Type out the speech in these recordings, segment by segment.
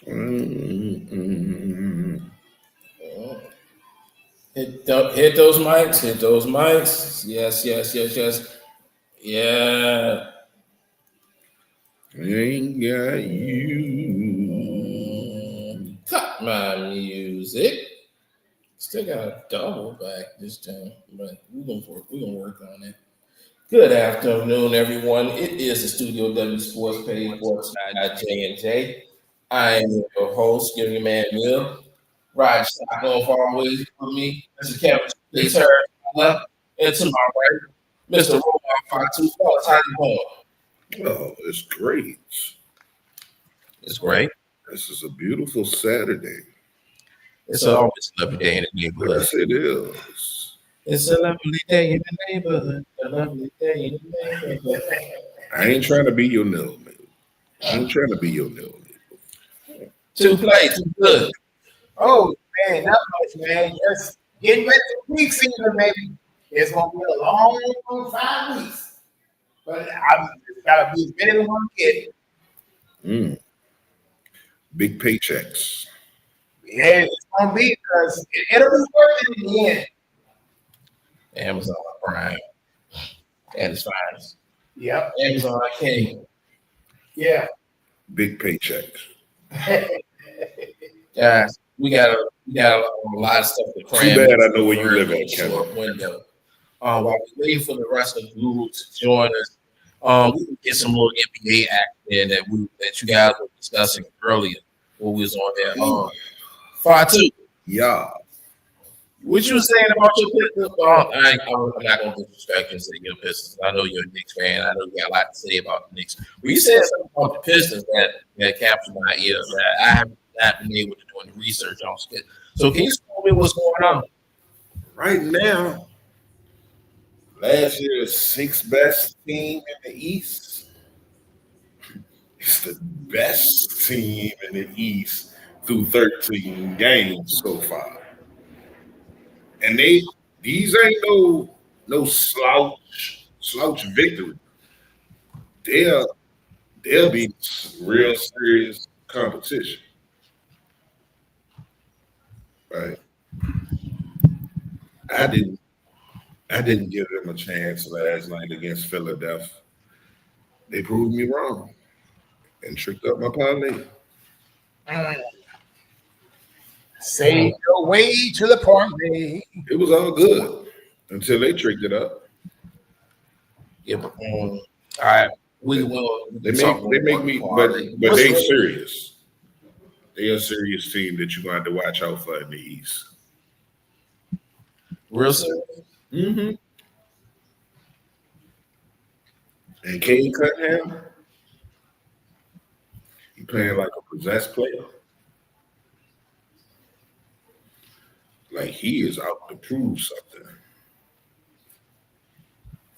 Mm-mm. Hit those mics. Hit those mics. Yes, yes, yes, yes. Yeah. Ain't got you. Cut my music. Still got a double back this time, but we're gonna work on it. Good afternoon, everyone. It is the Studio W Sports Page brought to you by J and J. I am your host, Gary Man Will. Rod Stockholm for always with me. Mr. Kevin Please her left. And to my right, Mr. Robot 524. How you doing? Oh, it's great. It's great. This is a beautiful Saturday. It's always a lovely day in the neighborhood. Yes, it is. It's a lovely day in the neighborhood. A lovely day in the neighborhood. I ain't trying to be your nil, man. I ain't trying to be your nil. Two plays, too good. Oh man, not much, man. Just getting ready for peak season, baby. It's gonna be a long 5 weeks, but I just gotta be as ready as one kid. Big paychecks. Yeah, it's gonna be because it'll be worth it in the end. Amazon Prime at its finest. Yep. Amazon King. Yeah. Big paychecks. Guys, we got a lot of stuff to cram. Too bad I know where you live at, Kevin. Short window. While we're waiting for the rest of the group to join us, we can get some more NBA action that you guys were discussing earlier when we was on there. 5-2. Yeah. What you were saying about your Pistons? I'm not going to disrespect you and say your Pistons. I know you're a Knicks fan. I know you got a lot to say about the Knicks. Well, you said something about the Pistons that captured my ear that I have not been able to do any research on. So can you tell me what's going on? Right now, last year's sixth best team in the East. It's the best team in the East through 13 games so far. And these ain't no slouch victory. They'll be real serious competition. Right. I didn't give them a chance last night against Philadelphia. They proved me wrong and tricked up my parlay. Say your way to the party. It was all good until they tricked it up. Yeah, but, all right. We will. They make me, but they serious. They a serious team that you're going to have to watch out for in the East. Real serious. Mm-hmm. And Kane Cunningham, he playing like a possessed player. Like he is out to prove something.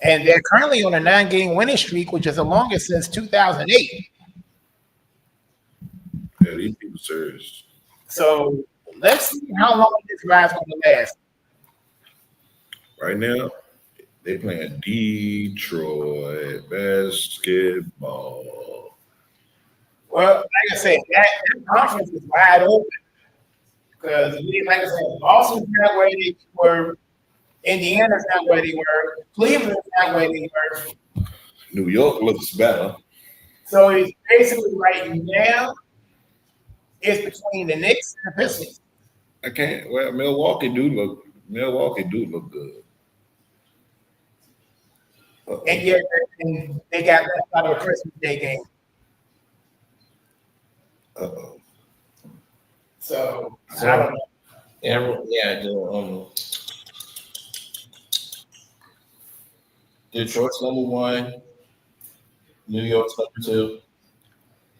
And they're currently on a 9-game winning streak, which is the longest since 2008. Yeah, these people serious. So let's see how long this ride's going to last. Right now, they playing Detroit basketball. Well, like I said, that conference is wide open. Because, like I said, Boston's not where they were. Indiana's not where they were. Cleveland's not where they were. New York looks better. So it's basically right now, it's between the Knicks and the Pistons. I can't. Well, Milwaukee do look good. And yet, they got left out of a Christmas Day game. Uh-oh. So I don't know. Detroit's number 1, New York's number 2,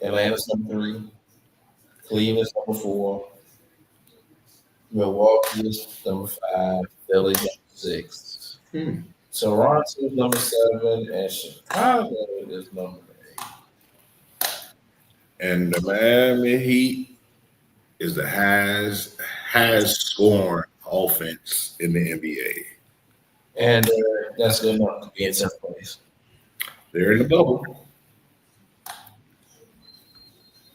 Atlanta's number 3, Cleveland's number 4, Milwaukee is number 5, Philly's number 6, Toronto's number 7, and Chicago is number 8. And the Miami Heat is the has scoring offense in the NBA. And that's good enough to be in 10th place. They're in the bubble.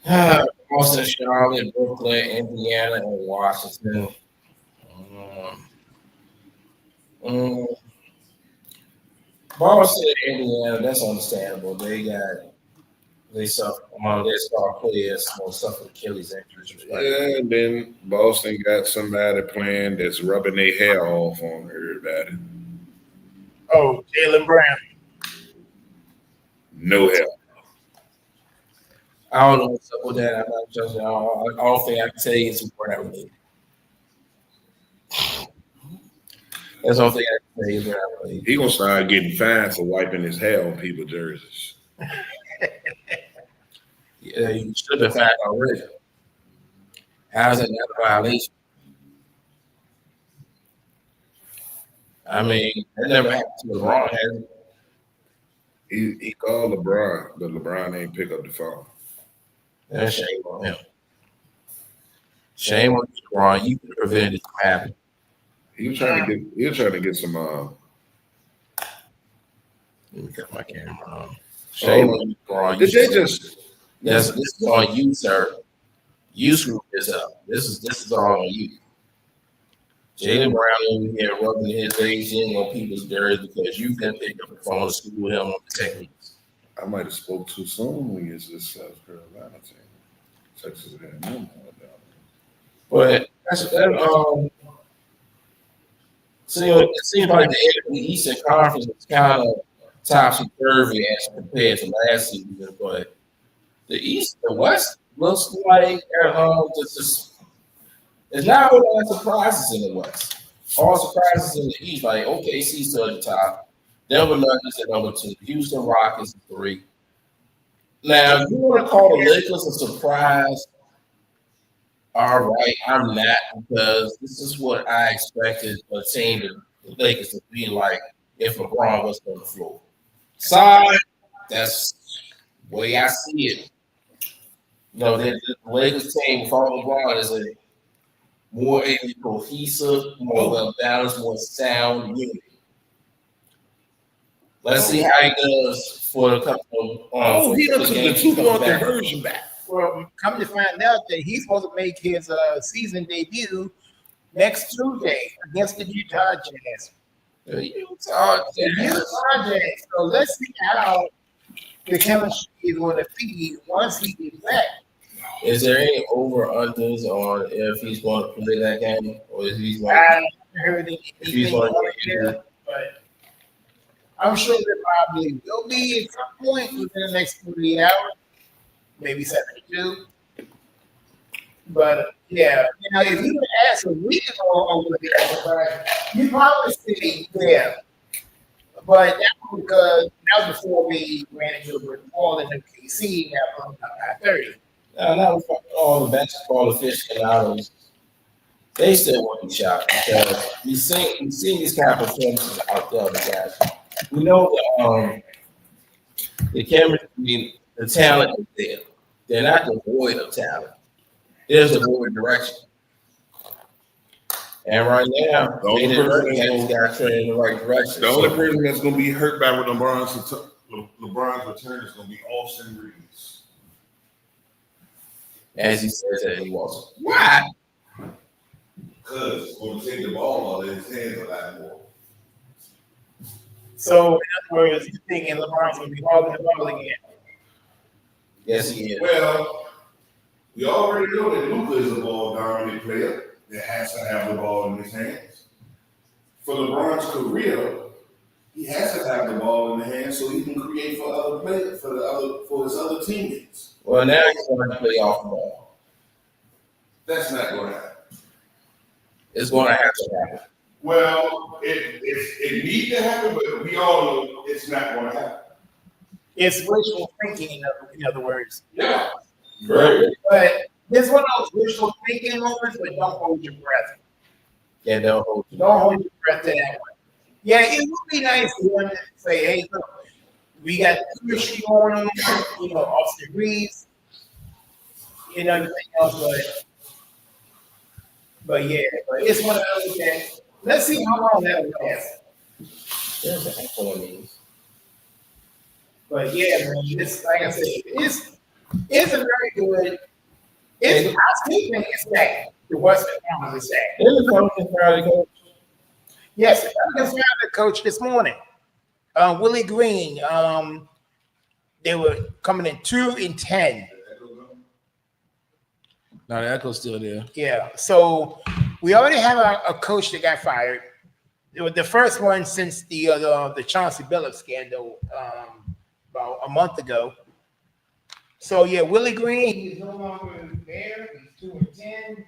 All Boston, Charlotte, Brooklyn, Indiana, and Washington. Um, Boston, Indiana, that's understandable. They suffer one of their star players will suffer Achilles injuries. Right? Yeah, and then Boston got somebody playing that's rubbing their hair off on everybody. Oh, Jalen Brown. No hair. I don't know what's up with that. I'm not judging. I don't think I can tell you it's Brown. That's the only thing I can tell you Brown. He gonna start getting fined for wiping his hair on people's jerseys. Yeah, you should have been fined already. How's that not a violation? I mean, that never happened to LeBron, has it? He called LeBron, but LeBron ain't pick up the phone. That's shame on him. Shame on you, LeBron. You could have prevented it from happening. He was trying to get some. Let me cut my camera on. Shame on you, LeBron. Did they just? This is on you, sir. You screwed this up. This is all on you. Jalen Brown over here rubbing his legs in on people's jerseys because you can pick up the phone and school with him on the techniques. I might have spoke too soon when it's this South Carolina team. Texas A&M. But it seems like the Eastern Conference is kind of topsy-turvy as compared to last season, but the West looks like there's not a whole lot of surprises in the West. All surprises in the East, like OKC still at the top, Denver Nuggets at number 2, Houston Rockets at 3. Now, if you want to call the Lakers a surprise, all right, I'm not, because this is what I expected a team, the Lakers, to be like if LeBron was on the floor. Sorry, that's the way I see it. The Lakers team without LeBron is a more cohesive, more well-balanced, more sound unit. Let's see how he does for a couple of he done took the 2-point conversion back. Well, come to find out that he's supposed to make his season debut next Tuesday against the Utah Jazz. Utah Jazz. So let's see how the chemistry is going to feed once he gets back. Is there any over-unders on if he's going to play that game, or is he's going I haven't heard if he's going to get injured? but I'm sure there probably will be at some point within the next 48 hours, maybe 72. But yeah, if you would ask a week ago over there, you probably say yeah. But that was because that was before we ran into a brick wall in OKC. That was about 30. Now, all the basketball aficionados, they still want to be shot because we've seen these kind of performances out there, guys. We know the chemistry, the talent is there. They're not devoid of talent. There's a devoid of direction. And right now, Jaden got trending in the right direction. The only person that's going to be hurt by LeBron's return is going to be Austin Reeves. As he says that he was. Why? Because it's going to take the ball out of his hands a lot more. So, in other words, you're thinking LeBron's going to be holding the ball again. Yes, he is. Well, we already know that Luka is a ball-dominant player that has to have the ball in his hands. For LeBron's career, he has to have the ball in the hands so he can create for other players, for his other teammates. Well, now he's going to play off the ball. That's not going to happen. It's going to have to happen. Well, it needs to happen, but we all know it's not going to happen. It's wishful thinking, in other words. Yeah. Right. But this one of those wishful thinking moments, but don't hold your breath. Yeah, don't hold your breath to that one. Yeah, it would be nice for them to say, hey, look, we got chemistry going on, Austin Reeves, everything else, but it's one of those that let's see how long that will last. There's an echo on these. But yeah, man, it's like I said, it's a very good I still think it's that the Western Conference is that. The Pelicans fired the coach. Yes, the Pelicans fired the coach this morning. Willie Green. They were coming in 2-10. No, the Echo's still there. Yeah. So we already have a coach that got fired. It was the first one since the Chauncey Billups scandal about a month ago. So yeah, Willie Green, he's no longer there. He's 2-10.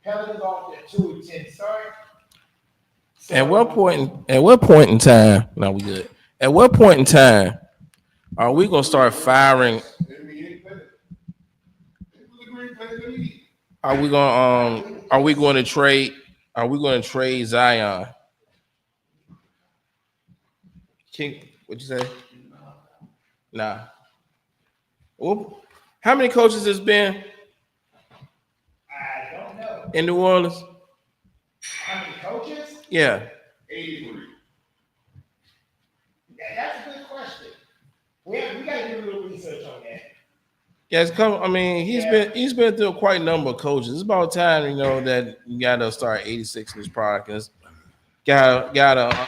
Pelicans off their 2-10 start. So, At what point in time? No, we good. At what point in time are we gonna start firing? Are we going to trade? Are we going to trade Zion? What'd you say? Nah. Well, how many coaches has been I don't know. in New Orleans? How many coaches? Yeah. 83. That's a good question. We got to do a little research on that. Yes, he's been through quite a number of coaches. It's about time, that you gotta start 86 in this product. And gotta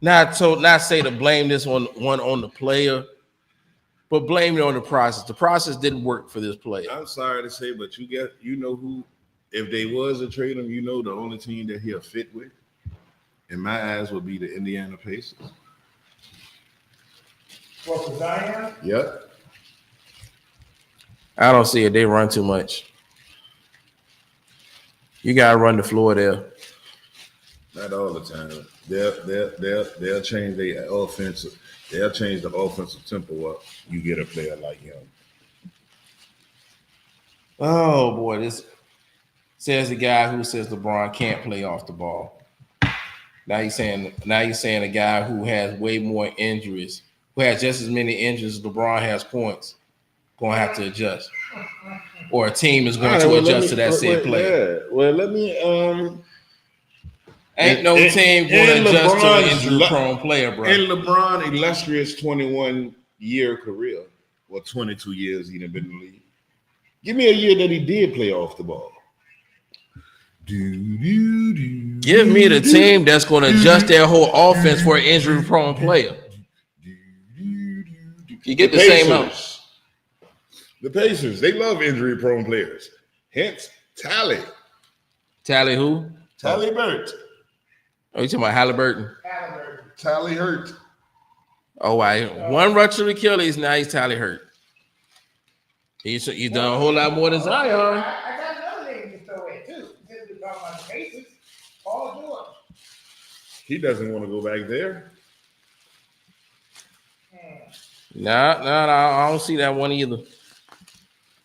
not say to blame this one on the player, but blame it on the process. The process didn't work for this player. I'm sorry to say, but you know who, if they was to trade him, the only team that he'll fit with, in my eyes, would be the Indiana Pacers. What, for Zion? Yep. I don't see it. They run too much. You gotta run the floor there. Not all the time. They'll change their offensive. They'll change the offensive tempo up. You get a player like him. Oh boy, this says the guy who says LeBron can't play off the ball. Now you're saying a guy who has way more injuries, who has just as many injuries as LeBron has points, gonna have to adjust, or a team is going to adjust to that said player. Yeah. Well, let me. Ain't no team going to adjust to an injury-prone player, bro. In LeBron's illustrious 21-year career, or 22 years he done been in the league, give me a year that he did play off the ball. Give me the team that's going to adjust their whole offense for an injury-prone player. You get the same out. The Pacers, they love injury-prone players. Hence, Tally. Tally who? Tally Burt. Oh, you talking about Halliburton? Tally Hurt. Oh, one ruptured Achilles, now he's Tally Hurt. He's done a whole lot more than Zion. I got another name to throw in too. Since we're talking about the Pacers, Paul George. He doesn't want to go back there. No, I don't see that one either.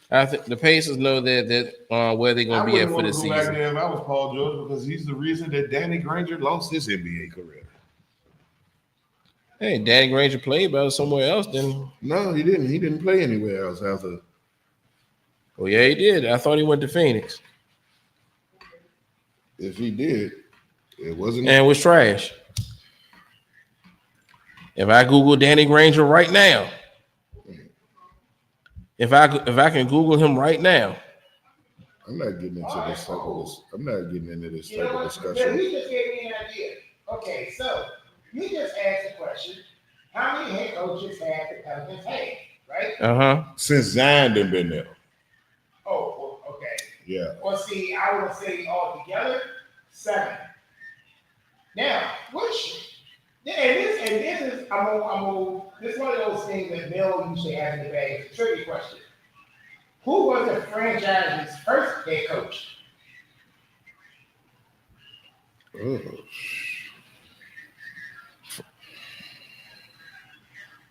I think the Pacers know that where they're going to be at for this season. I wouldn't want to go back there if I was Paul George, because he's the reason that Danny Granger lost his NBA career. Hey, Danny Granger played better somewhere else than. No, he didn't. He didn't play anywhere else after. Oh yeah, he did. I thought he went to Phoenix. If he did, it wasn't. And it was trash. If I Google Danny Granger right now, if I can Google him right now, I'm not getting into this type of this. I'm not getting into this type of You discussion. just gave me an idea. Okay, so you just asked the question: how many head coaches have the Pelicans had? Right? Since Zion done been there. Oh, well, okay. Yeah. Well, see, I would say altogether 7. Now, this is this is one of those things that Bill usually has in the bag. It's a tricky question. Who was the franchise's first head coach? Oh.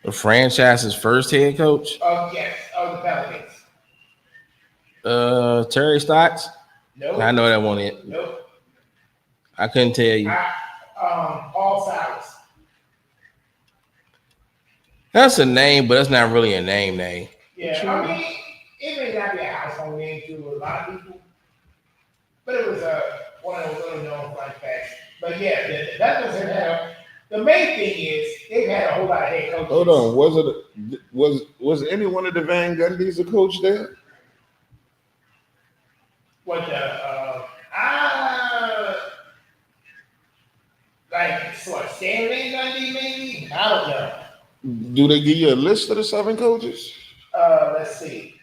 the franchise's first head coach, Yes, of the Pelicans. Terry Stotts. Nope. I know that one. It. Nope. I couldn't tell you. Paul Silas. That's a name, but that's not really a name. Yeah, I mean, it may not be a household name to a lot of people, but it was one of those really known fun facts. But yeah, that doesn't have. The main thing is they've had a whole lot of head coaches. Hold on, was any one of the Van Gundys a coach there? What the like sort of Stanley Gundy maybe? I don't know. Do they give you a list of the 7 coaches? Let's see.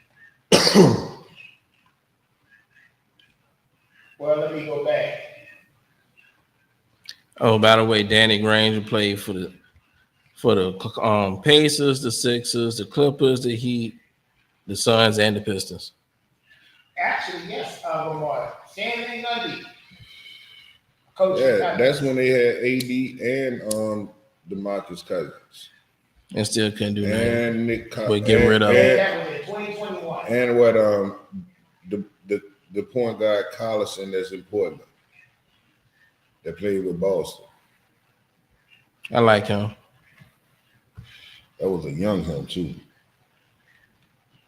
Well, let me go back. Oh, by the way, Danny Granger played for the Pacers, the Sixers, the Clippers, the Heat, the Suns, and the Pistons. Actually, yes, Lamar. Stanley Gundy. Coach. Yeah, that's when they had AD and DeMarcus Cousins. And still couldn't do nothing. And Nick But get rid of him. That was in 2021. And what the point guard Collison that's in Portland that played with Boston. I like him. That was a young him too.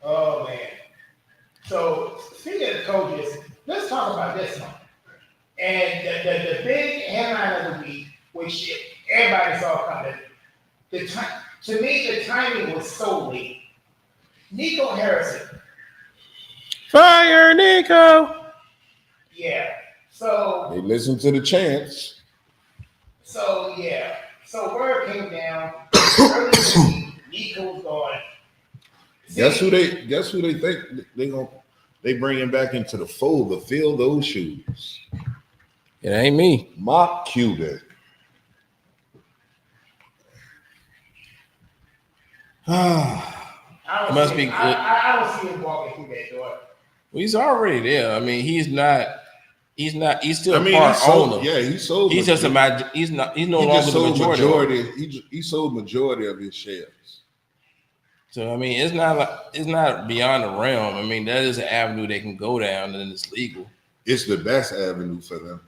Oh man. So speaking of coaches, let's talk about this one. And the big headline of the week, which everybody saw coming, to me the timing was so late. Nico Harrison. Fire Nico. Yeah. So they listened to the chants. So yeah. So word came down. Early in the week, Nico's gone. Guess who they think they bring him back into the fold to fill those shoes? It ain't me. Mark Cuban. I don't see him walking through that door. Well, he's already there. I mean, he's still part owner. Yeah, he sold. He's just he's no longer the majority. He sold majority of his shares. So I mean, it's not beyond the realm. I mean, that is an avenue they can go down, and it's legal. It's the best avenue for them.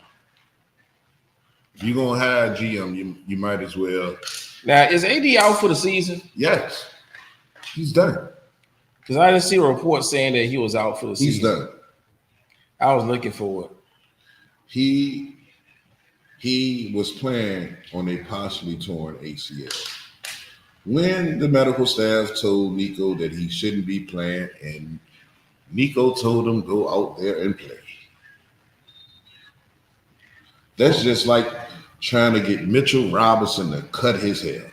If you're gonna hire a GM, you might as well. Now, is AD out for the season? Yes, he's done. Because I didn't see a report saying that he was out for the season. He's done. I was looking for it. He was playing on a partially torn ACL. When the medical staff told Nico that he shouldn't be playing, and Nico told him go out there and play. That's just like trying to get Mitchell Robinson to cut his hair.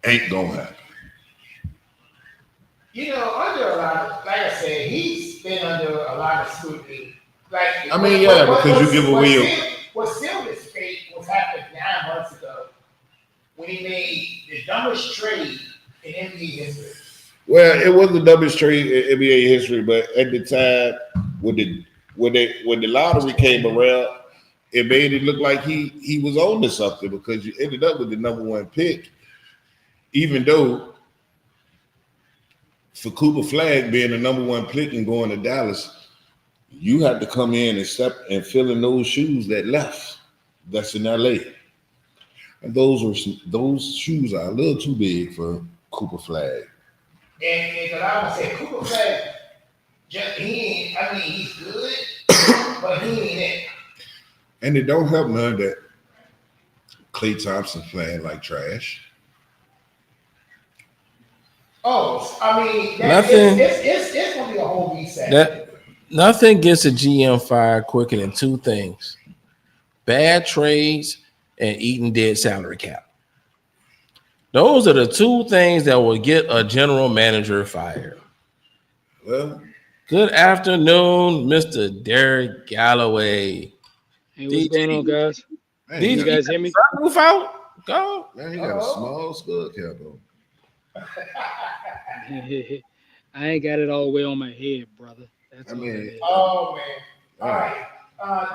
Ain't gonna happen. You know, under a lot of, like I said, he's been under a lot of scrutiny. Like, because you give away your. What sealed his fate was happened 9 months ago when he made the dumbest trade in NBA history. Well, it was the dumbest trade in NBA history, but at the time, when the lottery came around, it made it look like he was on to something because you ended up with the number 1 pick, even though for Cooper Flag being the number 1 pick and going to Dallas, you had to come in and fill in those shoes that's in LA. And those shoes are a little too big for Cooper Flag. And I would say Cooper Flag, he's good, but he ain't it. And it don't help none that Klay Thompson playing like trash. Oh, I mean, it's going to be a whole reset. Nothing gets a GM fired quicker than 2 things: bad trades and eating dead salary cap. Those are the 2 things that will get a general manager fired. Well, good afternoon, Mr. Derek Galloway. Hey, what's going on, guys? Man, you guys hear me? Move out. Go. Man, he got a small skull cap on. I ain't got it all the way on my head, brother. That's oh man. All right.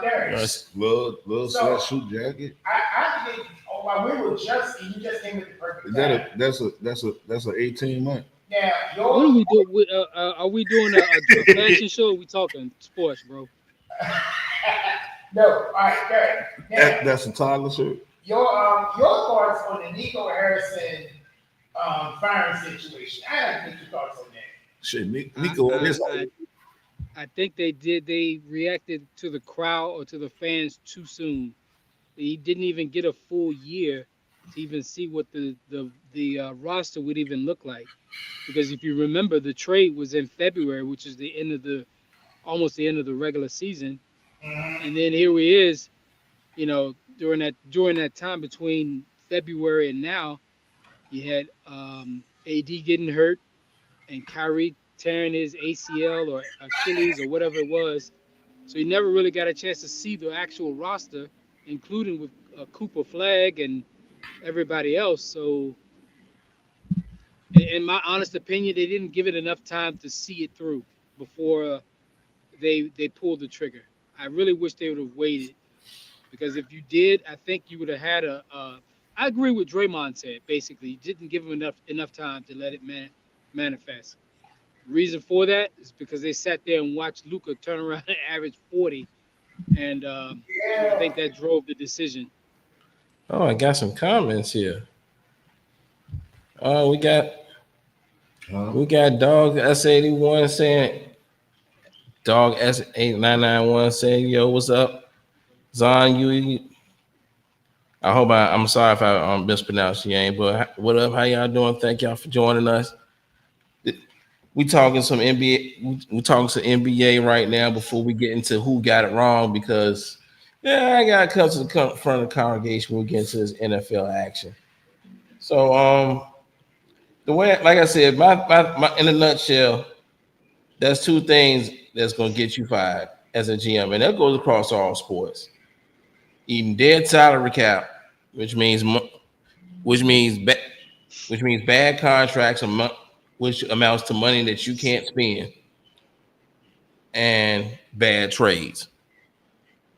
Derek. Little sweatsuit jacket. I think while we were you just came at the perfect time. That's an 18-month. Now, what are we doing? Are we doing a fashion show? Or are we talking sports, bro? No. All right, Derek. That's a toddler shirt. Your thoughts on the Nico Harrison firing situation? I have to get your thoughts on that. Shit, Nico. I think they reacted to the crowd or to the fans too soon. He didn't even get a full year to even see what the roster would even look like. Because if you remember, the trade was in February, which is the end of the almost the end of the regular season, Mhm. and then here he is, during that time between February and now, you had AD getting hurt and Kyrie tearing his ACL or Achilles or whatever it was. So he never really got a chance to see the actual roster, including with Cooper Flag and everybody else. So, in my honest opinion, they didn't give it enough time to see it through before they pulled the trigger. I really wish they would have waited, because if you did, I think you would have had I agree with Draymond said. Basically, you didn't give him enough time to let it manifest. The reason for that is because they sat there and watched Luca turn around and average 40, and I Yeah. think that drove the decision. Oh, I got some comments here. Oh, Huh? we got Dog S81 saying Dog S8991 saying, yo, what's up? Zon, I'm sorry if I mispronounced your name, but what up? How y'all doing? Thank y'all for joining us. We talking some NBA. We talking some NBA right now before we get into who got it wrong, because I gotta come to the front of the congregation when we get into this NFL action. So the way, like I said, my in a nutshell, there's two things that's gonna get you fired as a GM, and that goes across all sports. Eating dead salary cap, which means which means ba- which means bad contracts, which amounts to money that you can't spend, and bad trades.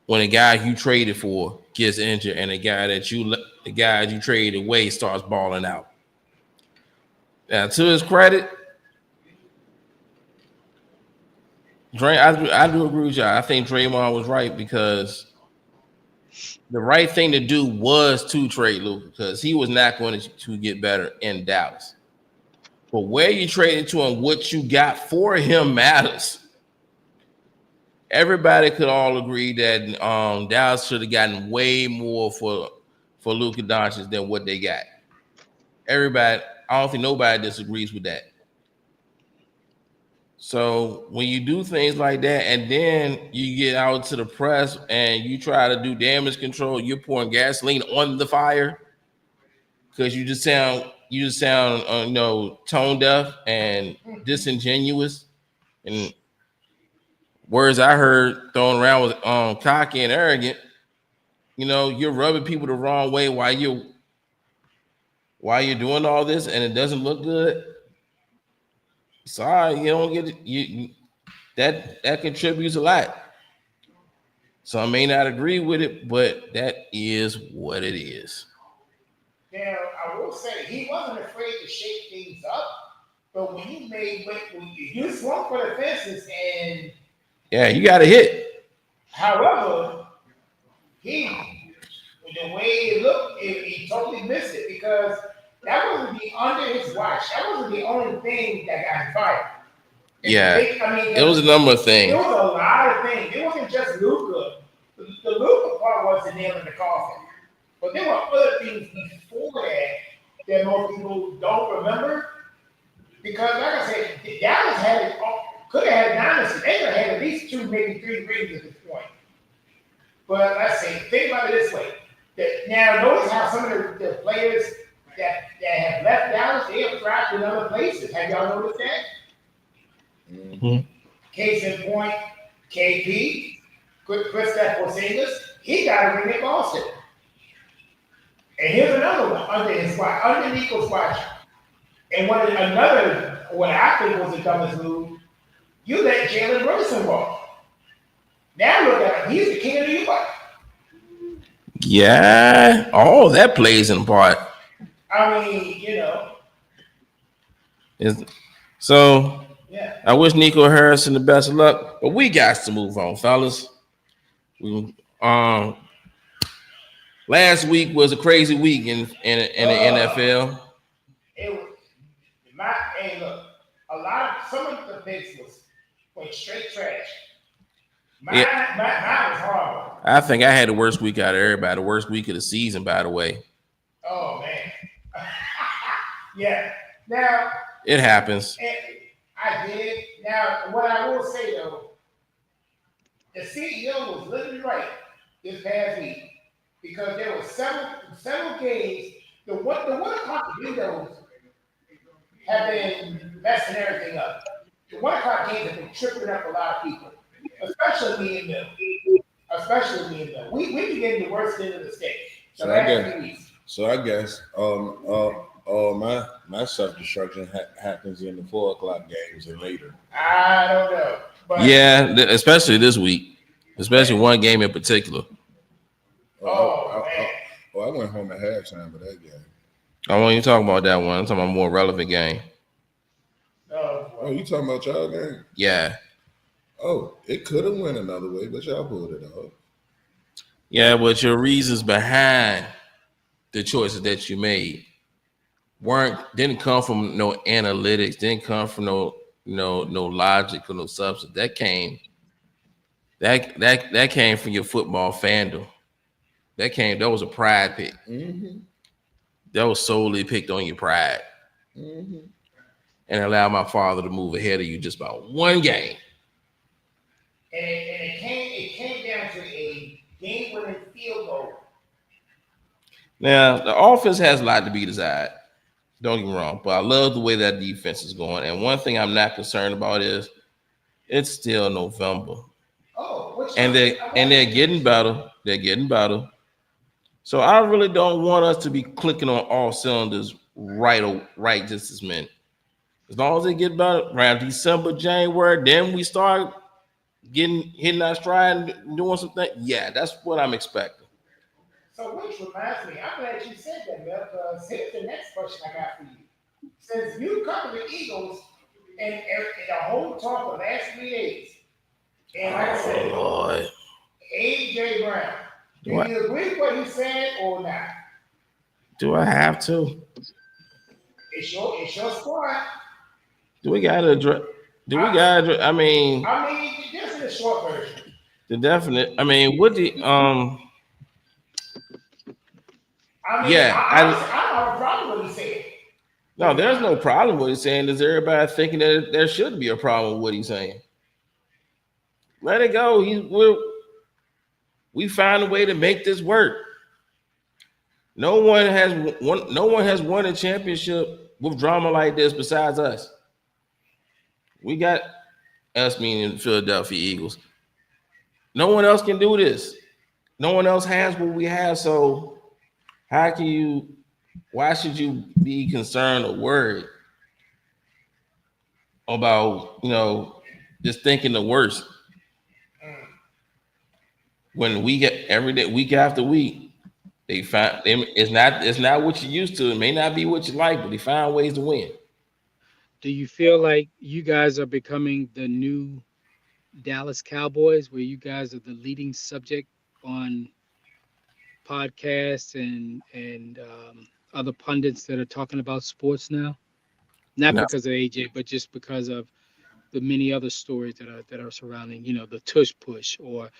When a guy you traded for gets injured, and the guy you traded away starts balling out. Now, to his credit, I do agree with y'all. I think Draymond was right, because the right thing to do was to trade Luka, because he was not going to get better in Dallas. But where you traded to him, what you got for him matters. Everybody could all agree that Dallas should have gotten way more for Luka Doncic than what they got. Everybody, I don't think nobody disagrees with that. So when you do things like that, and then you get out to the press and you try to do damage control, you're pouring gasoline on the fire, because you just sound tone deaf and disingenuous, and words I heard thrown around was cocky and arrogant. You're rubbing people the wrong way while you're doing all this, and it doesn't look good. Sorry, you don't get it. That contributes a lot. Some may not agree with it, but that is what it is. Now, I will say he wasn't afraid to shake things up, but when you swung for the fences, and Yeah, you got to hit. however, he the way it looked, he totally missed it, because that wasn't the under his watch. That wasn't the only thing that got him fired. Yeah, I mean, it was a number of it things. was a lot of things. It wasn't just Luca. The Luca part was the nail in the coffin. But there were other things before that most people don't remember. Because, like I said, Dallas could have had a dynasty. They could have had at least two, maybe three rings at this point. But let's say, think about it this way. Now, notice how some of the players that have left Dallas, they have thrived in other places. Have y'all noticed that? Mhm. Case in point, KP, Kristaps Porzingis, he got a ring in Boston. And here's another one under Nico's watch. And what I think was the dumbest move, you let Jalen Brunson walk. Now look at him, he's the king of New York. Yeah, all that plays in part. I mean, So yeah. I wish Nico Harrison the best of luck, but we got to move on, fellas. We, last week was a crazy week in the NFL. It was hey, look, some of the picks went straight trash. Mine was horrible. I think I had the worst week out of everybody. The worst week of the season, by the way. Oh man. Yeah. Now it happens. I did. Now, what I will say though, the CEO was literally right this past week because there were several games. The 1 o'clock windows have been messing everything up. The 1 o'clock games have been tripping up a lot of people, especially me and them. Especially me and them. We be getting the worst end of the stick the So I last guess, 3 weeks. my self destruction happens in the 4 o'clock games and later. I don't know, but Yeah, especially this week, especially one game in particular. oh man, I went home at halftime for that game. I won't even talk about that one. I'm talking about a more relevant game. Oh, you talking about y'all game? Yeah. Oh, it could have went another way, but y'all pulled it off. Yeah, but your reasons behind the choices that you made didn't come from no analytics, didn't come from no logic or no substance. That came from your football fandom. That was a pride pick. Mm-hmm. That was solely picked on your pride. Mm-hmm. And allowed my father to move ahead of you just by one game. and it came down to a game-winning field goal. Now, the offense has a lot to be desired. Don't get me wrong, but I love the way that defense is going. And one thing I'm not concerned about is it's still November. Oh, and they're getting better. They're getting better. So I really don't want us to be clicking on all cylinders right just as many. As long as they get better around December, January, then we start hitting our stride and doing something. Yeah, that's what I'm expecting. So which reminds me, I'm glad you said that, Mel, because here's the next question I got for you. Since you covered the Eagles and the whole talk the last 3 days, and like I said, Lord. A.J. Brown, do you agree with what he said or not? Do I have to? It's your squad. Do we gotta address? I mean, this is the short version. the definite. I mean, what the Yeah, I don't have a problem with what he said. No, there's no problem with what he's saying. Is everybody thinking that there should be a problem with what he's saying? Let it go. We find a way to make this work. No one has won a championship with drama like this besides us. We got us, meaning the Philadelphia Eagles. No one else can do this. No one else has what we have. So why should you be concerned or worried about, just thinking the worst? When we get every day, week after week, it's not what you used to. It may not be what you like, but they find ways to win. Do you feel like you guys are becoming the new Dallas Cowboys, where you guys are the leading subject on podcasts and other pundits that are talking about sports now? Not No. because of AJ, but just because of the many other stories that are surrounding, the tush push or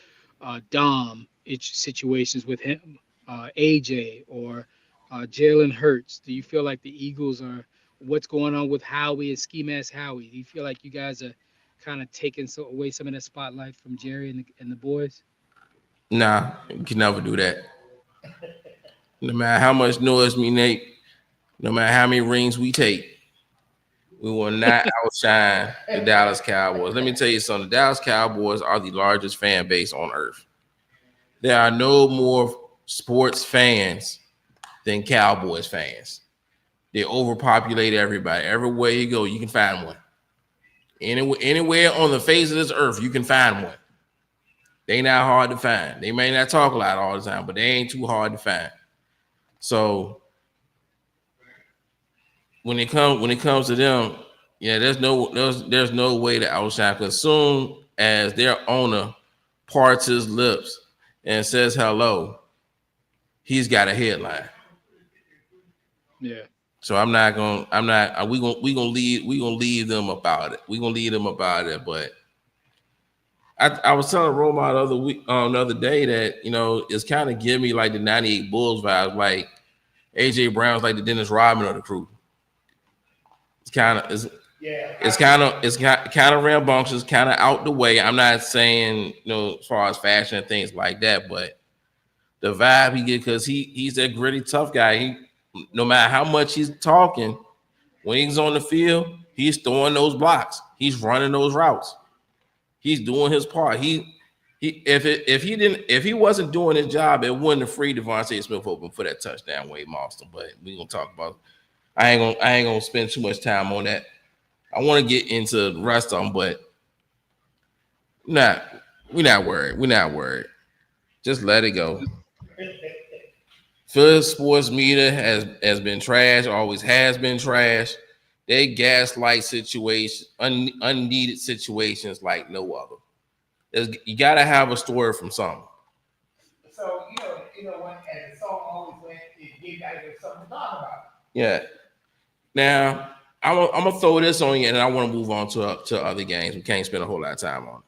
Dom situations with him, AJ or Jalen Hurts. Do you feel like the Eagles are what's going on with Howie and Ski Mask Howie? Do you feel like you guys are kind of taking away some of that spotlight from Jerry and the boys? Nah, you can never do that. No matter how much noise we make, no matter how many rings we take, we will not outshine the Dallas Cowboys. Let me tell you something. The Dallas Cowboys are the largest fan base on earth. There are no more sports fans than Cowboys fans. They overpopulate everybody. Everywhere you go, you can find one. Anywhere on the face of this earth, you can find one. They not hard to find. They may not talk a lot all the time, but they ain't too hard to find. So when it comes to them, yeah, there's no way to outshine. Because soon as their owner parts his lips and says hello, he's got a headline. Yeah. So we gonna leave them about it. We're gonna leave them about it. But I was telling Roma the other day that it's kind of giving me like the '98 Bulls vibes, like AJ Brown's like the Dennis Rodman of the crew. It's kind of It's kind of rambunctious, kind of out the way. I'm not saying as far as fashion and things like that, but the vibe he get because he's a gritty tough guy. He no matter how much he's talking, when he's on the field, he's throwing those blocks. He's running those routes. He's doing his part. If he wasn't doing his job, it wouldn't have freed Devontae Smith open for that touchdown Wade Monster. But we're gonna talk about. I ain't gonna spend too much time on that. I want to get into the rest of them, but we're not worried. We're not worried. Just let it go. Philly sports media has been trash, always has been trash. They gaslight situations, unneeded situations like no other. You got to have a story from something. So when as the song always went, you got to get something to talk about. Yeah. Now I'm gonna throw this on you, and I want to move on to other games. We can't spend a whole lot of time on.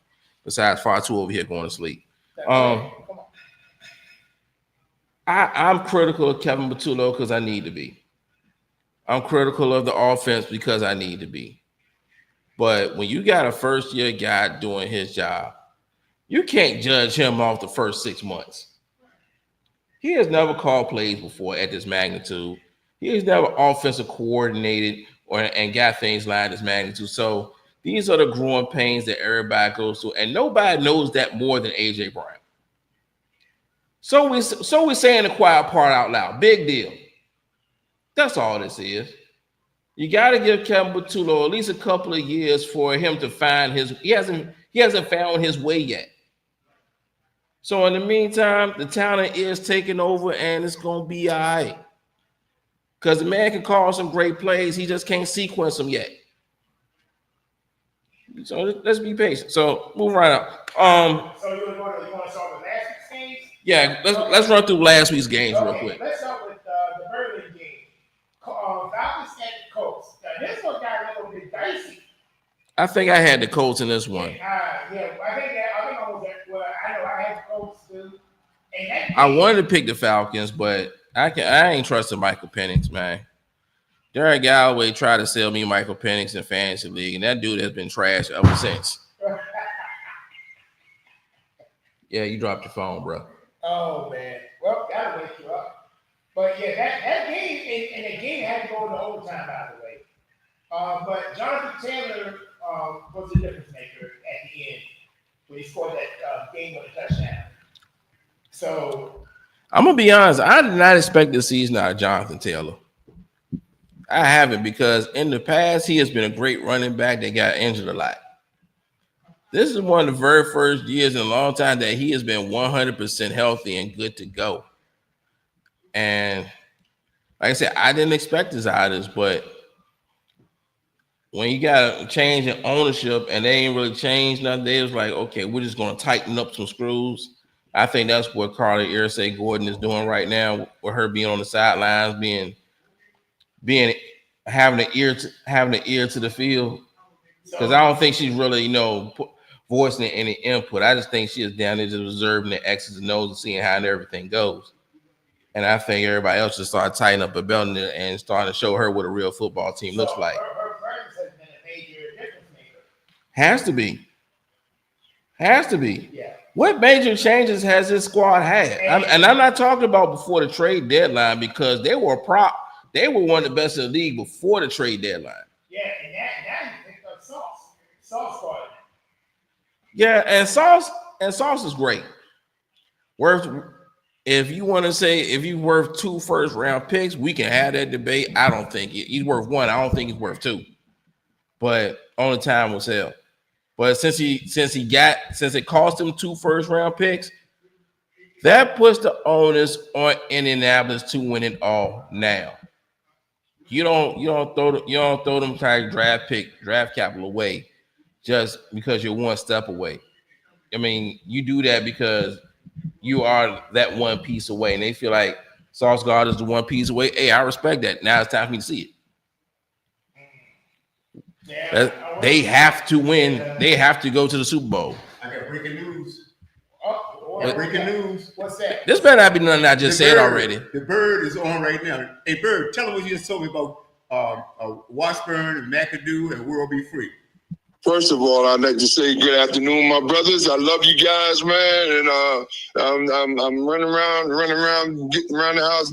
Besides, far too over here going to sleep. I'm critical of Kevin Patullo because I need to be. I'm critical of the offense because I need to be. But when you got a first-year guy doing his job, you can't judge him off the first 6 months. He has never called plays before at this magnitude. He has never offensive coordinated and got things lined this magnitude. So these are the growing pains that everybody goes through, and nobody knows that more than AJ Brown. So we're saying the quiet part out loud. Big deal. That's all this is. You got to give Kevin Patullo at least a couple of years for him to find his. He hasn't found his way yet. So in the meantime, the talent is taking over, and it's gonna be all right. Because the man can call some great plays, he just can't sequence them yet. So let's be patient. So move right up. So you want to start with last week's games? Yeah, let's run through last week's games real quick. Let's start with the Berlin game. Falcons and the Colts. Now this one got a little bit dicey. I think I had the Colts in this one. I think I was at. Well, I know I had the Colts too. And that game, I wanted to pick the Falcons, but I ain't trusting Michael Penix, man. Derek Galloway tried to sell me Michael Penix in fantasy league, and that dude has been trash ever since. Yeah, you dropped your phone, bro. Oh man, well, gotta wake you up. But yeah, that game and the game had to go into overtime, by the way. But Jonathan Taylor was the difference maker at the end when he scored that game-winning touchdown. So I'm gonna be honest. I did not expect this season out of Jonathan Taylor. I haven't, because in the past he has been a great running back that got injured a lot. This is one of the very first years in a long time that he has been 100% healthy and good to go. And like I said, I didn't expect this out of this, but when you got a change in ownership and they ain't really changed nothing, they was like, okay, we're just going to tighten up some screws. I think that's what Carly Irsay Gordon is doing right now, with her being on the sidelines, having an ear to the field. Because I don't think she's really, voicing any input. I just think she is down there just observing the X's and O's and seeing how everything goes. And I think everybody else should start tightening up a belt and starting to show her what a real football team looks like. Her presence has been a major difference maker. Has to be. Yeah. What major changes has this squad had? And I'm not talking about before the trade deadline, because they were one of the best in the league before the trade deadline. Yeah, and now you picked up Sauce. Sauce started. Yeah, and Sauce is great. If you want to say if he's worth 2 first-round picks, we can have that debate. I don't think he's worth 1. I don't think he's worth 2. But only time will tell. But since it cost him 2 first-round picks, that puts the onus on Indianapolis to win it all now. You don't throw them kind of draft capital away just because you're one step away. I mean, you do that because you are that one piece away, and they feel like Sauce Gardner is the one piece away. Hey, I respect that. Now it's time for me to see it. Yeah, they have to win. They have to go to the Super Bowl. I got breaking news. Breaking news. What's that? This better not be nothing I just said already. The bird is on right now. Hey, Bird, tell them what you just told me about Washburn, McAdoo, and World Be Free? First of all, I'd like to say good afternoon, my brothers. I love you guys, man, and I'm running around, getting around the house,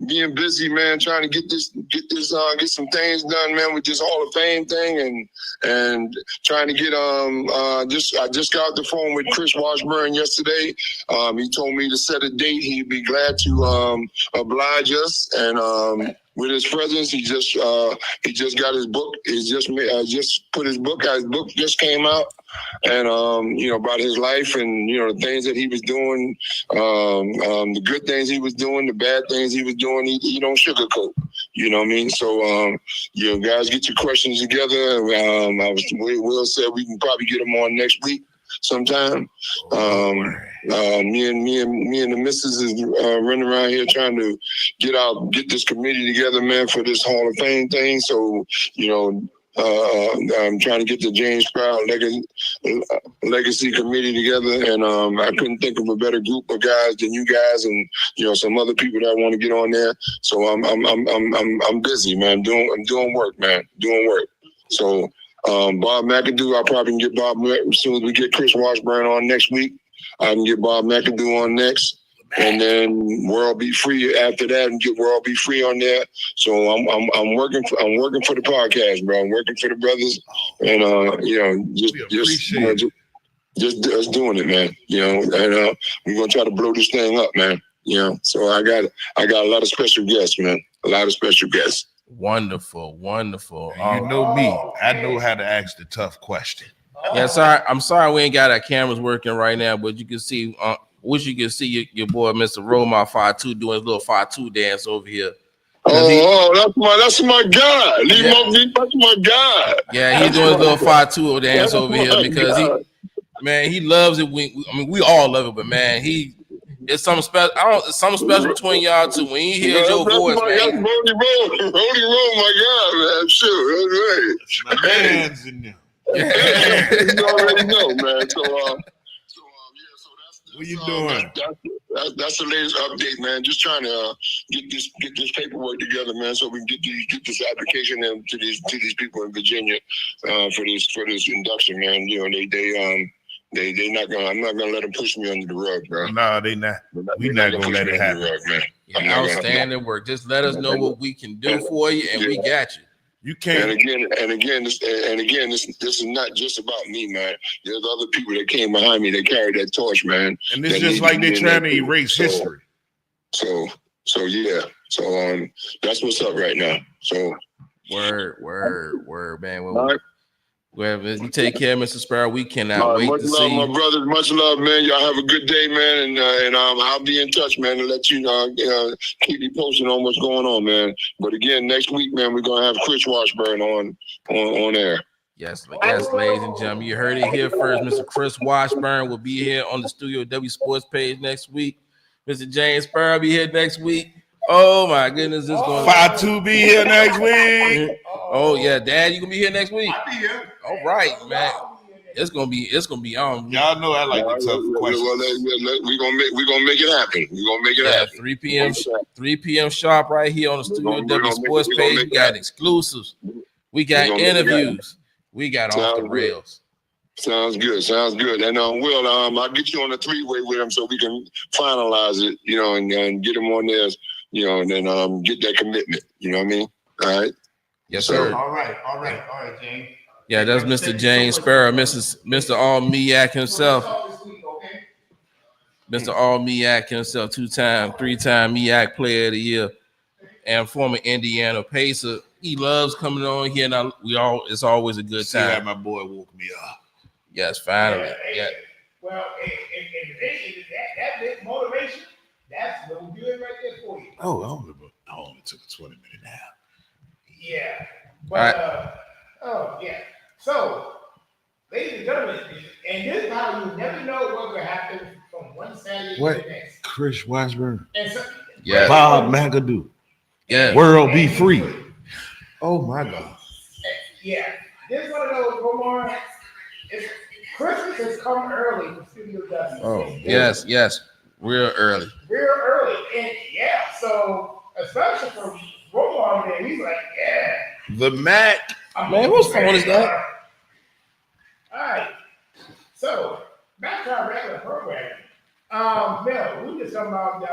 being busy, man, trying to get some things done, man, with this Hall of Fame thing, and trying to get I just got off the phone with Chris Washburn yesterday. He told me to set a date. He'd be glad to oblige us, and with his presence, he just got his book. He just put his book out. His book just came out, and about his life and the things that he was doing, the good things he was doing, the bad things he was doing. He don't sugarcoat. You know what I mean? So guys, get your questions together. Will said we can probably get them on next week sometime. Me and the missus is running around here trying to get this committee together, man, for this Hall of Fame thing. So, I'm trying to get the James Sprout Legacy Committee together, and I couldn't think of a better group of guys than you guys, and some other people that want to get on there. So I'm busy, man. I'm doing work, man. Doing work. So. Bob McAdoo, I'll probably get Bob as soon as we get Chris Washburn on next week. I can get Bob McAdoo on next, and then World Be Free after that, and get World Be Free on there. So I'm working for the podcast, bro. I'm working for the brothers, and just doing it, man. And we're gonna try to blow this thing up, man. So I got a lot of special guests, man. A lot of special guests. Wonderful. You know me. I know how to ask the tough question. Yeah, sorry. I'm sorry we ain't got our cameras working right now, but you can see. Wish you could see your boy, Mr. Romar 5'2", doing his little 5'2" dance over here. That's my guy. That's my guy. Yeah, he's doing his little 5'2" dance over here because he loves it. We all love it, but man, it's something special. It's something special between y'all two. When he hears your voice, man. That's Brody Roll, my guy, man. Sure, that's right. My man's in there. You already know, man. So what you doing? That's the latest update, man. Just trying to get this paperwork together, man, so we can get this application in to these people in Virginia for this induction, man. They not gonna. I'm not gonna let them push me under the rug, bro. No, they not. We not gonna let it happen. Rug, man. Yeah, outstanding work. Just let us know what we can do for you, and we got you. You can't. And again, this is not just about me, man. There's other people that came behind me that carried that torch, man. And it's just like they're trying to erase history. So yeah. So that's what's up right now. So word, man. All right. Well, you take care, Mr. Sparrow. We cannot wait to see you. My brothers, much love, man. Y'all have a good day, man, and I'll be in touch, man, and let you keep you posted on what's going on, man. But again, next week, man, we're gonna have Chris Washburn on air. Yes, ladies and gentlemen, you heard it here first. Mr. Chris Washburn will be here on the Studio W Sports page next week. Mr. James Sparrow will be here next week. Oh my goodness, this is going 5'2" be here next week. Oh yeah, Dad, you gonna be here next week? I'll be here. All right, man. It's gonna be on. Y'all know I like the tough questions. We're gonna make it happen. We're gonna make it happen. 3 p.m. sharp right here on the Studio W Sports page. We got exclusives. We got interviews. We got off the rails. Sounds good. And Will, I'll get you on a 3-way with him so we can finalize it, and get him on there, and then get that commitment. You know what I mean? All right. Yes, sir. All right, James. Yeah, that's Mr. James Sparrow, Mr. All Miak himself. Mr. All Miak himself, 3-time Miak Player of the Year, and former Indiana Pacer. He loves coming on here, and it's always a good See time. how my boy woke me up. Yes, finally. Yeah. Well, and that bit motivation, that's what we're doing right there for you. Oh, I only took a 20-minute nap. Yeah. But yeah. So, ladies and gentlemen, and this is how you never know what will happen from one Saturday to the next. Chris Washburn. And so, Yeah. Bob McAdoo. Yeah. World Be Free. Oh my God. Yeah. This one of those, Omar, Christmas has come early for Studio W. Oh, yes. Real early. And yeah, so especially for Omar, he's like, yeah. The Mac. Man, whose phone is that? All right. So back to our regular programming. Bill, we just talking about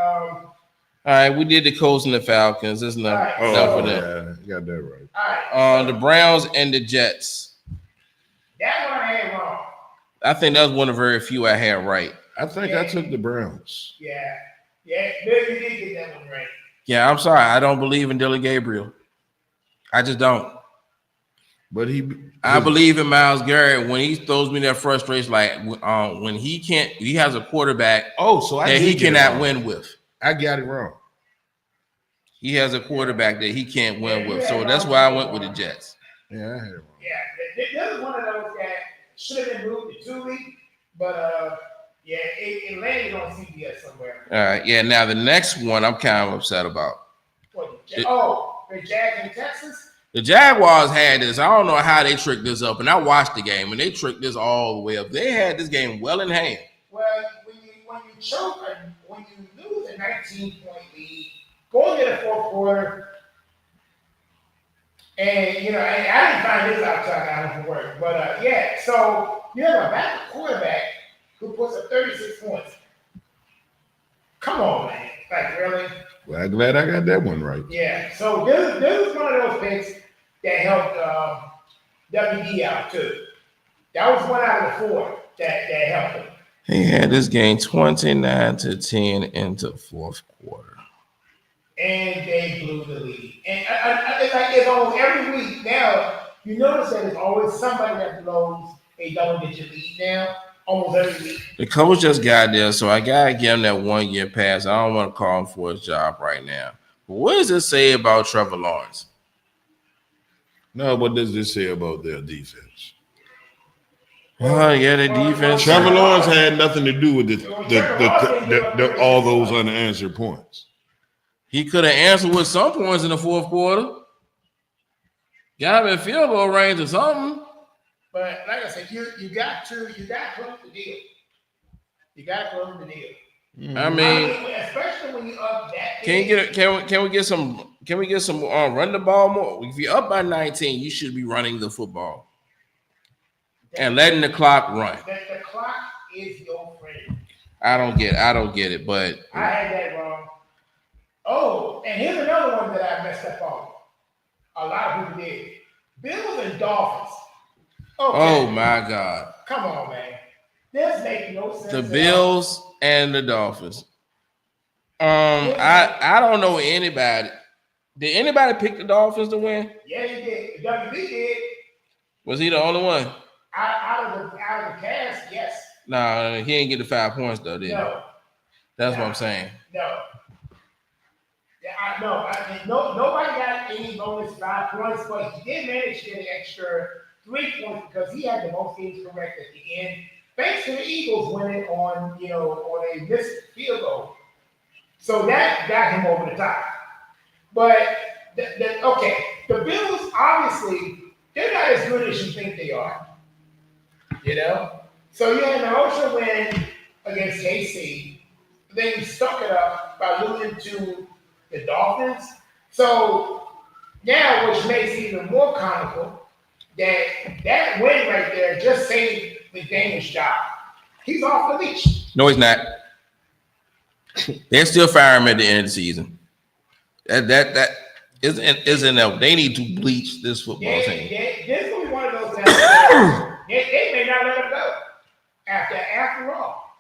All right, we did the Colts and the Falcons. That's enough, All right, enough for so- them. Yeah, you got that right. all right. The Browns and the Jets. That one I had wrong. I think that was one of the very few I had right. I think I took the Browns. Yeah. Bill, you did get that one right. Yeah, I'm sorry. I don't believe in Dylan Gabriel. I just don't. But I believe in Myles Garrett when he throws me that frustration, like when he has a quarterback that he cannot win with. I got it wrong. He has a quarterback that he can't win with. So that's why I went with the Jets. Yeah, I had it wrong. Yeah, this is one of those that should have been moved to 2 weeks, but it landed on CBS somewhere. All right. Yeah. Now the next one I'm kind of upset about. What, the Jags in Texas? The Jaguars had this. I don't know how they tricked this up, and I watched the game, and they tricked this all the way up. They had this game well in hand. Well, when you choke, when you lose a 19-point lead, going into the fourth quarter, and I didn't find this outside out for work, but so you have a backup quarterback who puts up 36 points. Come on, man. Like, really? Well, I'm glad I got that one right. Yeah. So this is one of those picks that helped WD out too. That was one out of the 4 that helped him. He had this game 29-10 into fourth quarter. And they blew the lead. And it's almost every week now. You notice that there's always somebody that blows a double-digit lead now. Almost every week. The coach just got there, so I gotta give him that 1 year pass. I don't want to call him for his job right now. But what does this say about Trevor Lawrence? No, what does this say about their defense? Oh, yeah, the defense. Trevor Lawrence had nothing to do with the all those unanswered points. He could have answered with some points in the fourth quarter. Got him in field goal range or something. But like I said, you got to close the deal. You got to close the deal. I mean, especially when you up that. Can we get some run the ball more? If you're up by 19, you should be running the football and letting the clock run. The clock is your friend. I don't get it, but I had that wrong. Oh, and here's another one that I messed up on. A lot of people did. Bills and Dolphins. Okay. Oh my God! Come on, man. This makes no sense. The Bills and the Dolphins. I don't know anybody. Did anybody pick the Dolphins to win? Yeah, he did. WB did. Was he the only one? Out of the cast, yes. No, he didn't get the 5 points though, did he? No. That's what I'm saying. No. Yeah, nobody got any bonus 5 points, but he did manage to get an extra 3 points because he had the most games correct at the end. Thanks to the Eagles winning on a missed field goal. So that got him over the top. But the Bills obviously they're not as good as you think they are. So you had an ultra win against KC, then you stuck it up by losing to the Dolphins. So now, which makes it even more comical, that win right there just saved McDaniel's job. He's off the leash. No, he's not. They're still firing him at the end of the season. That isn't enough. They need to bleach this football team. This will be one of those times where they may not let him go. After all.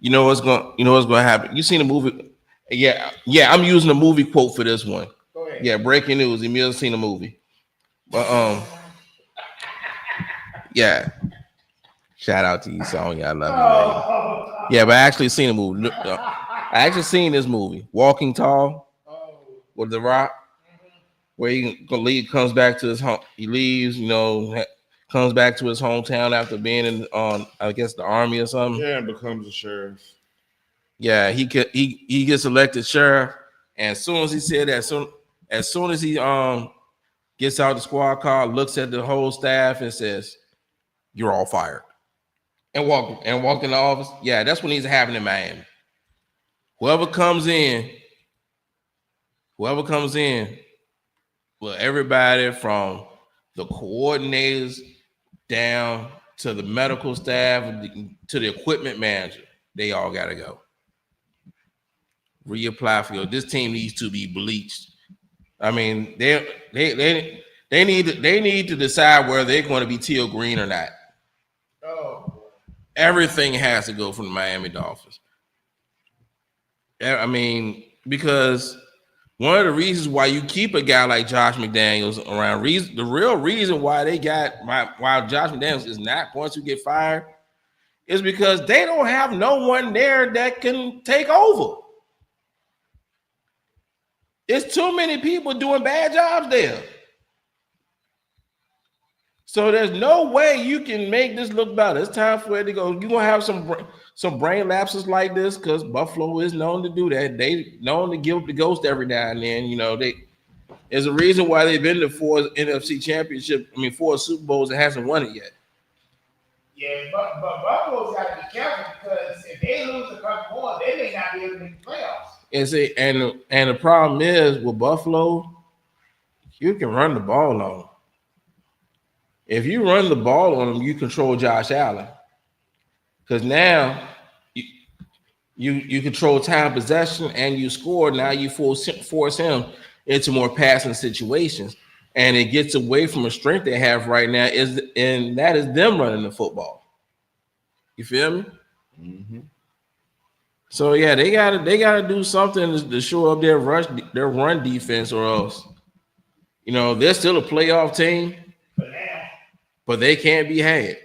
You know what's going to happen? You seen the movie? Yeah. I'm using a movie quote for this one. Go ahead. Yeah, breaking news. Emil's seen the movie. But yeah. Shout out to you, Sonya. I love you, man. Yeah, but I actually seen the movie. I actually seen this movie, Walking Tall, with The Rock, where he comes back to his home. He leaves, comes back to his hometown after being in I guess the army or something. Yeah, and becomes a sheriff. Yeah, he gets elected sheriff, and as soon as he said that, as soon as he gets out the squad car, looks at the whole staff and says, "You're all fired," and walked in the office. Yeah, that's what needs to happen in Miami. Whoever comes in Well, everybody from the coordinators down to the medical staff to the equipment manager, they all got to go. Reapply for this team needs to be bleached. I mean, they need to decide whether they're going to be teal green or not. Oh. Everything has to go from the Miami Dolphins. I mean, because one of the reasons why you keep a guy like Josh McDaniels around, the real reason why why Josh McDaniels is not going to get fired is because they don't have no one there that can take over. It's too many people doing bad jobs there. So there's no way you can make this look better. It's time for it to go. You're gonna have some brain lapses like this because Buffalo is known to do that. They known to give up the ghost every now and then. You know, there's a reason why they've been to 4 NFC championship. 4 Super Bowls and hasn't won it yet. Yeah, but Buffalo's got to be careful because if they lose a couple more, they may not be able to make the playoffs. And the problem is with Buffalo, you can run the ball on them. If you run the ball on them, you control Josh Allen. Because now you control time possession and you score. Now you force him into more passing situations. And it gets away from a strength they have right now, and that is them running the football. You feel me? Mm-hmm. So yeah, they gotta do something to show up their run defense, or else, they're still a playoff team, but they can't be had,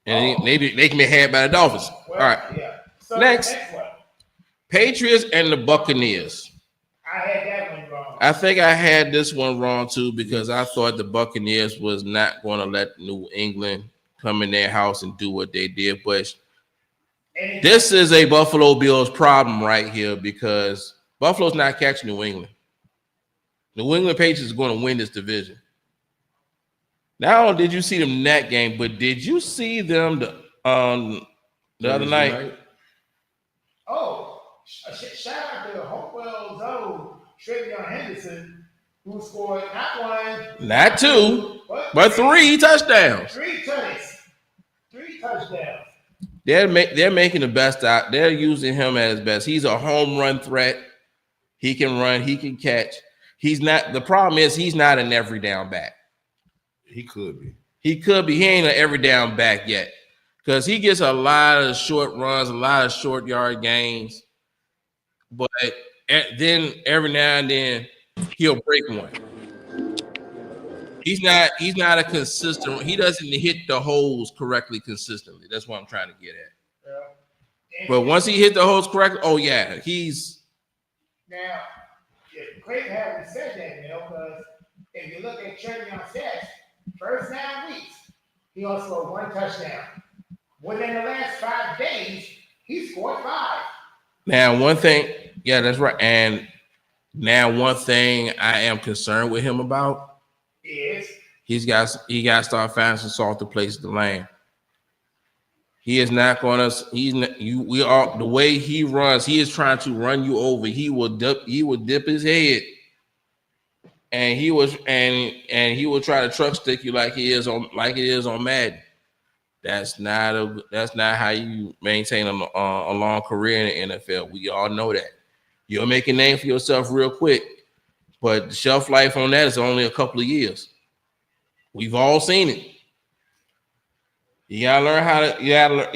and they can be had by the Dolphins. Well, all right. Yeah. So next one. Patriots and the Buccaneers. I had that one wrong. I think I had this one wrong too because I thought the Buccaneers was not going to let New England come in their house and do what they did. But this is a Buffalo Bills problem right here because Buffalo's not catching New England. New England Patriots are going to win this division. Not only did you see them in that game, but did you see them the other night? Oh, shout out to Hopewell Zone, Travion Henderson, who scored not one, not two, but 3 touchdowns. 3 touchdowns. They're making the best out. They're using him at his best. He's a home run threat. He can run. He can catch. He's not. The problem is he's not an every down back. He could be. He could be. He ain't an every down back yet because he gets a lot of short runs, a lot of short yard gains. But then every now and then he'll break one. He's not a consistent. He doesn't hit the holes correctly consistently. That's what I'm trying to get at. Yeah. But once he hit the holes correctly, oh yeah, he's. Now, it's great having said that, because if you look at Travion stats, first 9 weeks, he only scored 1 touchdown. Within the last 5 days, he scored 5. Now, one thing, yeah, that's right. And now, one thing I am concerned with him about is he got to start finding some softer places to land. He is not going to. We are the way he runs. He is trying to run you over. He will dip his head, and he will try to truck stick you like it is on Madden. That's not how you maintain a long career in the NFL. We all know that. You'll make a name for yourself real quick, but the shelf life on that is only a couple of years. We've all seen it. You gotta learn how to.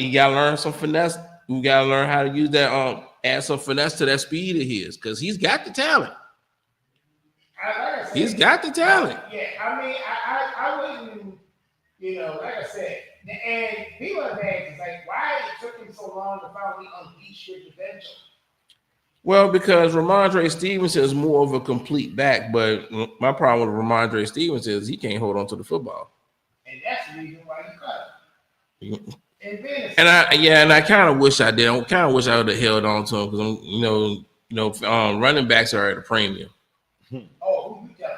You gotta learn some finesse. You gotta learn how to use that. Add some finesse to that speed of his, because he's got the talent. He's got the talent. Yeah, I mean, I wouldn't. Like I said. And people have asked, like, why it took him so long to finally unleash his potential? Well, because Ramondre Stevenson is more of a complete back, but my problem with Ramondre Stevenson is he can't hold on to the football. And that's the reason why you cut him. And I kind of wish I did. I kind of wish I would have held on to him because running backs are at a premium. Oh, who you telling?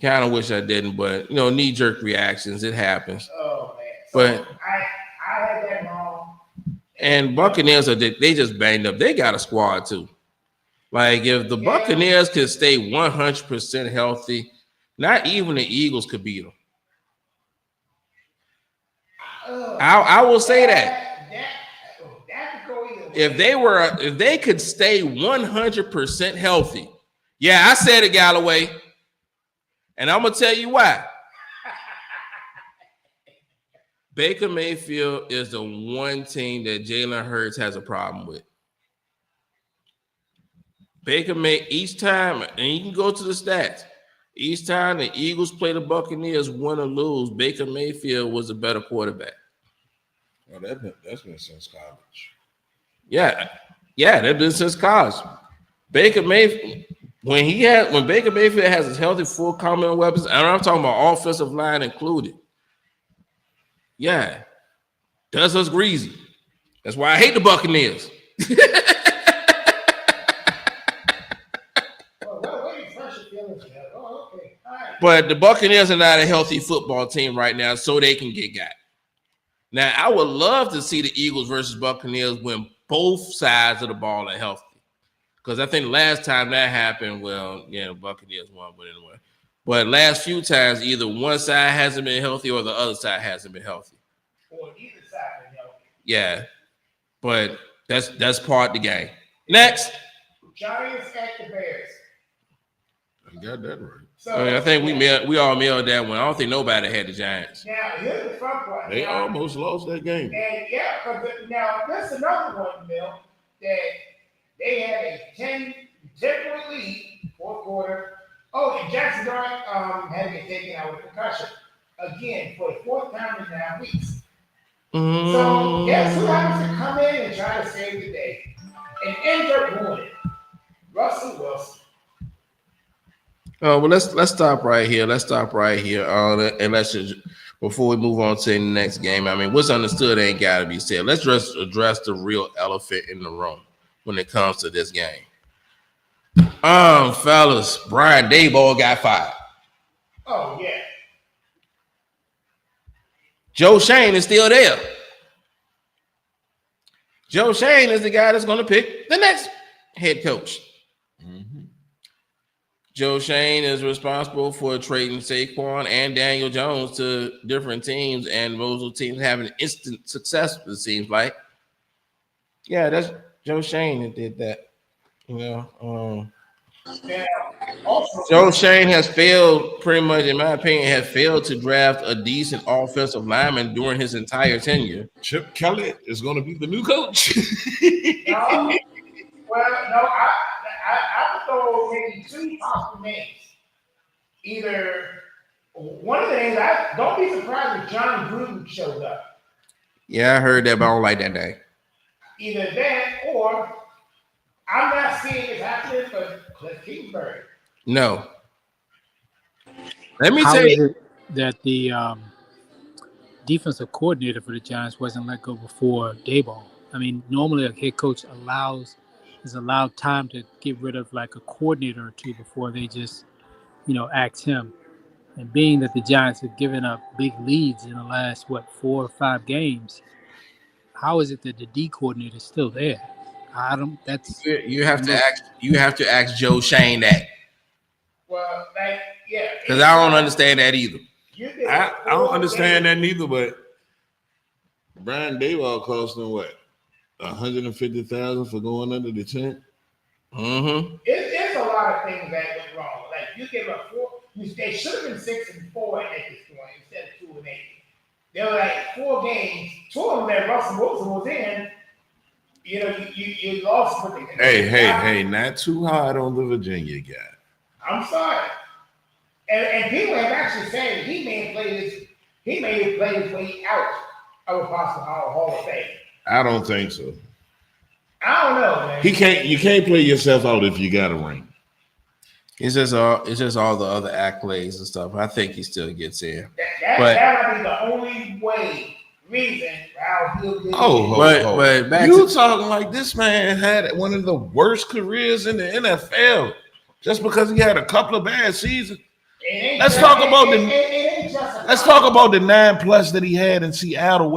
Kind of wish I didn't, but knee-jerk reactions, it happens. Oh man. But I had that wrong. And Buccaneers they just banged up. They got a squad too. Like if the Buccaneers can stay 100% healthy, Not even the Eagles could beat them. I will say that. If they could stay 100% healthy, yeah, I said it, Galloway, and I'm gonna tell you why. Baker Mayfield is the one team that Jalen Hurts has a problem with. Each time, and you can go to the stats. Each time the Eagles play the Buccaneers, win or lose, Baker Mayfield was a better quarterback. Oh, that's been since college. Yeah, that's been since college. Baker Mayfield, when Baker Mayfield has his healthy, full complement of weapons, and I'm talking about offensive line included. Yeah, does us greasy. That's why I hate the Buccaneers. But the Buccaneers are not a healthy football team right now, so they can get got. Now, I would love to see the Eagles versus Buccaneers when both sides of the ball are healthy. Because I think last time that happened, the Buccaneers won, but anyway. But last few times, either one side hasn't been healthy or the other side hasn't been healthy. Or either side been healthy. Yeah, but that's part of the game. Next. Giants at the Bears. You got that right. So, I think we all mailed that one. I don't think nobody had the Giants. Now, here's the fun part. They almost lost that game. And now that's another one, Bill, that they had a 10-point lead, fourth quarter. Oh, and Jackson Dart had to get taken out with a concussion. Again, for the fourth time in 9 weeks. So guess who happens to come in and try to save the day? And end up ruining it. Russell Wilson. Well, let's stop right here. And let's just, before we move on to the next game. I mean, what's understood ain't got to be said. Let's just address the real elephant in the room when it comes to this game. Fellas, Brian Daboll got fired. Oh yeah. Joe Shane is still there. Joe Shane is the guy that's going to pick the next head coach. Mm-hmm. Joe Shane is responsible for trading Saquon and Daniel Jones to different teams, and those teams having instant success, it seems like. Yeah, that's Joe Shane that did that. Joe Shane has failed, pretty much, in my opinion, to draft a decent offensive lineman during his entire tenure. Chip Kelly is going to be the new coach. I would throw maybe two possible names. Either one of the names, don't be surprised if John Gruden shows up. Yeah, I heard that, but I don't like that name. Either that, or I'm not seeing it happening for Cliff Kingsbury. No. Let me How tell is you it that the defensive coordinator for the Giants wasn't let go before Daboll? I mean, normally a head coach is allowed time to get rid of like a coordinator or two before they just, axe him. And being that the Giants have given up big leads in the last 4 or 5 games, how is it that the D coordinator is still there? you have to ask Joe Shane that. Well, because I don't understand that either. I don't understand that neither, but Brian Daboll cost them what? $150,000 for going under the tent. Mm-hmm. It's a lot of things that went wrong. Like you gave up 4. They should have been 6-4 at this point instead of 2-8. There were like 4 games. 2 of them that Russell Wilson was in. You lost with it. Hey, not too hard on the Virginia guy. I'm sorry. And people have actually said he may have played his way out of a possible Hall of Fame. I don't think so. I don't know, man. You can't play yourself out if you got a ring. It's just all the other accolades and stuff. I think he still gets in. That might be the only reason how he'll get but back you talking like this man had one of the worst careers in the NFL just because he had a couple of bad seasons. Let's talk about the 9+ that he had in Seattle,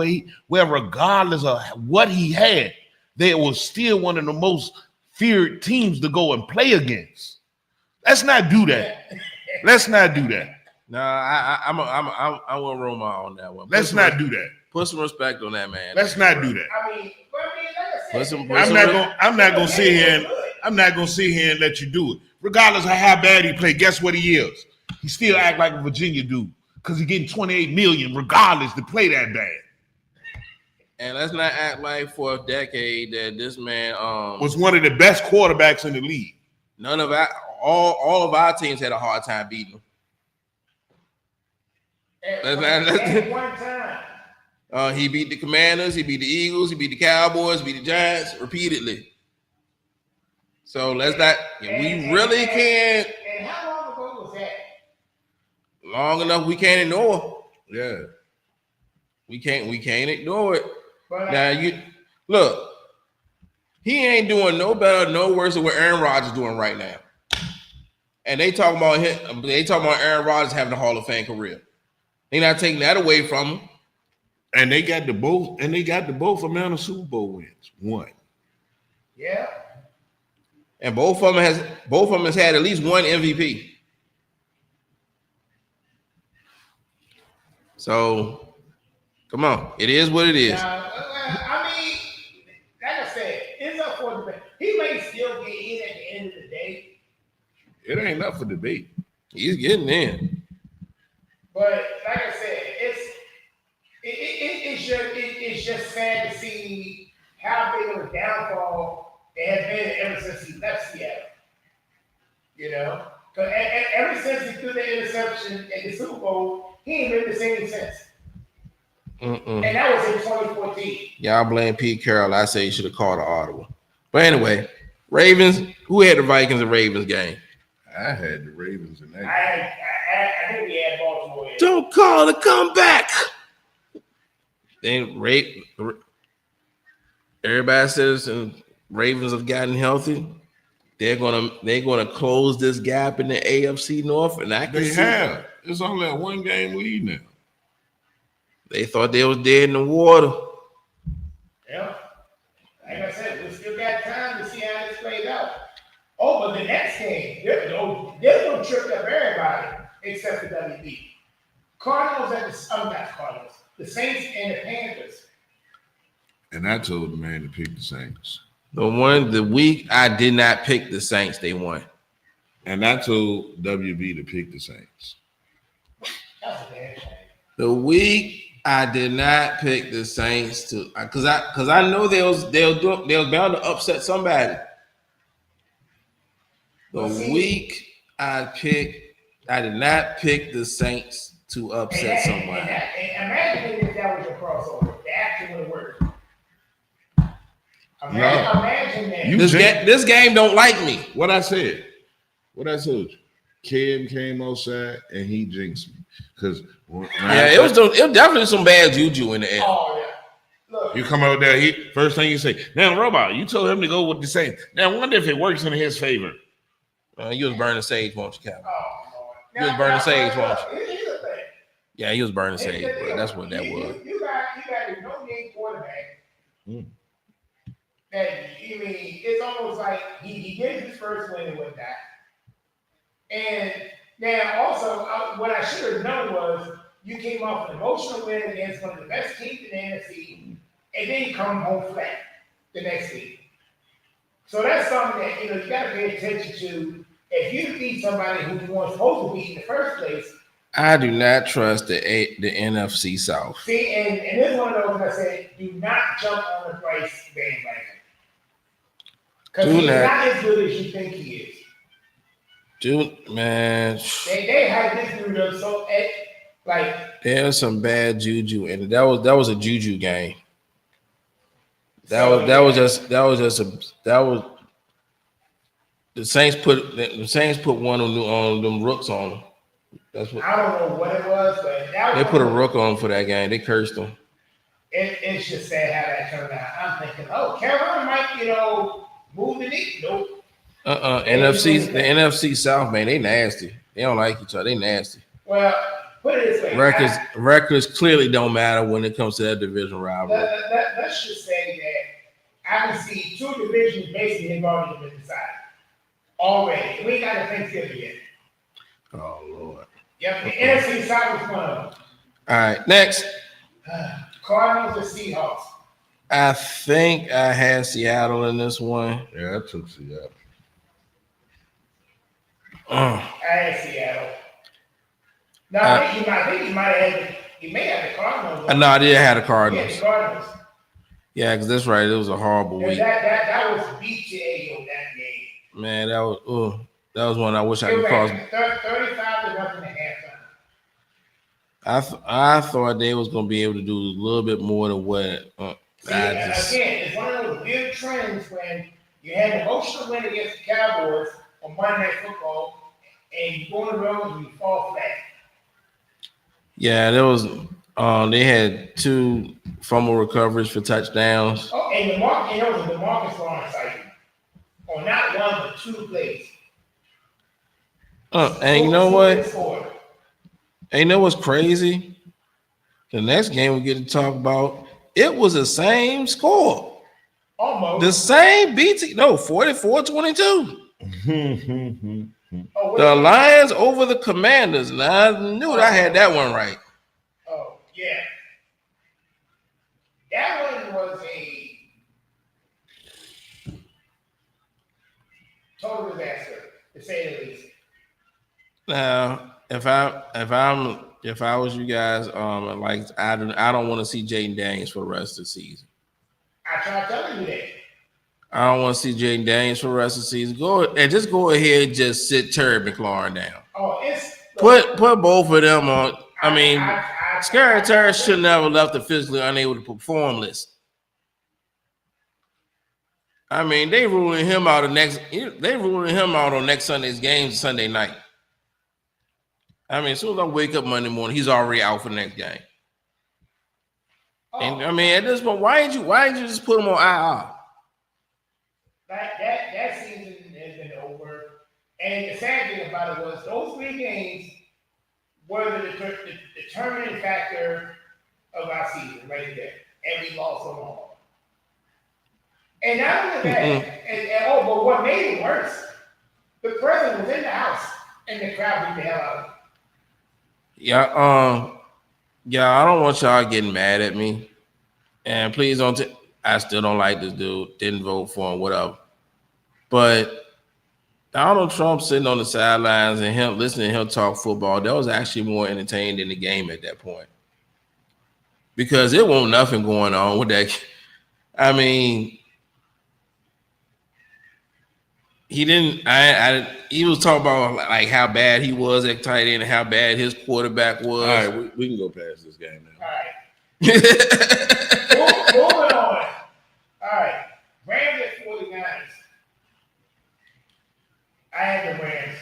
where regardless of what he had, they was still one of the most feared teams to go and play against. Let's not do that. Let's not do that. Nah, I'm gonna roll my on that one. Let's not do that. Put some respect on that man. Let's not do that. Like I said, I'm not gonna sit here and let you do it. Regardless of how bad he played, guess what he is? He still act like a Virginia dude because he's getting $28 million regardless to play that bad. And let's not act like for a decade that this man was one of the best quarterbacks in the league. None of all of our teams had a hard time beating him. At one time. He beat the Commanders, he beat the Eagles, he beat the Cowboys, beat the Giants repeatedly. So let's not. We really can't. And how long ago was that? Long enough we can't ignore. Yeah, we can't ignore it. But Now you look. He ain't doing no better, no worse than what Aaron Rodgers doing right now. And they talking about him. They talking about Aaron Rodgers having a Hall of Fame career. They not taking that away from him. And they got the both amount of Super Bowl wins. One. Yeah. And both of them has had at least one MVP. So come on, it is what it is. I mean, like I said, it's up for debate. He may still get in at the end of the day. It ain't up for debate. He's getting in. But like I said, it's just sad to see how big of a downfall it has been ever since he left Seattle. You know, because ever since he threw the interception at the Super Bowl, he ain't been the same since. And that was in 2014. Y'all blame Pete Carroll. I say he should have called an audible. But anyway, Ravens. Who had the Vikings and Ravens game? I had the Ravens in that. I think we had Baltimore. Don't call the comeback. Then everybody says and Ravens have gotten healthy. They're gonna close this gap in the AFC North, and I can see have. It's only a 1-game lead now. They thought they was dead in the water. Yeah. Like I said, we still got time to see how this plays out. Oh, but the next game, they're going to trip up everybody except the WB. Cardinals not Cardinals. The Saints and the Panthers. And I told the man to pick the Saints. The week I did not pick the Saints, they won. And I told WB to pick the Saints. That's a bad thing. The week I did not pick the Saints to because I know they was bound to upset somebody. The week I did not pick the Saints to upset somebody. Imagine if that was your crossover. The action would have worked. Imagine that. This game don't like me. What I told you. Kim came outside and he jinxed me. Because it was definitely some bad juju in the air. Oh, yeah. Look. You come out there, first thing you say, now, Robot, you told him to go with the Saints. Now, I wonder if it works in his favor. You was burning sage, won't you, Calvin? Oh, You was burning sage, won't you? Here's the thing. Yeah, he was burning sage, bro. That's what that was. You got a no-name quarterback. That, it's almost like he gets his first win and whatnot. And now, also, what I should have known was you came off an emotional win against one of the best teams in the NFC, and then you come home flat the next week. So that's something that you got to pay attention to. If you beat somebody who you weren't supposed to beat in the first place, I do not trust the NFC South. See, and this is one of those I said, do not jump on the Bryce bandwagon. Because he's not as good as you think he is. Dude, man. They had this dude up so there's some bad juju in it. That was a juju game. That was the Saints put one on them rooks on them. That's what I don't know what it was, but they put a rook on for that game. They cursed them. It's just sad how that turned out. I'm thinking, Carolina might, move the knee. Nope. The NFC South, man, they nasty. They don't like each other. They nasty. Well, put it this way. Records clearly don't matter when it comes to that division rivalry. Let's just say that I can see two divisions basically have already been decided. Already. We ain't got to Thanksgiving yet. Oh Lord. Yep, the NFC side was one of them. All right, next. Cardinals or Seahawks? I think I had Seattle in this one. Yeah, I took Seattle. I had Seattle. No, I think you might have. You may have the Cardinals. No, I did have the Yeah, Cardinals. the Cardinals. Yeah, because that's right. It was a horrible week. That was BTA on that game. Man, that was one I wish I It could cross. was 35 to nothing at halftime. I thought they was gonna be able to do a little bit more than what. Again, it's one of those weird trends when you had an emotional win against the Cowboys on Monday Night Football, and you go on the road and you fall flat. Yeah, there was. They had 2 fumble recoveries for touchdowns. Oh, and there was a DeMarcus Lawrence sighting on not one but 2 plays. And you know what? And you know what's crazy? The next game we get to talk about, it was the same score. Almost. The same BT. No, 44-22. The Lions over the Commanders. And I knew I had that one right. Oh, yeah. That one was a total disaster, to say the least. Now, if I was you guys, I don't want to see Jaden Daniels for the rest of the season. I tried telling you that. I don't want to see Jaden Daniels for the rest of the season. Go ahead and just sit Terry McLaurin down. Oh, it's put both of them on. I mean, Scary Terry should never left the physically unable to perform list. I mean, they ruling him out on next Sunday's games Sunday night. I mean, as soon as I wake up Monday morning, he's already out for the next game. And I mean, at this point, why didn't you just put him on IR? That season has been over. And the sad thing about it was those 3 games were the determining factor of our season right there. And we lost them all. And not only that, but what made it worse, the president was in the house and the crowd beat the hell out of him. Yeah, I don't want y'all getting mad at me. And please don't I still don't like this dude. Didn't vote for him, whatever. But Donald Trump sitting on the sidelines and him listening to him talk football, that was actually more entertaining than the game at that point. Because it wasn't nothing going on with that. I mean, he didn't. He was talking about like how bad he was at tight end and how bad his quarterback was. All right, we can go past this game now. All right. Moving on. All right. Rams at 49ers. I had the Rams.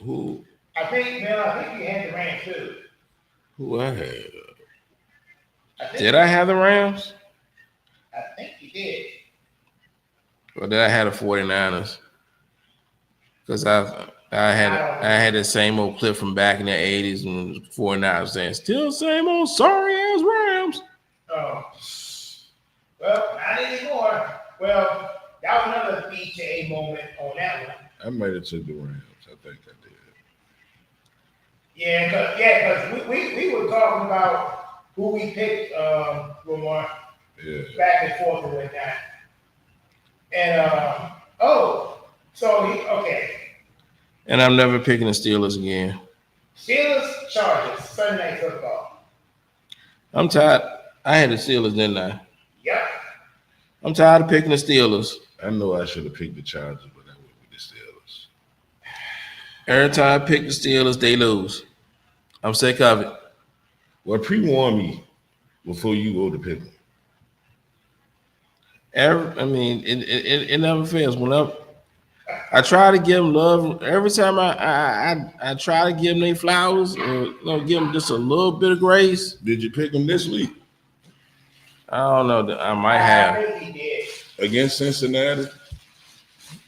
Who? I think you had the Rams too. Who I had? Did I have the Rams? I think you did. Or did I have the 49ers? Because I had the same old clip from back in the 80s when the 49ers saying, still same old sorry ass Rams. Oh. Well, not anymore. Well, that was another BTA moment on that one. I might have took the Rams. I think I did. Yeah, because we were talking about who we picked, Lamar, back and forth and whatnot. And okay. And I'm never picking the Steelers again. Steelers, Chargers, Sunday Night Football. I'm tired. I had the Steelers, didn't I? Yep. I'm tired of picking the Steelers. I know I should have picked the Chargers, but I went with the Steelers. Every time I pick the Steelers, they lose. I'm sick of it. Well, pre-warn me before you go to pick them. It never fails. Whenever I try to give them love, every time I try to give them their flowers, or give them just a little bit of grace. Did you pick them this week? I don't know. I might have. I think he did. Against Cincinnati?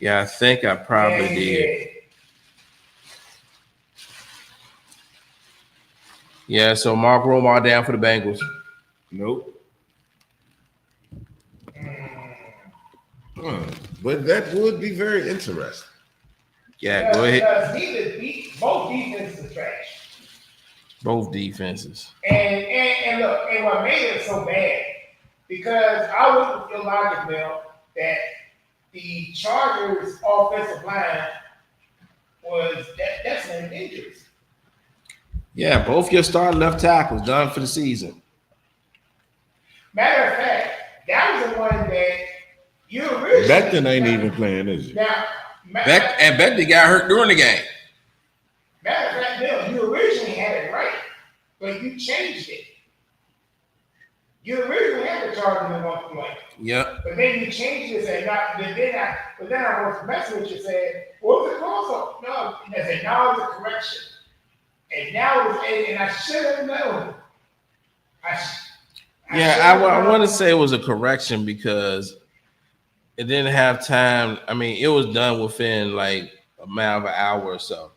Yeah, I think I probably did. Yeah, so Mark Romar down for the Bengals. Nope. But that would be very interesting. Yeah, go ahead. Because he could beat both defenses are trash. Both defenses. And look, and what made it so bad, because I was with your logic, Bill, that the Chargers offensive line was that's an injuries. Yeah, both your starting left tackles done for the season. Matter of fact, that was the one that you originally Becton ain't even playing, is he? Now, Beckley got hurt during the game. matter of fact, Bill, you originally had it right, but you changed it. You originally had the Chargers in 1 point. Yep. But then you changed it and but then I was messing with you saying, what was the cross up? No, and I said, now it's a correction. And now it's and I should have known. I want to say it was a correction because it didn't have time. I mean, it was done within like a matter of an hour or so.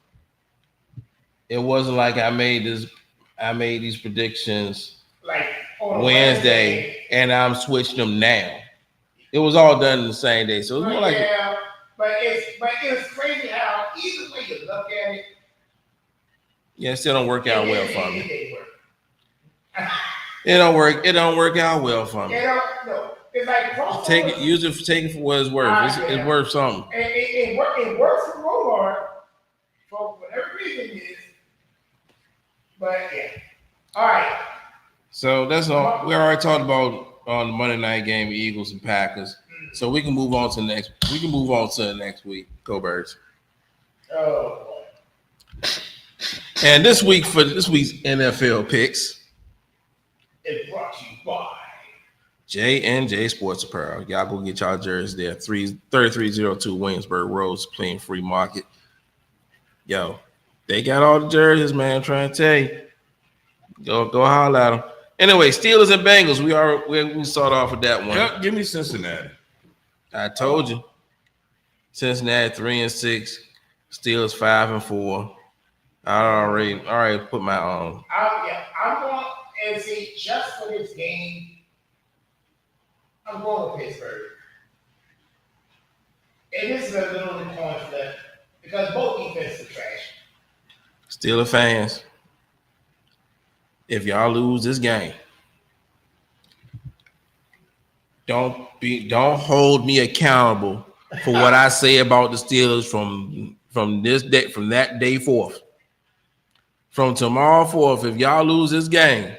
It wasn't like I made these predictions like on Wednesday and I'm switching them now. It was all done in the same day. So it was more like but it's crazy how either way you look at it. Yeah, it still don't work out well for me. It don't work out well for me. It's like take it for what it's worth. It's worth something. It works for Rollard for whatever reason it is. But yeah. All right. So that's all. We already talked about on the Monday night game, Eagles and Packers. So we can move on to the next. We can move on to the next week. Go Birds. Oh. And this week's NFL picks is brought to you by J&J Sports Apparel. Y'all go get y'all jerseys there. 3302 Williamsburg Road, Plain Free Market. Yo, they got all the jerseys, man. I'm trying to tell you. Go holler at them. Anyway, Steelers and Bengals. We start off with that one. Yep, give me Cincinnati. I told you. Cincinnati 3-6. Steelers 5-4. I already put my own. I'm going and see just for this game. I'm going with Pittsburgh. And this is a little coin flip because both defenses are trash. Steelers fans, if y'all lose this game, don't hold me accountable for what I say about the Steelers from that day forth. From tomorrow forth, if y'all lose this game,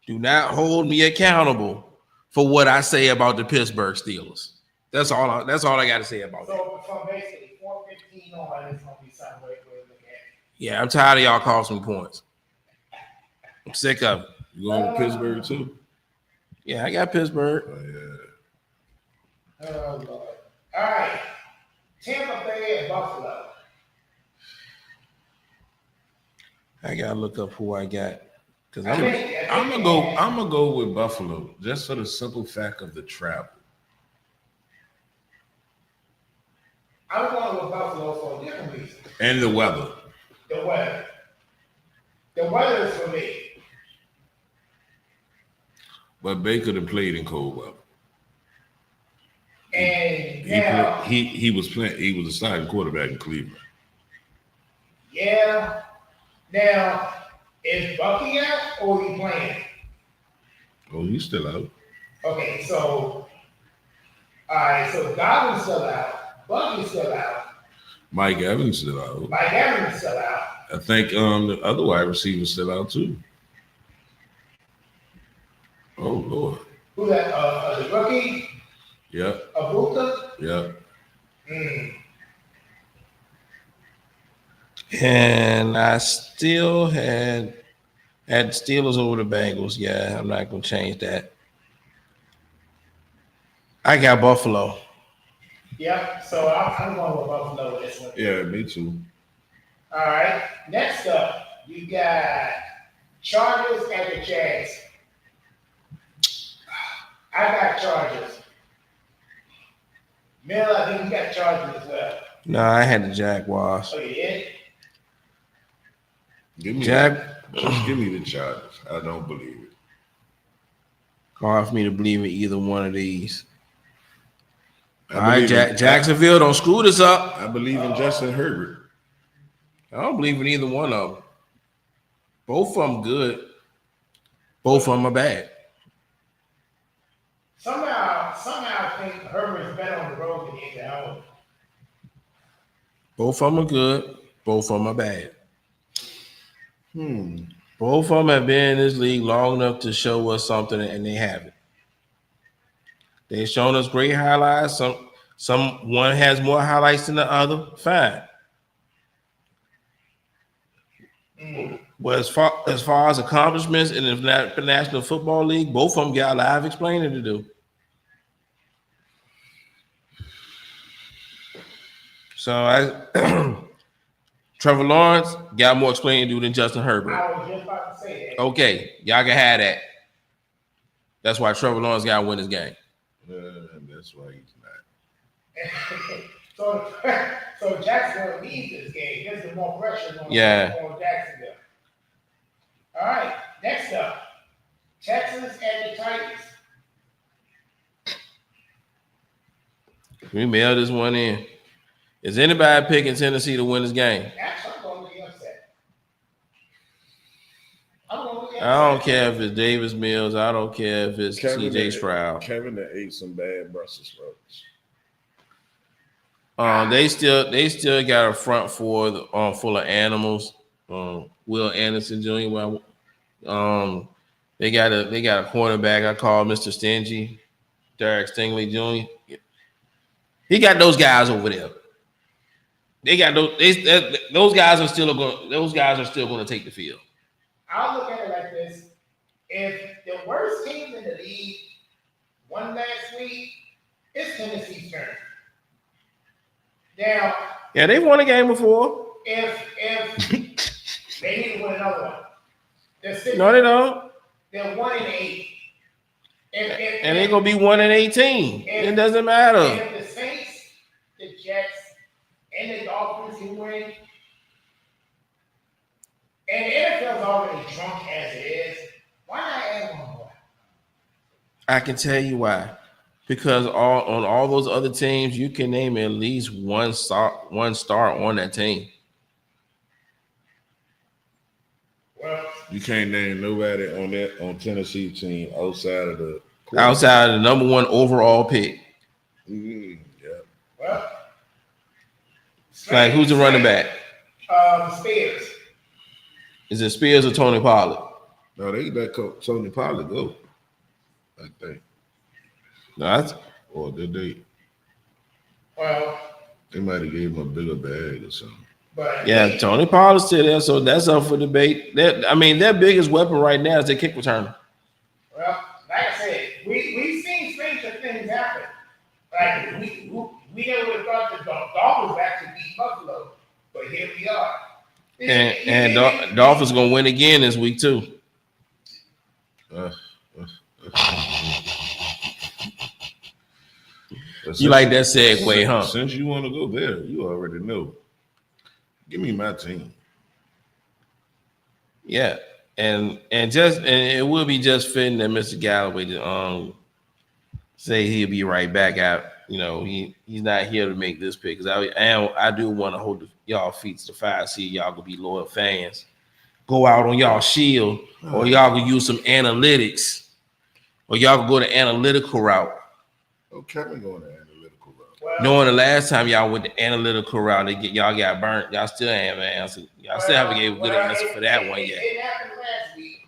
do not hold me accountable for what I say about the Pittsburgh Steelers. That's all I got to say about that. So basically, 4-15 on is going to be something way to look at. Yeah, I'm tired of y'all costing me points. I'm sick of it. You going with Pittsburgh too? Yeah, I got Pittsburgh. Oh, yeah. Oh, Lord. All right. Tampa Bay and Buffalo. I gotta look up who I got because I'm gonna go with Buffalo just for the simple fact of the travel. I'm going with Buffalo for a different reason. And the weather. The weather. The weather is for me. But Baker done played in cold weather. And now he was playing. He was a starting quarterback in Cleveland. Yeah. Now, is Bucky out or he playing? Oh, he's still out. Okay, so all right, so Godwin's still out, Bucky's still out, Mike Evans still out. Mike Evans still out. I think the other wide receiver's still out too. Oh Lord. Who that? The rookie? Yep. Abuka? Yep. And I still had Steelers over the Bengals. Yeah, I'm not gonna change that. I got Buffalo. Yep. So I'm going with Buffalo with this one. Yeah, me too. All right. Next up, you got Chargers and the Jags. I got Chargers. Miller, I think you got Chargers as well. No, I had the Jaguars. Oh, you did? Give me the Chargers. I don't believe it. Hard for me to believe in either one of these. I All right, believe Jacksonville, don't screw this up. I believe in Justin Herbert. I don't believe in either one of them. Both of them good. Both of them are bad. Somehow, I think Herbert's better on the road than he is at home. Both of them are good. Both of them are bad. Hmm. Both of them have been in this league long enough to show us something, and they haven't. They've shown us great highlights. One has more highlights than the other. Fine. But as far as accomplishments in the National Football League, both of them got a lot of explaining to do. So Trevor Lawrence got more explaining to do than Justin Herbert. I was just about to say that. Okay, y'all can have that. That's why Trevor Lawrence got to win this game. That's why he's not. so Jacksonville needs this game. There's some more pressure on Jacksonville. All right, next up, Texas and the Titans. We mail this one in. Is anybody picking Tennessee to win this game? Actually, I'm going to be upset. I don't care if it's Davis Mills. I don't care if it's C.J. Stroud. Kevin that ate some bad Brussels sprouts. They still got a front four full of animals. Will Anderson Jr. They got a cornerback I call Mr. Stingy, Derek Stingley Jr. He got those guys over there. They got those guys are still going. Those guys are still going to take the field. I'll look at it like this: if the worst teams in the league won last week, it's Tennessee's turn. Now, yeah, they won a game before. If they need to win another one, no, they don't. They're 1-8. And they're gonna be 1-18. It doesn't matter. If the Saints, the Jets, and the Dolphins can win, and the NFL's already drunk as it is, why not add one more? I can tell you why. Because on all those other teams, you can name at least one star on that team. Well, you can't name nobody on Tennessee team outside of the number one overall pick. Yeah. Well, like who's the running back? Spears. Is it Spears or Tony Pollard? No, they let Tony Pollard go. I think. No, or did they? Well, they might have gave him a bigger bag or something. But yeah, Tony Pollard's still there, so that's up for debate. Their biggest weapon right now is their kick returner. Well, like I said, we've seen stranger things happen. Like we never would have thought the Dolphins actually beat Buffalo, but here we are. And Dolphins gonna win again this week too. You like that segue, huh? Since you want to go there, you already know. Give me my team. Yeah, and it will be just fitting that Mr. Galloway to say he'll be right back out. You know, he's not here to make this pick because I do want to hold y'all feet to the fire. See y'all gonna be loyal fans. Go out on y'all shield, or y'all can use some analytics, or y'all can go the analytical route. Oh, Kevin going the analytical route. Well, knowing the last time y'all went the analytical route, y'all got burnt. Y'all still haven't answered. Y'all still haven't gave a good answer for that one yet. It happened last week,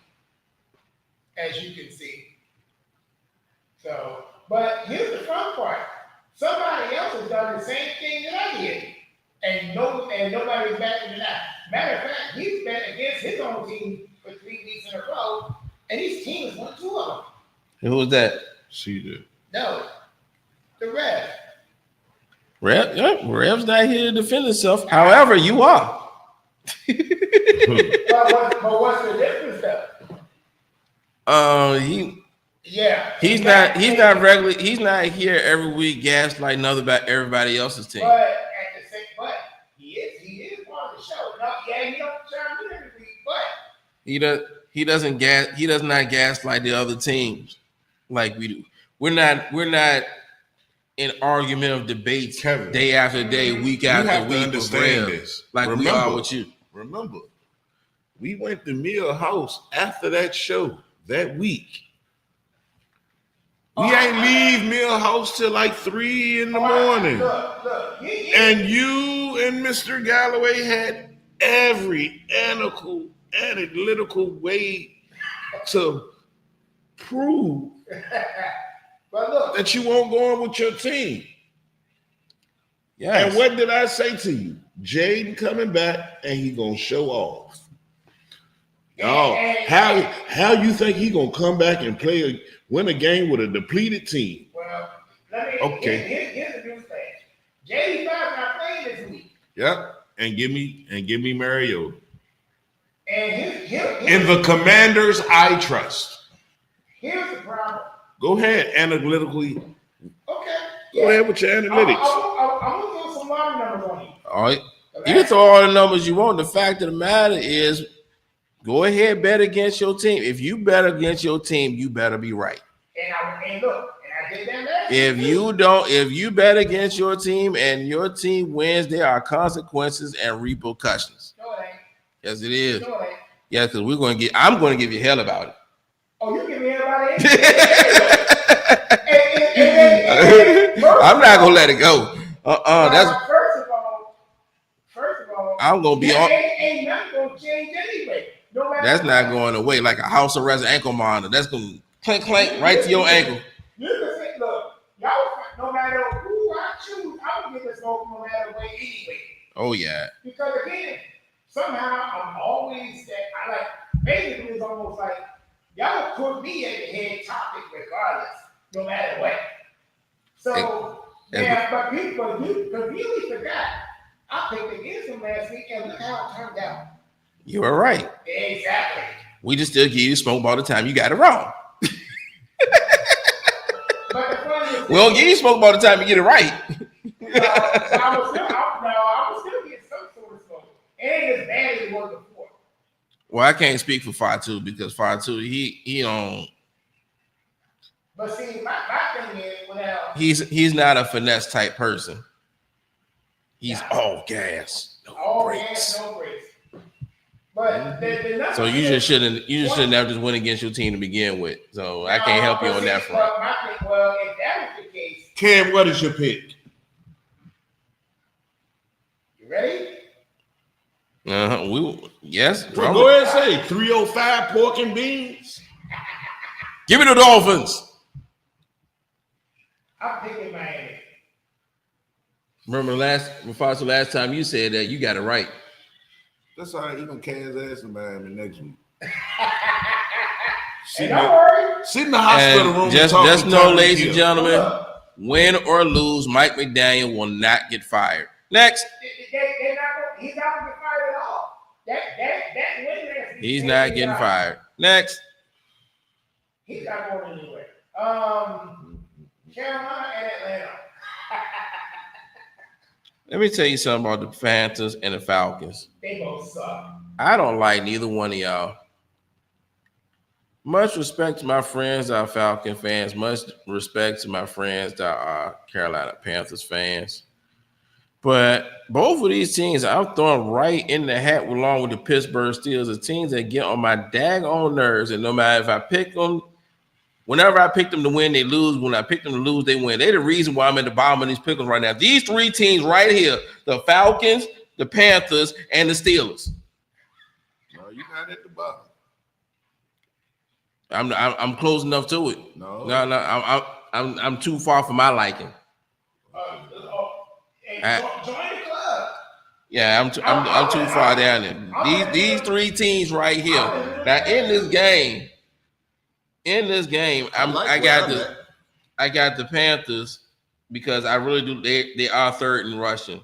as you can see. So, but here's the fun part. Somebody else has done the same thing that I did, and nobody's backing it out. Matter of fact, he's bet against his own team for 3 weeks in a row, and his team has won 2 of them. Who was that? See that? No, the Rev. Rev's not here to defend himself. However, you are. But what's the difference though? He's not regular. He's not here every week gaslighting about everybody else's team. But he is part of the show. No, yeah, he don't chime in every week, but he does not gaslight the other teams like we do. We're not in argumentative debates Kevin, day after day, week you after have to week. understand this. Like we are with you. Remember, we went to Mill House after that show that week. We ain't leave Mill House till like 3 in the morning. And you and Mr. Galloway had every analytical way to prove that you won't go on with your team. Yes. And what did I say to you? Jaden coming back and he gonna show off. Oh, how you think he gonna come back and win a game with a depleted team? Well, let me. Okay. Here's the new thing. JD5 not playing this week. Yep. And give me Mario. And In the Commanders, I trust. Here's the problem. Go ahead, analytically. Okay. Go ahead with your analytics. I'm gonna throw some line numbers on you. All right. You can throw all the numbers you want. The fact of the matter is, go ahead, bet against your team. If you bet against your team, you better be right. And look, I did that last if you bet against your team and your team wins, there are consequences and repercussions. No, it ain't. Yes, it is. No, it ain't. Yeah, because I'm going to give you hell about it. Oh, you give me everybody. I'm not gonna let it go. That's first of all, I'm gonna be on. Ain't nothing gonna change anyway. No matter That's not going away like a house arrest ankle monitor. That's gonna clank right to your ankle. You can say, look, y'all, no matter who I choose, I will get this smoke no matter what anyway. Oh yeah. Because again, somehow I'm always that I like. Basically, it's almost like y'all put me at the head topic regardless, no matter what. So but people completely forgot. I picked against them last week, and look how it turned out. You were right. Exactly. We just still give you smoke all the time. You got it wrong. We don't give you smoke all the time. You get it right. I was still getting some sort of smoke. And as bad as it was before. Well, I can't speak for Fatu because Fatu, he don't. But see, my thing is, he's not a finesse type person. He's all gas, no brakes. But so you just shouldn't have just went against your team to begin with. So I can't help you on that front. Well, if that was the case, Cam, what is your pick? You ready? Yes. Well, go ahead and say 305 pork and beans. Give me the Dolphins. I'm picking Miami. Remember last time you said that you got it right. That's all right. You're gonna carry his ass in Miami next week. Sit in the hospital room. Just know, ladies and gentlemen, win or lose, Mike McDaniel will not get fired. Next. He's not going to get fired at all. That win last week. He's not getting fired. Next. He's not going anywhere. Carolina and Atlanta. Let me tell you something about the Panthers and the Falcons. They both suck. I don't like neither one of y'all. Much respect to my friends that are Falcon fans. Much respect to my friends that are Carolina Panthers fans. But both of these teams, I'm throwing right in the hat along with the Pittsburgh Steelers, the teams that get on my daggone nerves. And no matter if I pick them, whenever I pick them to win, they lose. When I pick them to lose, they win. They're the reason why I'm at the bottom of these pickles right now. These three teams right here, the Falcons, the Panthers, and the Steelers. No, you're not at the bottom. I'm close enough to it. No, I'm too far for my liking. Join the club. Yeah, I'm too far down there. These three teams right here. Now in this game, I got the Panthers because I really do. They are third in rushing.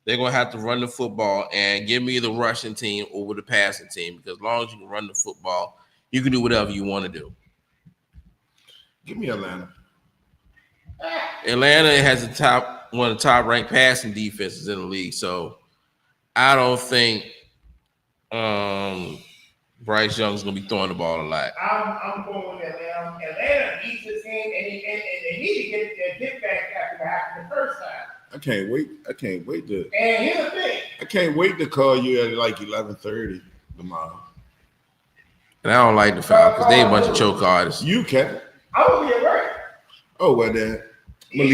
They're gonna have to run the football and give me the rushing team over the passing team because as long as you can run the football, you can do whatever you want to do. give me Atlanta. Atlanta has one of the top ranked passing defenses in the league, so I don't think Bryce Young's gonna be throwing the ball a lot. I'm going with Atlanta. Atlanta beats this game, and they need to get back after what happened the first time. I can't wait. I can't wait to. And here's the thing. I can't wait to call you at like 11:30 tomorrow. And I don't like the Falcons. They a bunch of choke artists. You can. I'm gonna be at work. Oh well, then I'm gonna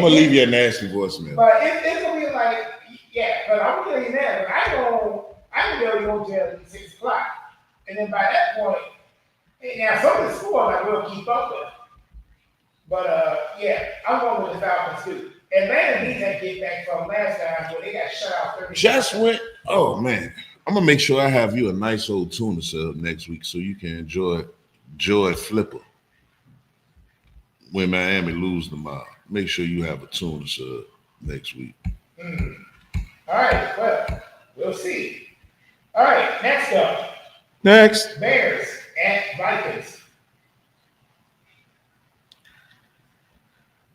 leave you a nasty voicemail. But it's gonna be like, yeah. But I'm gonna tell you now. I can go till 6 o'clock, and then by that point, now some of the scores I will keep up with. But yeah, I'm going with the Falcons too. Atlanta needs to get back from last time where they got shut out 30. Just went. Oh man, I'm gonna make sure I have you a nice old tuna sub next week so you can enjoy Flipper when Miami lose tomorrow. Make sure you have a tuna sub next week. All right, well, we'll see. All right, next up. Next. Bears at Vikings.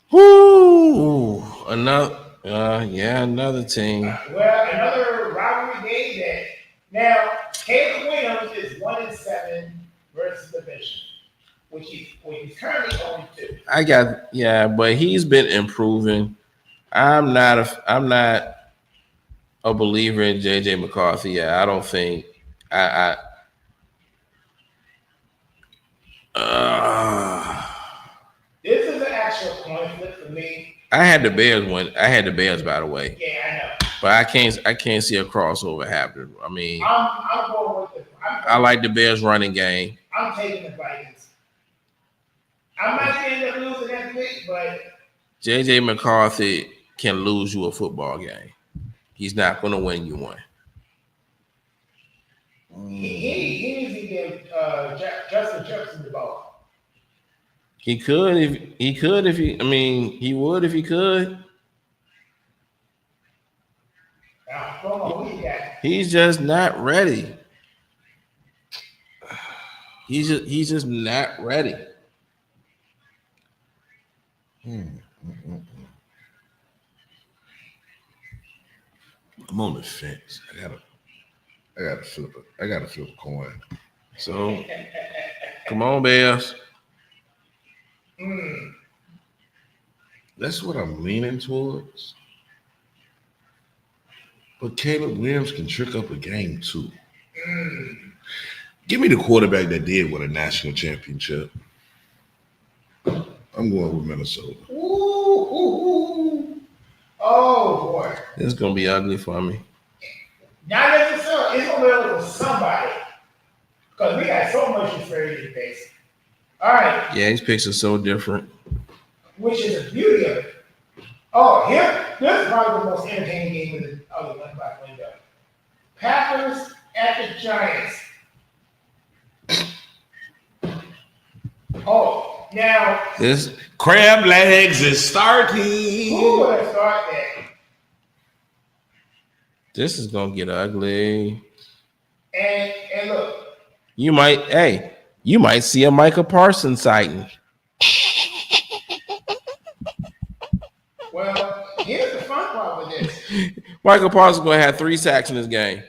Whoo! Another team. Well, another rivalry game that now Caleb Williams is 1-7 versus the Bishop, which he's currently 0-2. But he's been improving. I'm not a believer in JJ McCarthy. I don't think This is an actual coin flip for me. I had the Bears win. I had the Bears, by the way. Yeah, I know. But I can't see a crossover happening. I mean, I'm going with I like the Bears running game. I'm taking the Vikings. I might end up losing that week, but JJ McCarthy can lose you a football game. He's not going to win you one. he needs to give Justin Jefferson the ball. He would if he could. Now, come on, who you got? He's just not ready. He's just not ready. I'm on the fence. I gotta flip it. I gotta flip a coin. So, come on, Bears. That's what I'm leaning towards. But Caleb Williams can trick up a game too. Give me the quarterback that did win a national championship. I'm going with Minnesota. Ooh. Oh boy. This is gonna be ugly for me. Not necessarily. It's gonna be ugly for somebody. Because we got so much disparity in face. All right. Yeah, these picks are so different. Which is the beauty of it. Oh, this is probably the most entertaining game of the 1 by window. Packers at the Giants. Oh, now This crab legs is starting. who would have started that? This is gonna get ugly. And look, You might see a Micah Parsons sighting. well, here's the fun part with this. Michael Parsons gonna have 3 sacks in this game.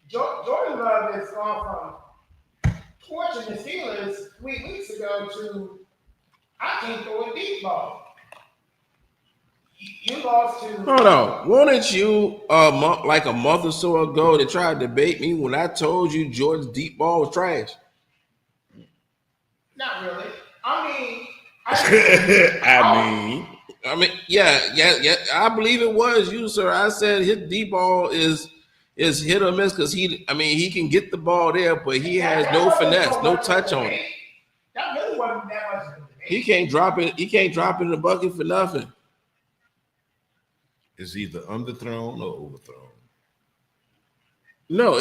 Jordan Love has gone from torching the Steelers 3 weeks ago to I can't throw a deep ball. You lost to. Hold on. Wanted you like a month or so ago to try to debate me when I told you Jordan's deep ball was trash? Not really. I mean, I mean, yeah. I believe it was you, sir. I said his deep ball is hit or miss because he can get the ball there, but he has no finesse, no touch on it. That really wasn't that much of a debate. He can't drop it. He can't drop it in the bucket for nothing. It's either underthrown or overthrown. No,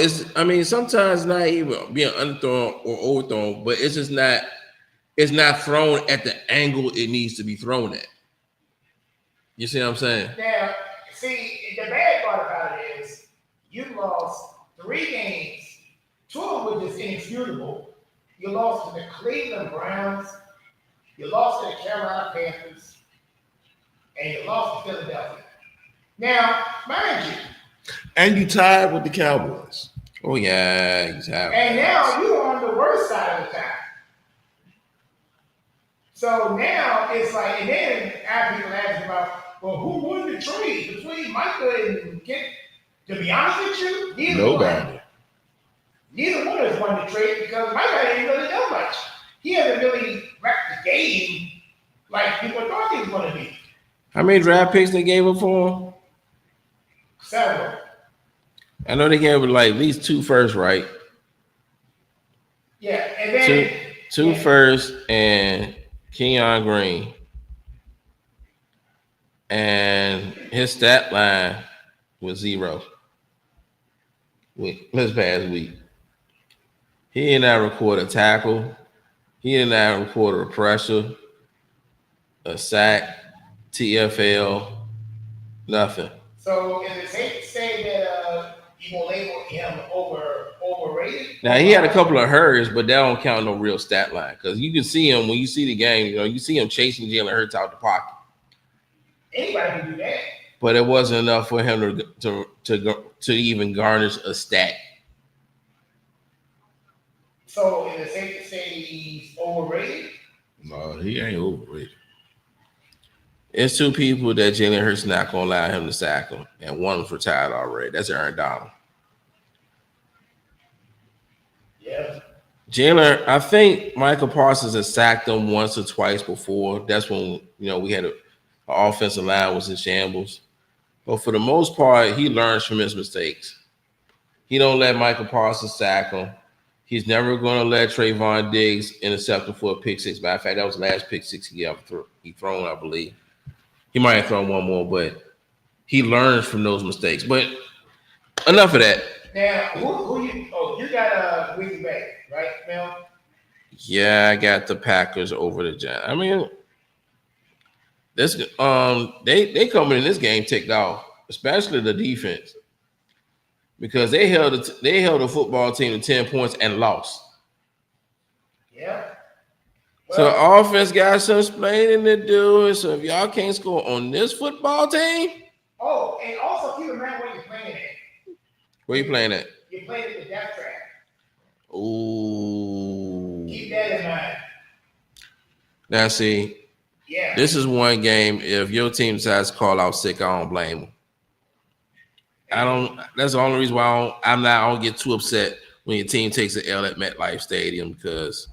sometimes not even being underthrown or overthrown, but it's just not. It's not thrown at the angle it needs to be thrown at. You see what I'm saying? Now, see, the bad part about it is you lost 3 games, 2 of which is inexcusable. You lost to the Cleveland Browns, you lost to the Carolina Panthers, and you lost to Philadelphia. Now, mind you. And you tied with the Cowboys. Oh yeah, exactly. And now you're on the worst side of the tie. So now it's like, and then after people ask about, well, who won the trade between Micah and Kent? To be honest with you, Nobody. Neither one has won the trade because Micah ain't really done much. He hasn't really wrecked the game like people thought he was going to be. How many draft picks they gave up for him? Several. I know they gave him like at least 2 firsts, right? Yeah, and then two firsts and Kenyon Green. And his stat line was 0 this past week. He did not record a tackle. He did not record a pressure, a sack, TFL, nothing. So is it safe to say that you will label him overrated? Now he had a couple of hurries, but that don't count no real stat line because you can see him when you see the game. You know, you see him chasing Jalen Hurts out the pocket. Anybody can do that. But it wasn't enough for him to even garnish a stat. So is it safe to say he's overrated? No, he ain't overrated. It's 2 people that Jalen Hurts not gonna allow him to sack him, and one's retired already. That's Aaron Donald. Yeah. Jalen, I think Michael Parsons has sacked him once or twice before. That's when we had an offensive line was in shambles. But for the most part, he learns from his mistakes. He don't let Michael Parsons sack him. He's never going to let Trayvon Diggs intercept him for a pick six. Matter of fact, that was the last pick six he thrown, I believe. He might have thrown one more, but he learns from those mistakes. But enough of that. Now, who you? Oh, you got Green Bay, right, Mel? Yeah, I got the Packers over the Giants. I mean, this they coming in this game ticked off, especially the defense, because they held the football team to 10 points and lost. Yeah. Well, So the offense got some explaining to do. So if y'all can't score on this football team, oh, and also keep in mind where you're playing at. where you playing at? You're playing at the death trap. Ooh. Keep that in mind. Now see, Yeah. this is one game. If your team decides to call out sick, I don't blame them. That's the only reason why I don't get too upset when your team takes an L at MetLife Stadium, because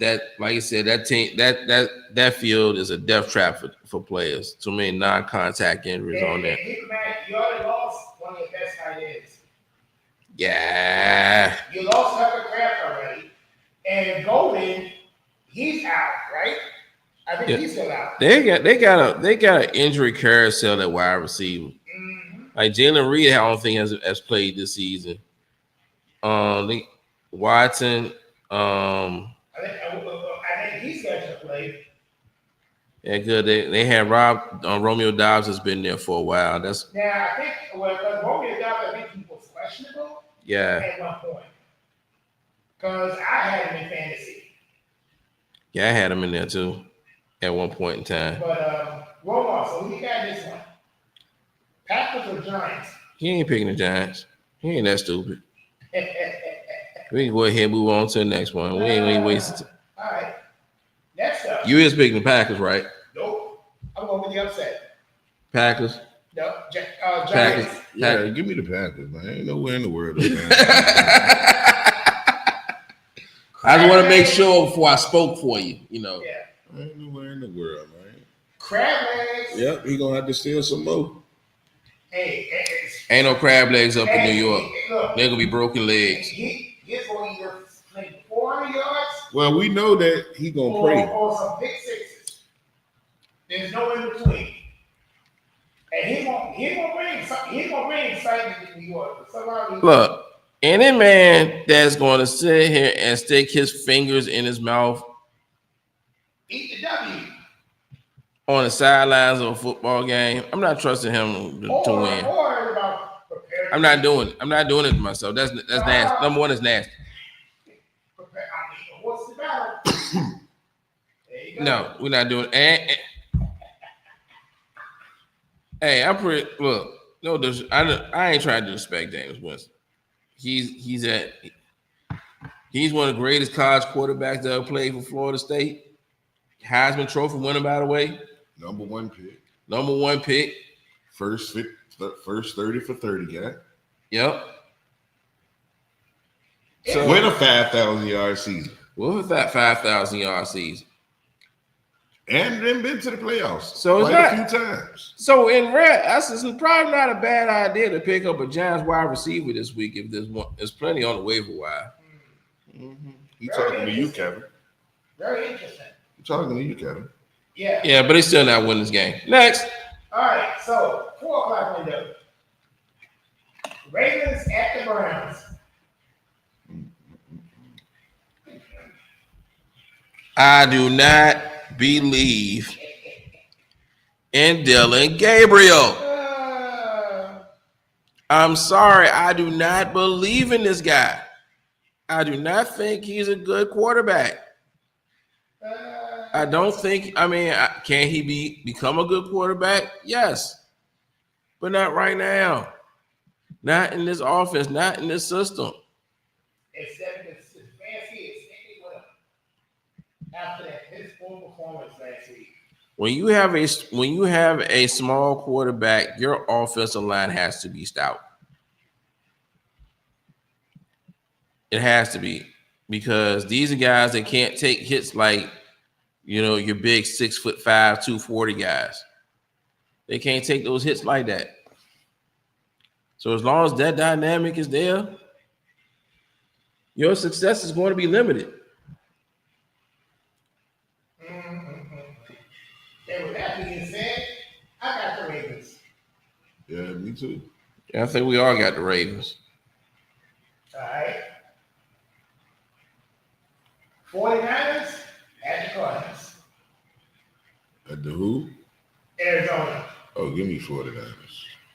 that, like I said, that team that field is a death trap for players. Too many non-contact injuries on there. Keep in mind, you already lost one of your best tight ends. Yeah. You lost Tucker Kraft already, and Golden, he's out, right? I think he's still out. They got an injury carousel at wide receiver. Like Jalen Reed, I don't think has played this season. Watson. I think he's got to play. Yeah, good. They had Romeo Dobbs has been there for a while. Now I think Romeo Dobbs, I think he was questionable. Yeah. At one point, because I had him in fantasy. Yeah, I had him in there too at one point in time. But Romo, so we got this one. Packers or Giants? He ain't picking the Giants. He ain't that stupid. We can go ahead and move on to the next one. We ain't wasting. All right. Next up. You is picking the Packers, right? Nope. I'm going with the upset. Packers. No, Packers. Giants. Yeah, give me the Packers, man. Ain't nowhere in the world. Man. I just want to make sure before I spoke for you, Yeah. Ain't nowhere in the world, man. Crab legs. Yep, he gonna have to steal some more. Hey, ain't no crab legs up in New York. Look, They're gonna be broken legs. He's going to either play 400 yards Well, we know that he gonna pray. or some big sixes. There's no in between. And he won't bring excitement to New York. Look, any man that's going to sit here and stick his fingers in his mouth eat the W. on the sidelines of a football game, I'm not trusting him to win. I'm not doing it. I'm not doing it to myself. That's nasty. Number one is nasty. What's the battle? No, we're not doing it. Hey, I'm pretty. Look, no, I ain't trying to disrespect James Winston. He's one of the greatest college quarterbacks that ever played for Florida State. Heisman Trophy winner, by the way. Number one pick. Number one pick. First 30 for 30 guy. Yep. So Win a 5,000 yard season. what was that 5,000 yard season? And then been to the playoffs. So it's quite not- a few times. So in red, that's probably not a bad idea to pick up a Giants wide receiver this week if there's plenty on the waiver wire. He talking to you, Kevin. Very interesting. He talking to you, Kevin. Yeah. Yeah, but they still not winning this game. Next. All right. So 4 o'clock window. Ravens at the Browns. I do not believe in Dylan Gabriel. I'm sorry. I do not believe in this guy. I do not think he's a good quarterback. I don't think, can he become a good quarterback? Yes. But not right now. Not in this offense, not in this system. Except it's fancy is sticking with him after his full performance last week. When you have a small quarterback, your offensive line has to be stout. It has to be, because these are guys that can't take hits like, your big 6'5", 240 guys. They can't take those hits like that. So as long as that dynamic is there, your success is going to be limited. And with that being said, I got the Ravens. Yeah, me too. Yeah, I think we all got the Ravens. All right. 49ers at the Cardinals. At the who? Arizona. Oh, give me 49ers.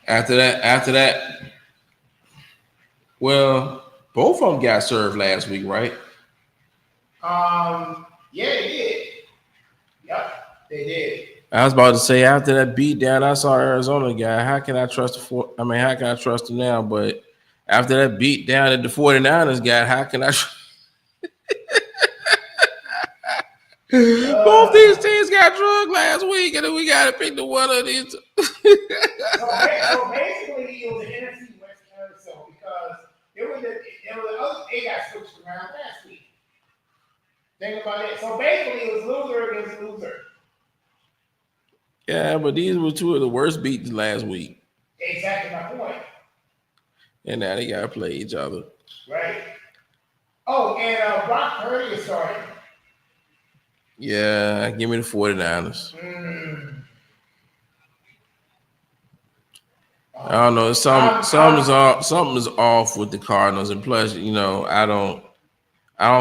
After that, well, both of them got served last week, right? Yeah, they did. Yep, they did. I was about to say, after that beatdown, I saw Arizona guy. How can I trust how can I trust him now? But after that beatdown that the 49ers got, how can I? Both these teams got drugged last week, and then we got to pick the one of these. So basically, it was an NFC West carousel because there were the other, they got switched around last week. Think about it. So basically, it was loser against loser. Yeah, but these were two of the worst beats last week. Exactly my point. And now they got to play each other. Right. Oh, and Brock Purdy is starting. Yeah, give me the 49ers. I don't know. Something is off with the Cardinals, and plus, I don't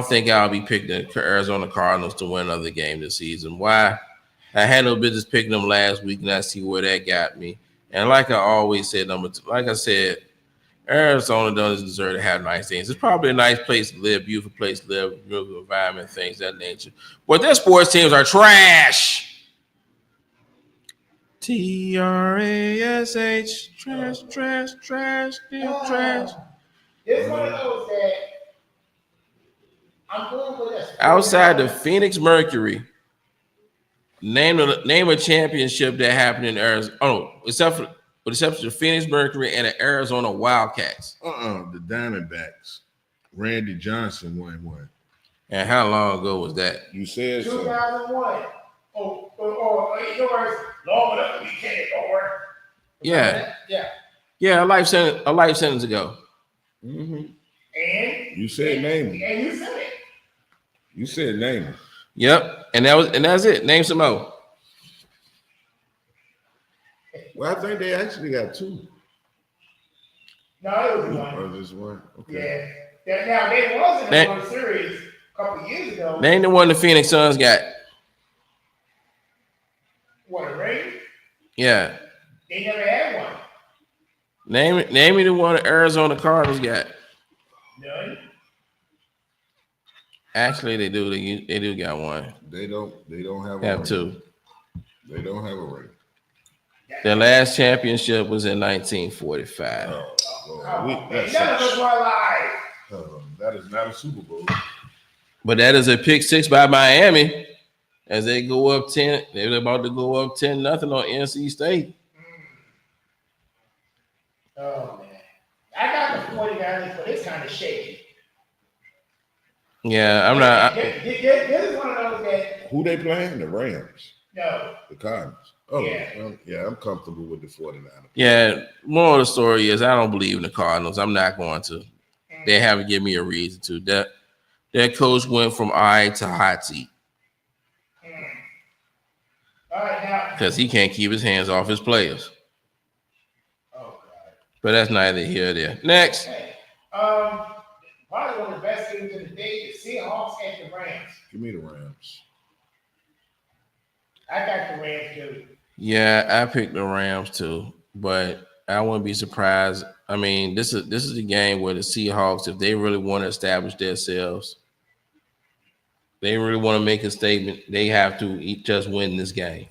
think I'll be picking the Arizona Cardinals to win another game this season. Why? I had no business picking them last week, and I see where that got me. And like I always said, Arizona doesn't deserve to have nice things. It's probably a nice place to live, beautiful place to live, beautiful environment, things of that nature. But their sports teams are trash. TRASH, trash, trash, trash, still trash. It's one of those that I'm going with this. Outside the Phoenix Mercury, name a championship that happened in Arizona. Oh, except for the Phoenix Mercury and the Arizona Wildcats. The Diamondbacks. Randy Johnson won one. And how long ago was that? You said so. 2001. Or yours, long enough to be kidding, or Yeah. Yeah. Yeah, a life sentence ago. And You said name them. And you said it. You said name them. Yep. And that's it. Name some more. Well, I think they actually got two. No, it was one. Or just one. Okay. Yeah. Now they was in the World Series a couple years ago. Name the one the Phoenix Suns got. What, a ring? Yeah. They never had one. Name me the one the Arizona Cardinals got. None. Actually, they do. They do got one. They don't have Have ring. two. They don't have a ring. Their last championship was in 1945. That is not a Super Bowl. But that is a pick six by Miami. as they go up 10. They're about to go up 10-0 on NC State. Oh man, I got the 49ers, but it's kind of shaky. Yeah, I'm not. This is one of those that Who they playing? The Rams. no. The Cardinals. Oh, Yeah. yeah, I'm comfortable with the 49ers. Yeah, more of the story is I don't believe in the Cardinals. I'm not going to. They haven't given me a reason to. That coach went from eye to hot seat. All right, now. Because he can't keep his hands off his players. Oh God. But that's neither here nor there. Next. Okay. Probably one of the best games of the day, the Seahawks and the Rams. Give me the Rams. I got the Rams too. Yeah, I picked the Rams too, but I wouldn't be surprised. I mean, this is a game where the Seahawks, if they really want to establish themselves, they really want to make a statement, they have to just win this game.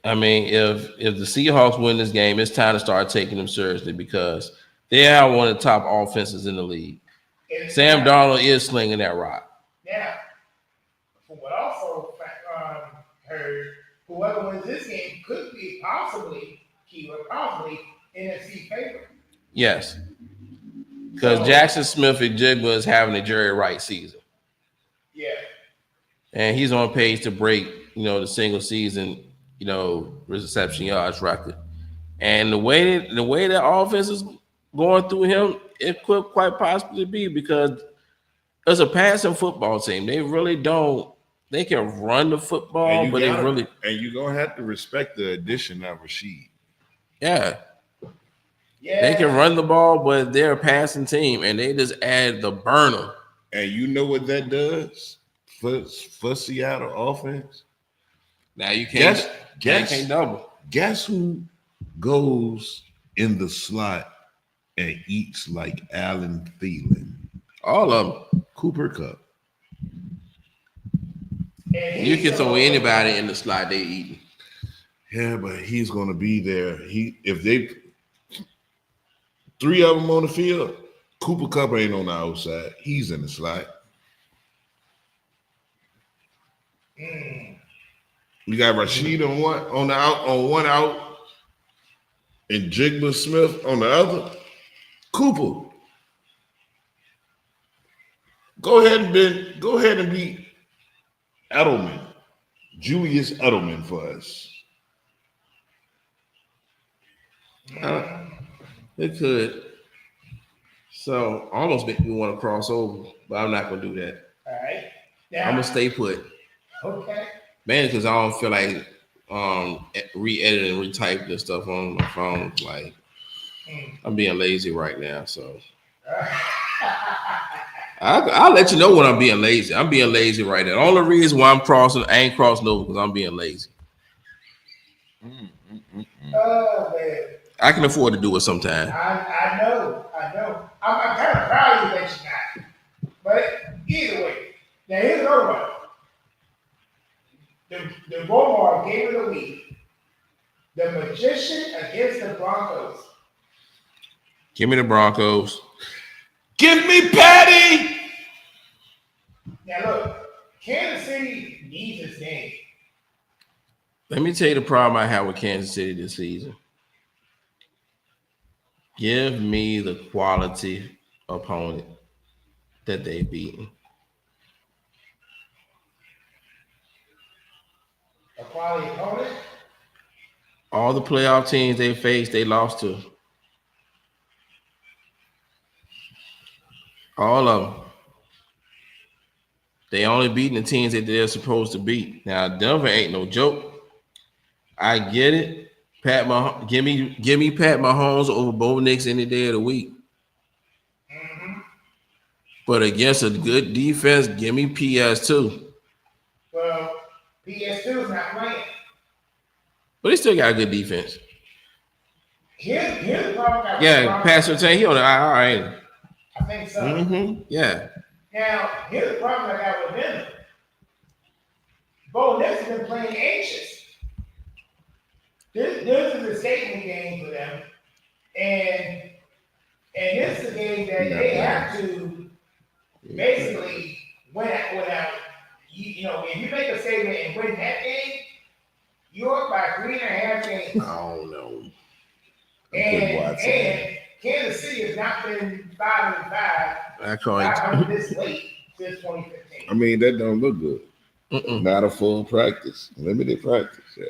I mean, if the Seahawks win this game, it's time to start taking them seriously because they are one of the top offenses in the league. Sam Darnold is slinging that rock. Now, from what I also heard, whoever wins this game could be possibly NFC favorite. Yes. Because Jackson Smith and Jigba is having a Jerry Rice season. Yeah. And he's on pace to break, the single season, reception yards record. And the way that offense is going through him, it could quite possibly be because it's a passing football team. They really don't. They can run the football, but they really. And you're gonna have to respect the addition of Rashid. Yeah. They can run the ball, but they're a passing team, and they just add the burner. And you know what that does for Seattle offense? Now you can't. You Guess can't double. Guess who goes in the slot and eats like Allen Thielen? All of them. Cooper Kupp. You can throw anybody in the slot, they eating. Yeah, but he's gonna be there. If they 3 of them on the field, Cooper Kupp ain't on the outside. He's in the slot. We got Rashid on one out, and Jigba Smith on the other. Cooper, go ahead and be Edelman, Julius Edelman for us. It could. So almost make me want to cross over, but I'm not gonna do that. All right. I'm gonna stay put. Okay. Man, because I don't feel like re-editing and retyping this stuff on my phone. Like I'm being lazy right now, so I'll let you know when I'm being lazy. I'm being lazy right now. The only reason why I ain't crossing over because I'm being lazy. Oh man. I can afford to do it sometime. I know. I'm kind of proud of you that you're not. But either way, now here's another one. The Baltimore game of the week. The Magician against the Broncos. Give me the Broncos. Give me Patty. Now look, Kansas City needs this game. Let me tell you the problem I have with Kansas City this season. Give me the quality opponent that they've beaten. A quality opponent? All the playoff teams they faced, they lost to. All of them. They only beating the teams that they're supposed to beat. Now, Denver ain't no joke. I get it. Give me Pat Mahomes over Bo Nix any day of the week. But against a good defense, give me PS2. Well, PS2 is not playing. But he still got a good defense. Here's the problem. Yeah, Pastor Tay, he on the IR. I think so. Yeah. Now, here's the problem I got with them. Bo Nix has been playing anxious. This is a statement game for them. And this is a game that they have to basically win out if you make a statement and win that game, you're up by 3.5 games. I don't know. And Kansas City has not been 5-5, I can't. 500 this late since 2015. I mean, that don't look good. Mm-mm. Not a full practice, limited practice. Yeah.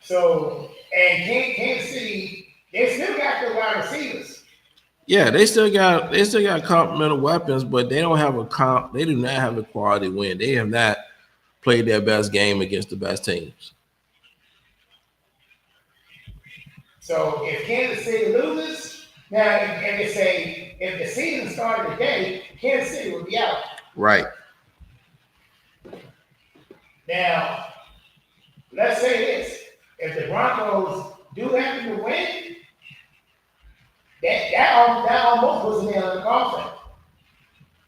So, and Kansas City, they still got their wide receivers. Yeah, they still got complementary weapons, but they don't have they do not have a quality win. They have not played their best game against the best teams. So if Kansas City loses, now and they say if the season started today, Kansas City would be out. Right. Now, let's say this: if the Broncos do happen to win, that almost was a nail in the coffin.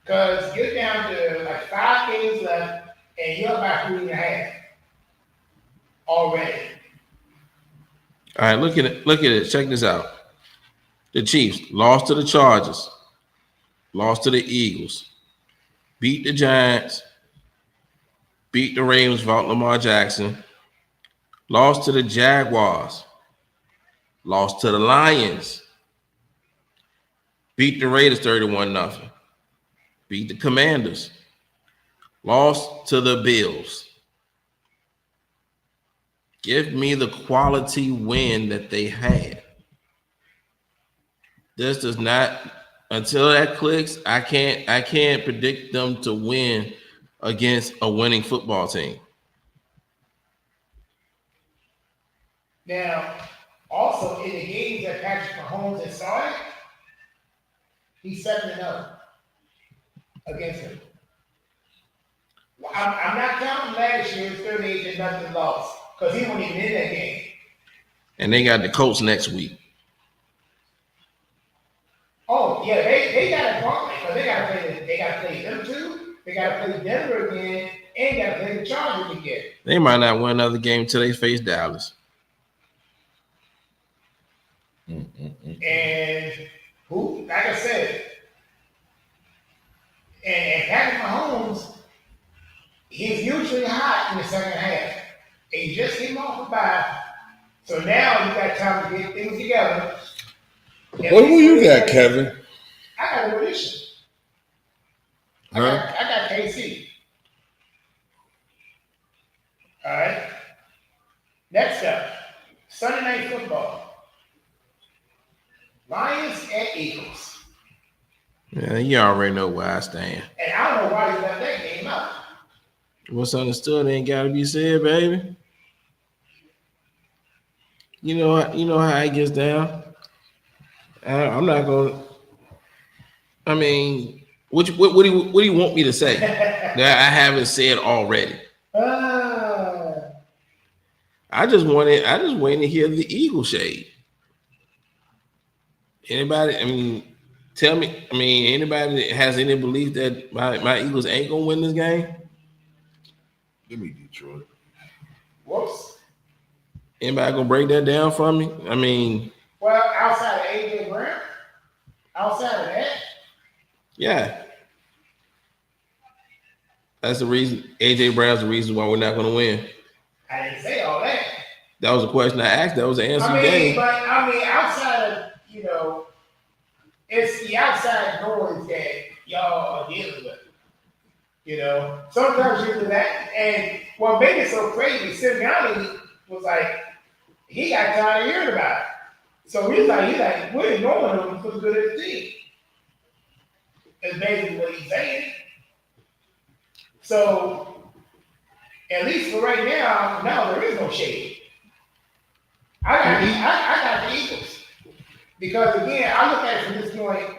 Because you're down to like 5 games left, and you're about 3.5 already. All right, look at it. Check this out. The Chiefs lost to the Chargers, lost to the Eagles, beat the Giants, beat the Ravens without Lamar Jackson, lost to the Jaguars, lost to the Lions, beat the Raiders 31-0, beat the Commanders, lost to the Bills. Give me the quality win that they had. This does not, until that clicks, I can't predict them to win against a winning football team. Now, also in the games that Patrick Mahomes has started, he's 7-0 against him. I'm not counting last year's 38-0 loss because he wasn't even in that game. And they got the Colts next week. Oh yeah, they got a gauntlet because they got to play them too. They got to play Denver again, and got to play the Chargers again. They might not win another game until they face Dallas. And who, like I said, and Patrick Mahomes, he's usually hot in the second half. And he just came off a bye. So now you got time to get things together. What do you got, Kevin? I got a prediction. I got KC. All right. Next up, Sunday Night Football. Lions at Eagles. Yeah, you already know where I stand. And I don't know why you left that game out. What's understood ain't got to be said, baby. You know how it gets down. I'm not gonna. I mean, what do you want me to say that I haven't said already? I just waiting to hear the Eagle shade. Anybody? I mean, tell me. I mean, anybody that has any belief that my Eagles ain't gonna win this game? Give me Detroit. Whoops. Anybody gonna break that down for me? I mean, well, outside of AJ Brown, outside of that, yeah, that's the reason. AJ Brown's the reason why we're not gonna win. I didn't say all that. That was a question I asked. That was the answer you gave. But outside of it's the outside noise that y'all are dealing with. Sometimes you do that, and what made it so crazy, Sirianni was like, he got tired of hearing about it. So he's like, we're ignoring him because we're good at the team. That's basically what he's saying. So, at least for right now there is no shade. I got the Eagles. Because again, I look at it from this point,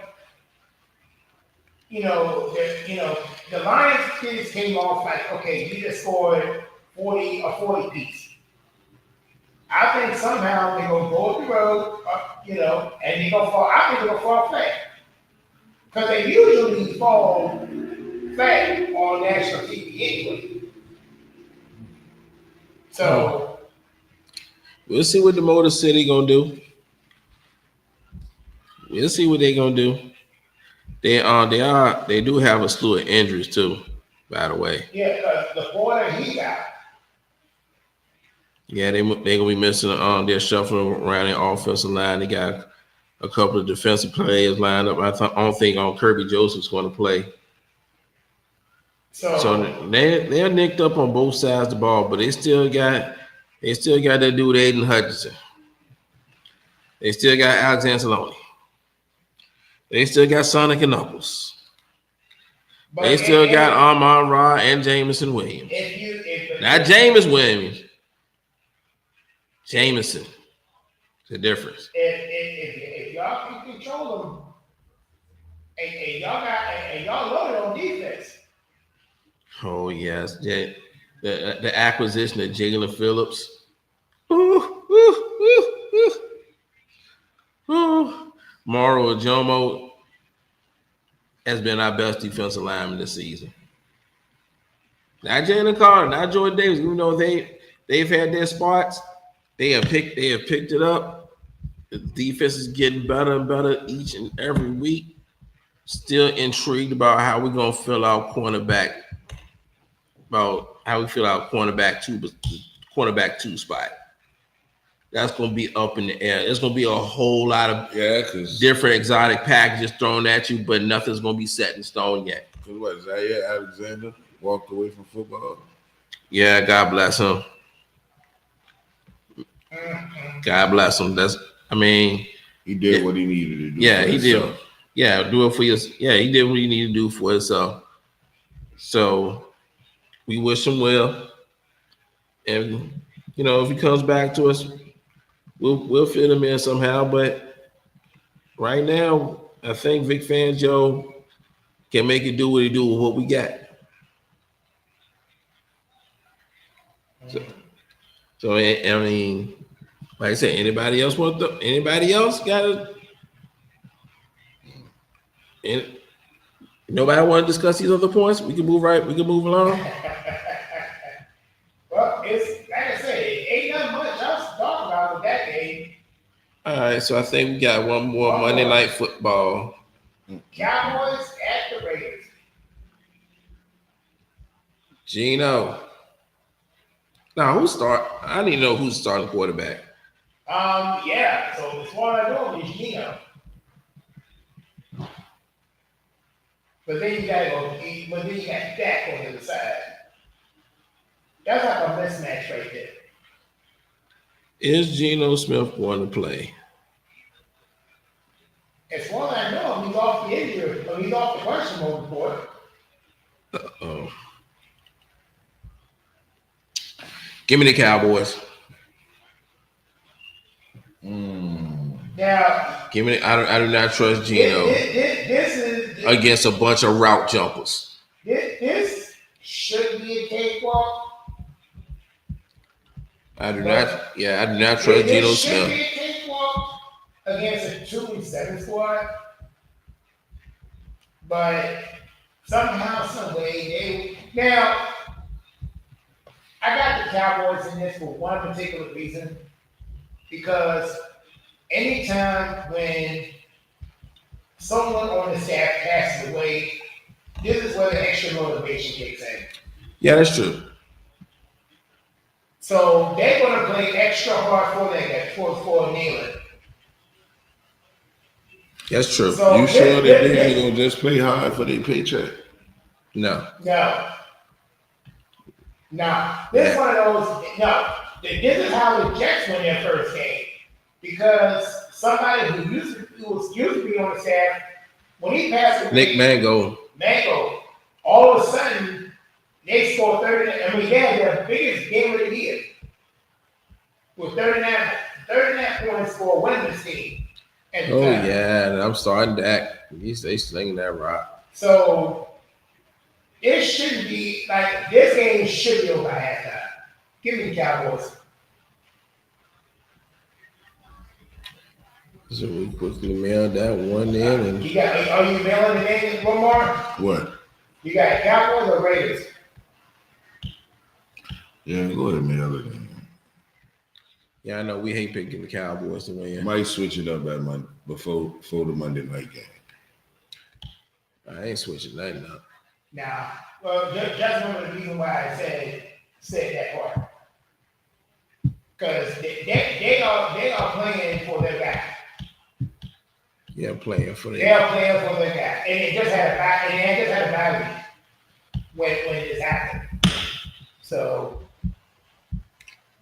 the Lions kids came off like, okay, you just scored 40 piece. I think somehow they're gonna go up the road, and they're gonna fall. I think they're gonna fall flat. Because they usually fall flat on national TV anyway. So we'll see what the Motor City gonna do. We'll see what they're gonna do. They do have a slew of injuries too, by the way. Yeah, because the boy that he got. Yeah, they gonna be missing. They're shuffling around the offensive line. They got a couple of defensive players lined up. I don't think Kirby Joseph's going to play. So they're nicked up on both sides of the ball, but they still got that dude Aiden Hutchinson. They still got Alexander Saloni. They still got Sonic and Knuckles. They still got Armand Ra and Jameson Williams. Not Jameis Williams. Jameson. The difference. If y'all can control them, and y'all loaded on defense. Oh yes, the acquisition of Jalen Phillips. Ooh, ooh, ooh, ooh. Ooh. Mauro Jomo has been our best defensive lineman this season. Not Jalen Carter, not Jordan Davis. Even though they've had their spots, they have picked it up. The defense is getting better and better each and every week. Still intrigued about how we're gonna fill our cornerback. About how we fill our cornerback two spot. That's gonna be up in the air. There's gonna be a whole lot of different exotic packages thrown at you, but nothing's gonna be set in stone yet. Because what, Zaire Alexander walked away from football? Yeah, God bless him. God bless him. He did what he needed to do. Yeah, he did. Yeah, do it for you. Yeah, he did what he needed to do for himself. So we wish him well. And if he comes back to us, we'll fit him in somehow. But right now, I think Vic Fangio can make it do what he do with what we got. So I mean, like I said, anybody else got it? Nobody want to discuss these other points? We can move along. Well, it's like I said, it ain't nothing much else to talk about with that game. All right, so I think we got one more Monday Night Football. Cowboys at the Raiders. Gino. Now, I need to know who's starting quarterback. Yeah. So the one I know is Gino. But then you got Dak on the other side. That's like a mismatch right there. Is Geno Smith going to play? As far as I know, he's off the injury, or he's off the questionable report. Uh-oh. Give me the Cowboys. Now, Give me. I do not trust Geno against a bunch of route jumpers. This should be a cakewalk. I do not trust Geno Smith. This should be a cakewalk against a 2-7 squad. But somehow, some way, now, I got the Cowboys in this for one particular reason. Because anytime when someone on the staff passes away, this is where the extra motivation kicks in. Yeah, that's true. So they're going to play extra hard for that for Neyland. That's true. So you sure that they're going to just play hard for their paycheck? No. This one of those. No. This is how the Jets won their first game. Because somebody who used to be on the staff, when he passed away, Nick Mango, all of a sudden, they scored 30. I mean, they had their biggest game of the year with 39 points for a winning team. yeah, and I'm starting Dak. They slinging that rock. So it shouldn't be like this game should be over halftime. Give me the Cowboys. So we quickly mail that one in. And are you mailing the in one more? What? You got Cowboys or Raiders? Yeah, go ahead and mail it in. Yeah, I know we hate picking the Cowboys to win. Might switch it up before the Monday night game. I ain't switching nothing up. Now, well, just remember the reason why I said that part. Because they are playing for their guy. Yeah, playing for They are playing for their guy. And it just had a bye week when this happened. So,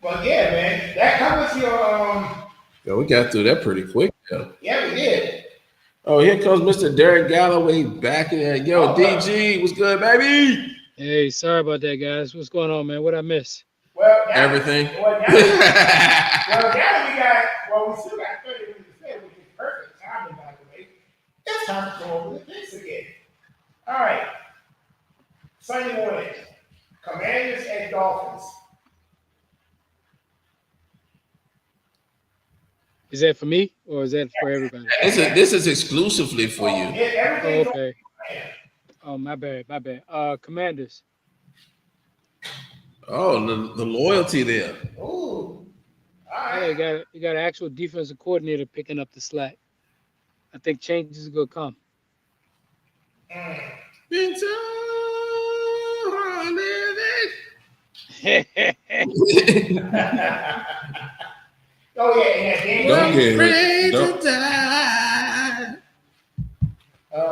but yeah, man, that covers your Yo, we got through that pretty quick. yeah, we did. Oh, here comes Mr. Derek Galloway back in there. Yo, DG, what's good, baby? Hey, sorry about that, guys. What's going on, man? What I miss? Well, now, Everything. Well, now we still got 30 minutes to play, which is perfect timing, by the way. It's time to go over the picks again. All right. Sunday morning, Commanders and Dolphins. Is that for me or is that for everybody? This is exclusively for you. Yeah, Oh, everything's okay. on. Oh, my bad. Commanders. Oh, the loyalty there. Ooh. All Yeah, right. you got an actual defensive coordinator picking up the slack. I think changes are gonna come. Been so Oh, yeah, and Don't get hurt. afraid Don't, to die.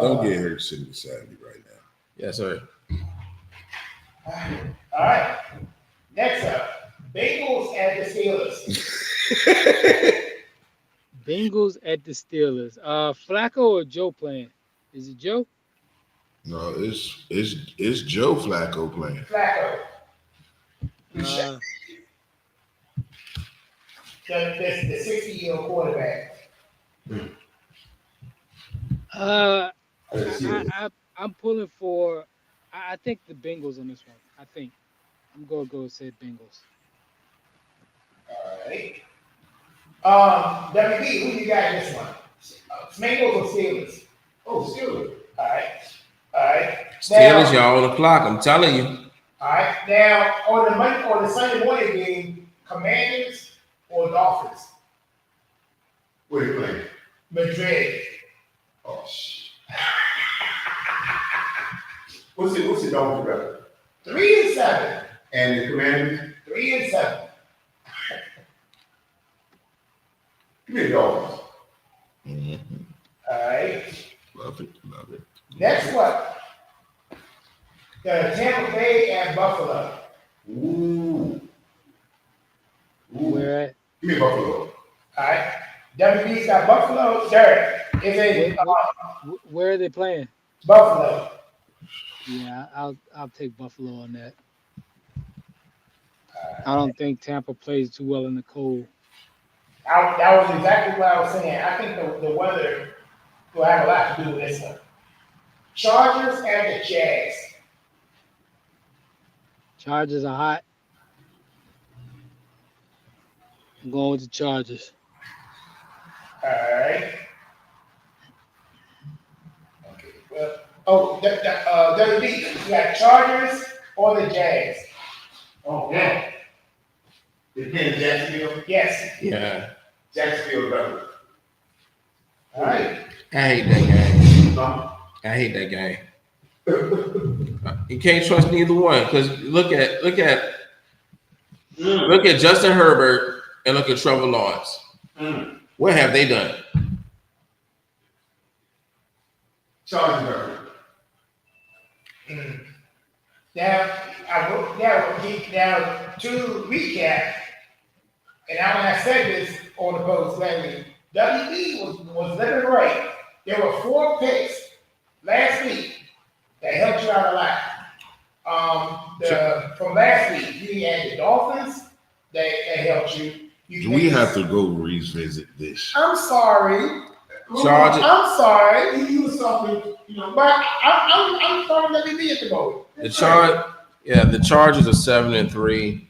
don't get hurt sitting beside me right now. Yes, sir. All right. Next up, Bengals at the Steelers. Bengals at the Steelers. Flacco or Joe playing? Is it Joe? No, it's Joe Flacco playing. Flacco. Uh, The 60-year-old quarterback. I'm pulling for. I think the Bengals on this one. I think I'm gonna go say Bengals. All right. WB, who you got in this one? Bengals or Steelers? Oh, Steelers. All right. All right. Steelers, y'all on the clock. I'm telling you. All right. Now, on the Sunday morning game, Commanders or Dolphins? What are you playing? Madrid. Oh shit. What's the Dolphins record? 3-7. And the Commanders? 3-7. Give me the Dolphins. All right. Love it. Next one. The Tampa Bay at Buffalo. Ooh. Where at? Give me Buffalo. All right. WB's got Buffalo. Derek, is it Where are they playing? Buffalo? Yeah, I'll take Buffalo on that. I don't think Tampa plays too well in the cold. That was exactly what I was saying. I think the weather will have a lot to do with this one. Chargers and the Jags. Chargers are hot. I'm going with the Chargers. All right. Okay. Well, WB, you got Chargers or the Jags? Oh, yeah. They playing Jacksonville? Yes. Yeah. Jacksonville better. All right. I hate that game. Huh? I hate that game. You can't trust neither one because look at Justin Herbert and look at Trevor Lawrence. What have they done? Chargers better. Now, to recap, and I said this on the post lately, WB was living right. There were 4 picks last week that helped you out a lot. From last week, you had the Dolphins that helped you. Do we have to go revisit this? I'm sorry. Chargers. I'm sorry. You was something, but I'm throwing WB at the moment. The Chargers are 7-3,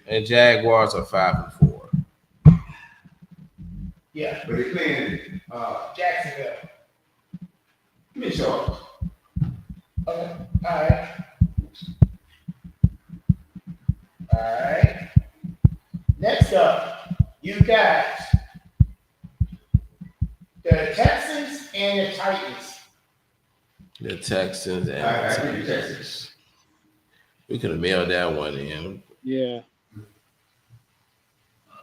and Jaguars are 5-4. Yeah, But they playing Jacksonville. give me Chargers. Okay. All right. All right. Next up, you got the Texans and the Titans. The Texans and I agree with Texas. we could have mailed that one in. Yeah.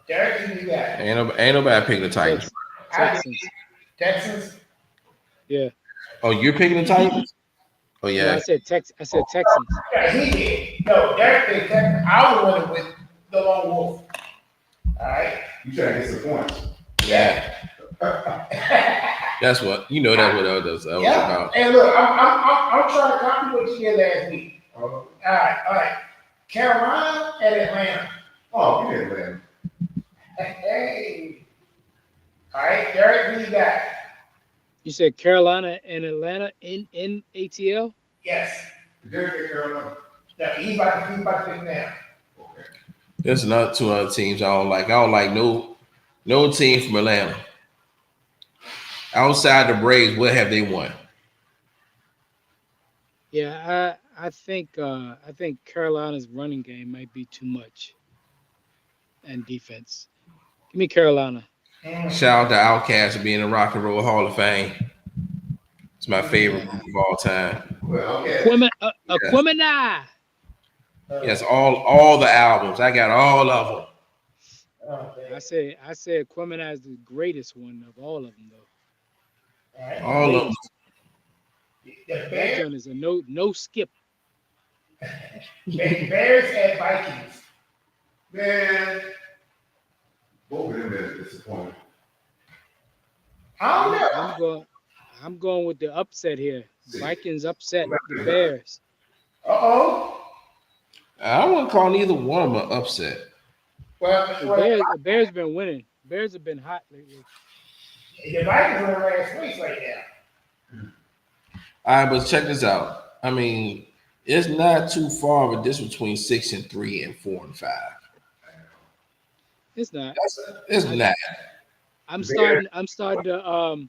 Derek, who you got? Ain't nobody picking the Titans. Texans. Texans. Yeah. Oh, you're picking the Titans? Oh No, yeah. I said Texans. Yeah, he did. No, Derek picked Texans. I was running with the lone wolf. All right. You trying to get some points? Yeah. That's what you know. That's what that was Yeah. about. And look, I'm trying to copy what you did last week. All right. Carolina and Atlanta. Oh, you didn't win. Hey. All right, Derek, who you got? You said Carolina and Atlanta in ATL? Yes. Derek picked Carolina. No, he's about to pick now. Okay. There's another two other teams I don't like. I don't like no team from Atlanta. Outside the Braves, what have they won? Yeah, I think Carolina's running game might be too much, and defense. Give me Carolina. Shout out to Outkast for being in the Rock and Roll Hall of Fame. It's my favorite group of all time. Well, okay. Aquemini. Yes, all the albums. I got all of them. I say Aquemini is the greatest one of all of them, though. All right. All of them. The That Bears, one is a no skip. Bears and Vikings. Man, both of them is disappointing. I don't know. I'm going with the upset here. Vikings upset the Bears. Uh-oh. I wouldn't call neither one of them an upset. Well, The Bears been winning. Bears have been hot lately. the Vikings are in last place right now. All right, but check this out. I mean, it's not too far of a distance between 6-3 and 4-5. It's not. It's not. I'm starting to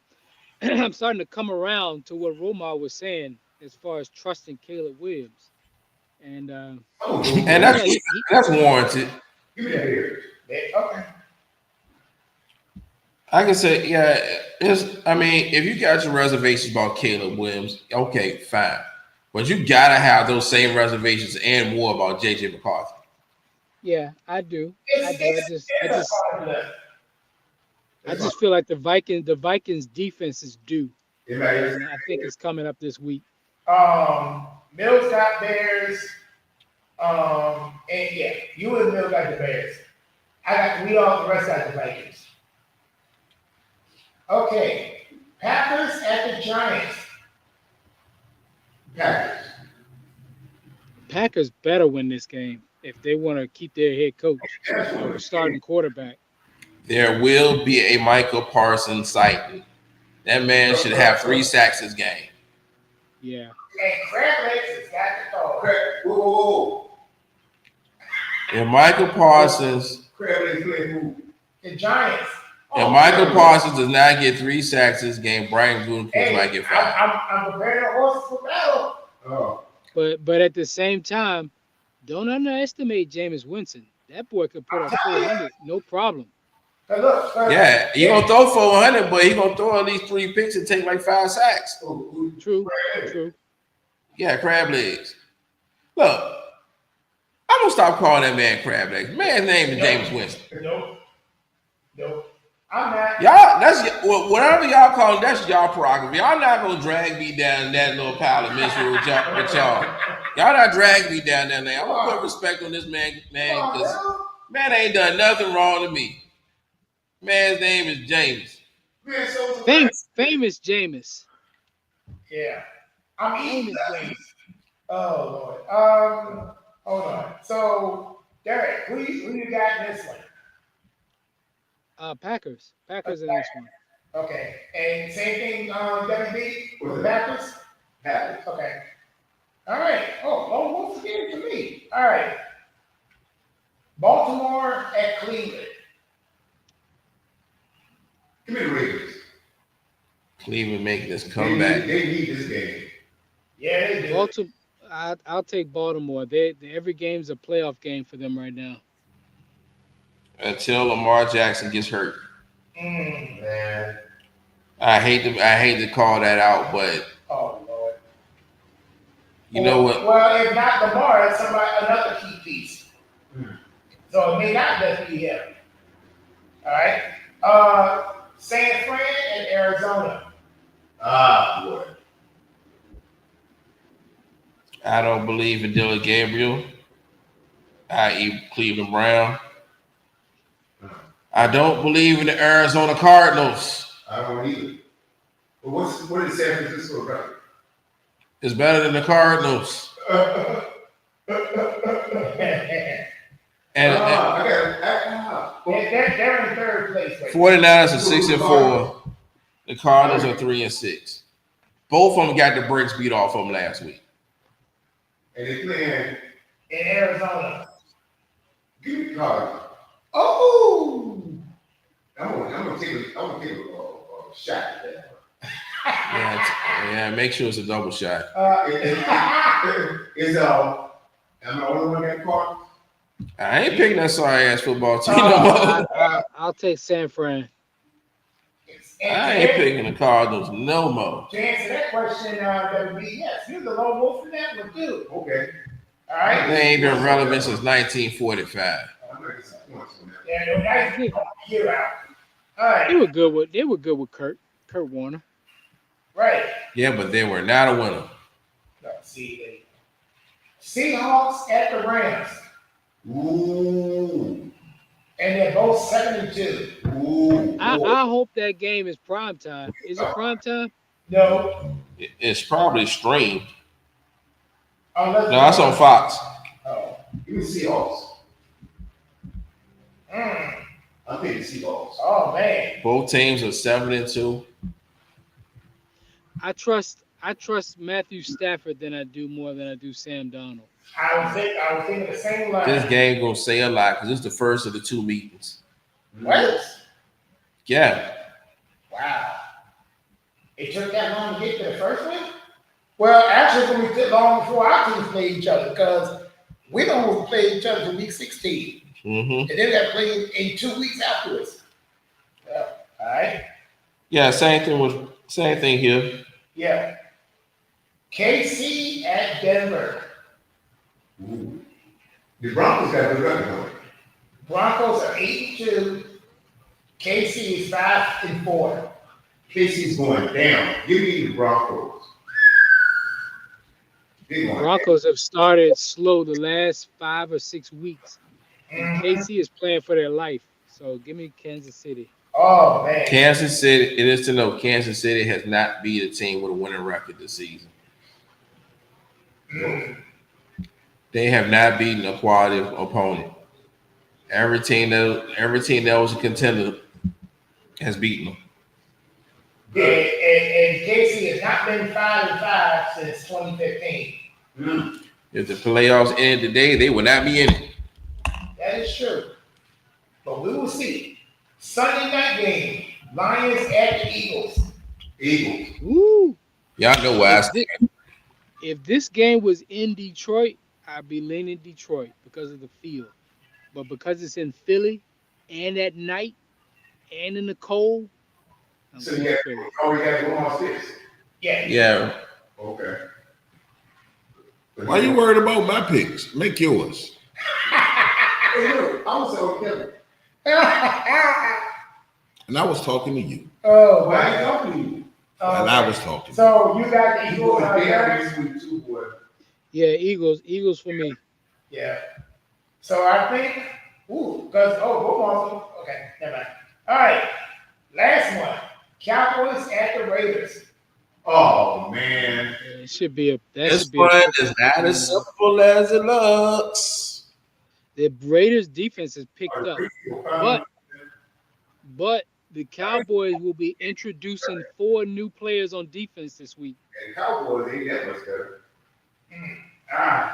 I'm starting to come around to what Romar was saying as far as trusting Caleb Williams. And And yeah, that's warranted. Give me the Bears. Okay. I can say, yeah, I mean, if you got your reservations about Caleb Williams, okay, fine. But you gotta have those same reservations and more about JJ McCarthy. yeah, I do. I just feel like the Vikings defense is due. And I think it's coming up this week. Mills got Bears. And yeah, you and Mills got the Bears. We all the rest got the Vikings. Okay. Packers at the Giants. Packers better win this game if they want to keep their head coach or starting quarterback. There will be a Michael Parsons sighting. That man should have 3 sacks this game. Yeah. And Crablegs has got the call. Whoa. If Michael Parsons Crablegs playing who? The Giants. If Michael Parsons does not get 3 sacks this game, Brian Gutekunst might get 5. I'm preparing a horse for battle. Oh. But at the same time, don't underestimate Jameis Winston. That boy could put up 400, no problem. Look, Yeah, he gonna throw 400, but he gonna throw at least 3 picks and take like 5 sacks. True. Yeah, crab legs. Look, I'm gonna stop calling that man crab legs. Man's name is Jameis Winston. Nope. I'm not. Y'all, whatever y'all call it, that's y'all prerogative. Y'all not gonna drag me down that little pile of misery with y'all. Y'all not drag me down that lane. I'm gonna put respect on this man, because man ain't done nothing wrong to me. Man's name is James. Famous Jameis. Yeah. I'm eating Famous things. Oh Lord. Hold on. So, Derek, who you got in this one? Packers in this one. Okay. And same thing, WB with the Packers? Packers. Okay. All right. Oh, once again for me. All right. Baltimore at Cleveland. Give me the Ravens. Cleveland making this comeback. They need this game. Yeah, they do. Baltimore. I'll take Baltimore. Every game's a playoff game for them right now. Until Lamar Jackson gets hurt. Man. I hate to call that out, but Oh Lord. You know what? Well, if not Lamar, it's another key piece. So it may not just be him. All right. San Fran and Arizona. Boy. I don't believe in Dylan Gabriel, i.e. Cleveland Brown. I don't believe in the Arizona Cardinals. I don't either. But what is San Francisco record? It's better than the Cardinals. And They're in third place. Right 49ers are 6-4. The Cardinals are 3-6. Both of them got the brakes beat off of them last week. And they playing in Arizona. Give me the Cardinals. Oh, I'm gonna take a shot at that. Yeah, make sure it's a double shot. Am I the only one that caught? I ain't picking that sorry ass football team no more. I'll take San Fran. I ain't picking the Cardinals no more. To answer that question, that would be yes. You're the lone wolf in that one too. Okay. All right. They ain't been relevant since 1945. Yeah, no, nice year out. All right. They were good with Kurt Warner. Right. Yeah, but they were not a winner. No, see, Seahawks at the Rams. Ooh. And they're both 7-2. Ooh. I hope that game is prime time. Is it prime time? No. It's probably streamed. Unless No, that's on Fox. Oh. Give me Seahawks. Mm. I'm thinking Seahawks. Oh man. Both teams are 7-2. I trust Matthew Stafford more than I do Sam Darnold. I was thinking the same line. This game gonna say a lot because it's the first of the two meetings. What? Yeah. Wow. It took that long to get to the first one? Well, actually, we took long before our teams played each other because we don't play each other in week 16. Mm-hmm. And then we got to play in 2 weeks afterwards. Yeah. All right. Yeah, same thing here. Yeah. KC at Denver. Ooh. The Broncos got a good record on it. Broncos are 8-2. KC is 5-4. KC's going down. Give me the Broncos. Broncos have started slow the last 5 or 6 weeks. And KC is playing for their life. So give me Kansas City. Oh man. Kansas City, it is to know Kansas City has not beat a team with a winning record this season. They have not beaten a quality opponent. Every team that was a contender has beaten them. Yeah, and KC has not been 5-5 since 2015. If the playoffs ended today, they would not be in it. That is true. But we will see. Sunday night game, Lions at the Eagles. Eagles. Woo! Y'all know why I stand. If this game was in Detroit, I'd be leaning Detroit because of the field. But because it's in Philly and at night and in the cold, I'm So going you Philly. already got to go on 6. Yeah. Okay. Why you worried about my picks? Make yours. Hey, look, I was so Kevin. And I was talking to you. Oh, Why wow. you talking to you? And I was talking. So you got the You Eagles going out down there? this week too, boy. Yeah, Eagles for me. Yeah. So I think, both awesome. Okay, never mind. All right. Last one. Cowboys at the Raiders. Oh man. Yeah, it should be This one is not as simple as it looks. The Raiders defense has picked up. But the Cowboys will be introducing 4 new players on defense this week. And Cowboys ain't that much better.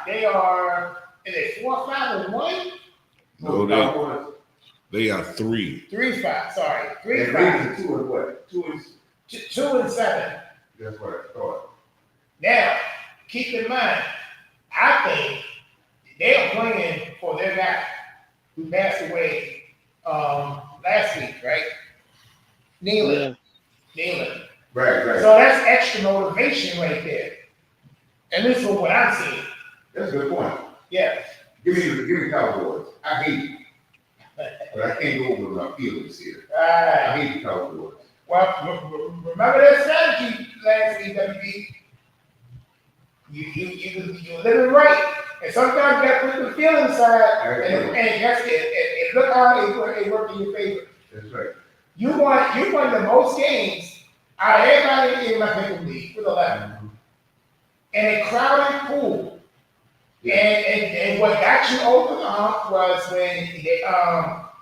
They are, is it 4-5-1? No, they are 3. 3-5, sorry. And 3-5. Raiders 2 and what? 2-7. That's what I thought. Now, keep in mind, I think they are playing for their guy who passed away last week, right? Nealon. Right. So that's extra motivation right there. And this is what I'm seeing. That's a good point. Yeah. Give me Cowboys. I hate it. But I can't go over my feelings here. Right. I hate the Cowboys. Well, remember that strategy last week, WB. You live it right. And sometimes you got to put the feeling aside. And that's it. And look how it worked in your favor. That's right. You won the most games out of everybody in my pick'em league with 11. And a crowded pool. And what got you over the hump was when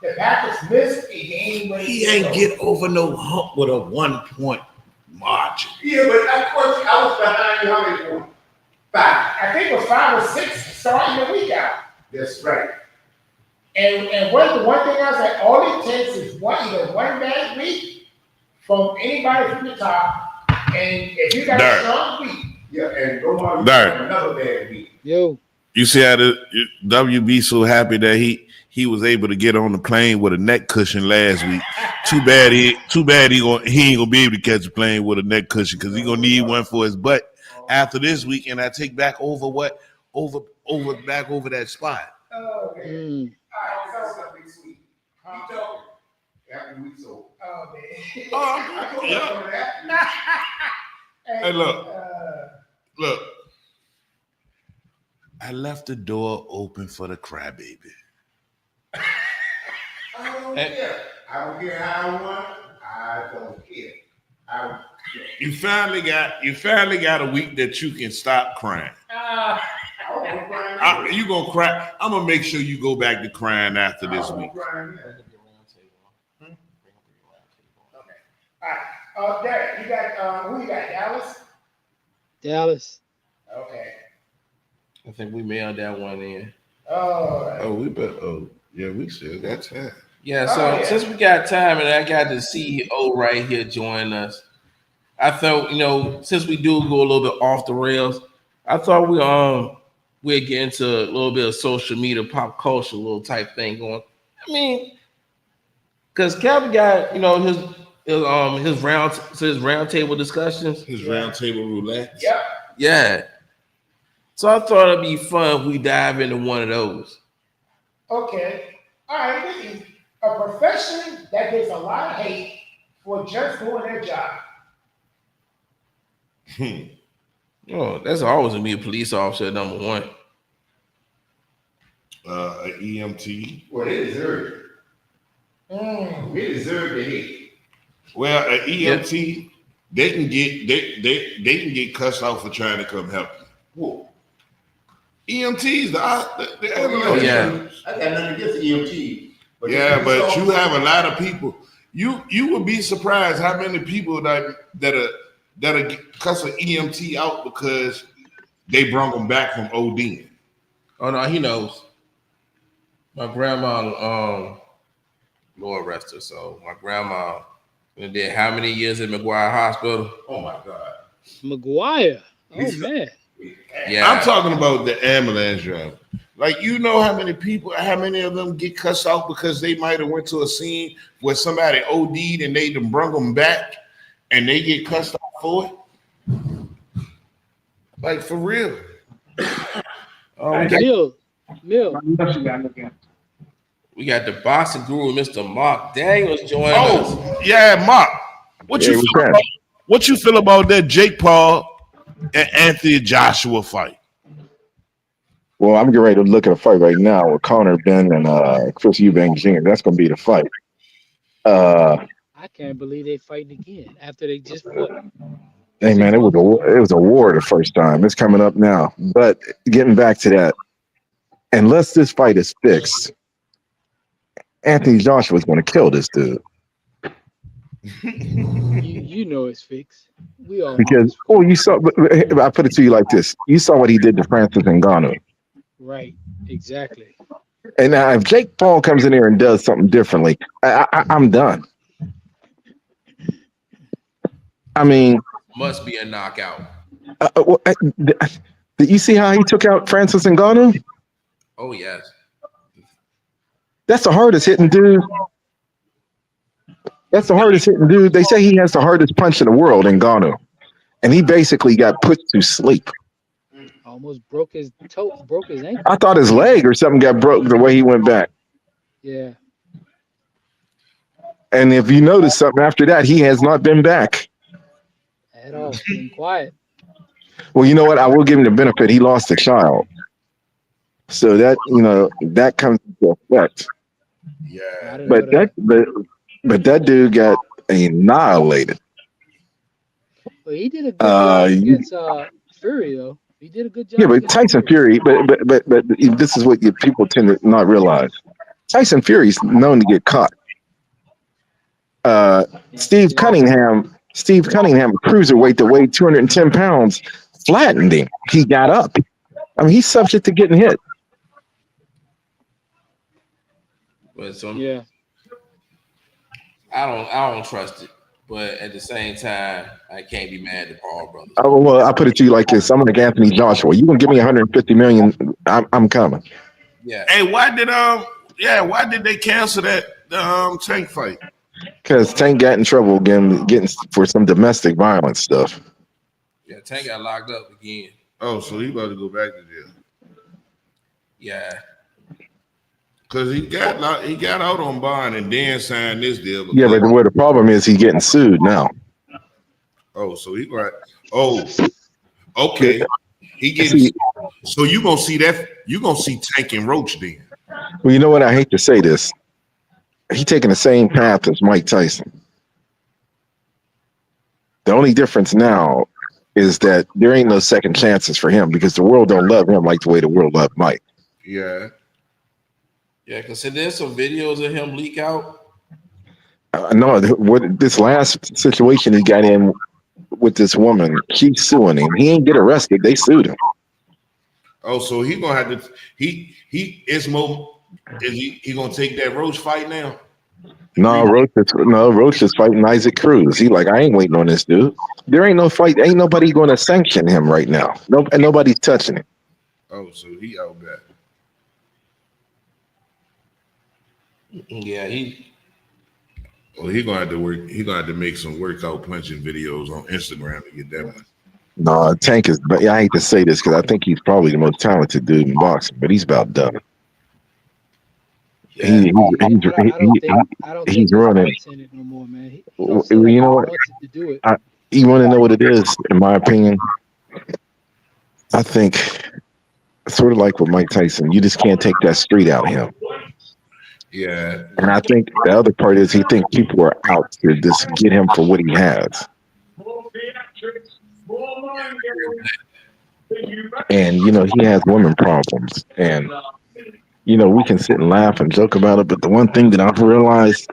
the Packers missed a game when He ain't get over no hump with a 1 point margin. Yeah, but of course I was behind you. How many points? 5. I think it was 5 or 6 starting the week out. That's right. And one thing I said, all it takes is either one bad week from anybody from the top, and if you got a strong week. Yeah, and go on another bad week. Yo. You see how the WB so happy that he was able to get on the plane with a neck cushion last week. Too bad he ain't gonna be able to catch a plane with a neck cushion because he gonna need one for his butt after this week. And I take back over that spot. Oh, okay. All right, that's something sweet. Keep talking. After week's over. Oh, man. I told you some of that. Hey, look. I left the door open for the crybaby. I don't care. I don't care how I won. I don't care. You finally got a week that you can stop crying. You gonna cry? I'm gonna make sure you go back to crying after this week. All right. Derek, you got who you got? Dallas? Dallas. Okay. I think we mailed that one in. Oh, We still got time. Yeah, so since we got time and I got the CEO right here joining us, I thought, since we do go a little bit off the rails, I thought we'd get into a little bit of social media, pop culture, little type thing going. I mean, because Kevin got, his round table discussions. His round table roulette. Yep. Yeah. So I thought it'd be fun if we dive into one of those. Okay. All right. This is a profession that gets a lot of hate for just doing their job. Oh, that's always gonna be a police officer, number one. An EMT. Well, they deserve it. They deserve the hate. Well, an EMT, they can get cussed out for trying to come help you. Whoa. EMTs, the Oh, yeah. I got nothing against the EMT. But you have a lot of people. You would be surprised how many people that cuss an EMT out because they brought them back from ODing. Oh no, he knows. My grandma, Lord rest her soul. My grandma did how many years at McGuire Hospital? Oh my God. McGuire. Oh man. Yeah. I'm talking about the ambulance driver. Like, how many of them get cussed out because they might have went to a scene where somebody OD'd and they done brung them back and they get cussed out for it? Like, for real. Mill. We got the boxing guru, Mr. Mark Daniels, joining us. Oh, yeah, Mark. What you feel about that Jake Paul and Anthony Joshua fight? Well, I'm getting ready to look at a fight right now with Conor Ben and Chris Eubanks Jr. That's going to be the fight. I can't believe they fighting again after they just fought. Hey man, it was a war the first time. It's coming up now. But getting back to that, unless this fight is fixed, Anthony Joshua is going to kill this dude. You know it's fixed. We all Because you saw. I put it to you like this: you saw what he did to Francis Ngannou. Right, exactly. And now, if Jake Paul comes in here and does something differently, I'm done. I mean, Must be a knockout. Did you see how he took out Francis Ngannou? Oh yes. That's the hardest hitting dude. They say he has the hardest punch in the world, Ngannou, and he basically got put to sleep. almost broke his toe, broke his I ankle. thought his leg or something got broke the way he went back. Yeah, And if you notice something after that, he has not been back. at all. Been quiet. Well, you know what? I will give him the benefit. He lost a child. So that, that comes into effect. I Yeah. didn't know But that. but that dude got annihilated. But he did a good job You, against Fury though. He did a good yeah, job but against Tyson Fury. Fury, but this is what people tend to not realize. Tyson Fury's known to get caught. Steve Yeah, Cunningham, cruiserweight that weighed 210 pounds, flattened him. He got up. I mean, he's subject to getting hit. But some yeah. I don't trust it. But at the same time, I can't be mad at Paul brothers. Well, I put it to you like this: I'm like Anthony Joshua. You gonna give me 150 million? I'm coming. Yeah. Hey, why did they cancel the Tank fight? Because Tank got in trouble again, getting for some domestic violence stuff. Yeah, Tank got locked up again. Oh, so he about to go back to jail. Yeah. Cause he got out on bond and then signed this deal. Yeah, but where the problem is, he's getting sued now. Oh, so he right. Oh, okay. He gets. So you gonna see that? You gonna see Tank and Roach then? Well, you know what? I hate to say this. He's taking the same path as Mike Tyson. The only difference now is that there ain't no second chances for him because the world don't love him like the way the world loved Mike. Yeah. Yeah, because there's some videos of him leak out. No, this last situation he got in with this woman, she's suing him. He ain't get arrested. They sued him. Oh, so he gonna have to. He is more. Is he gonna take that Roach fight now? No, Roach is fighting Isaac Cruz. He like, I ain't waiting on this dude. There ain't no fight. Ain't nobody going to sanction him right now. And nobody's touching him. Oh, so he out back. Yeah, Well, he gonna have to work. He gonna have to make some workout punching videos on Instagram to get that one. No, Tank is. But I hate to say this because I think he's probably the most talented dude in boxing, but he's about done. yeah. He's I don't think there's running. guts in it no more, man. He Well, don't seem like you know he what? wants it to do it. You want to know what it is? In my opinion, I think sort of like with Mike Tyson, you just can't take that street out of him. Yeah. And I think the other part is he thinks people are out to just get him for what he has. And, he has women problems. And, we can sit and laugh and joke about it. But the one thing that I've realized,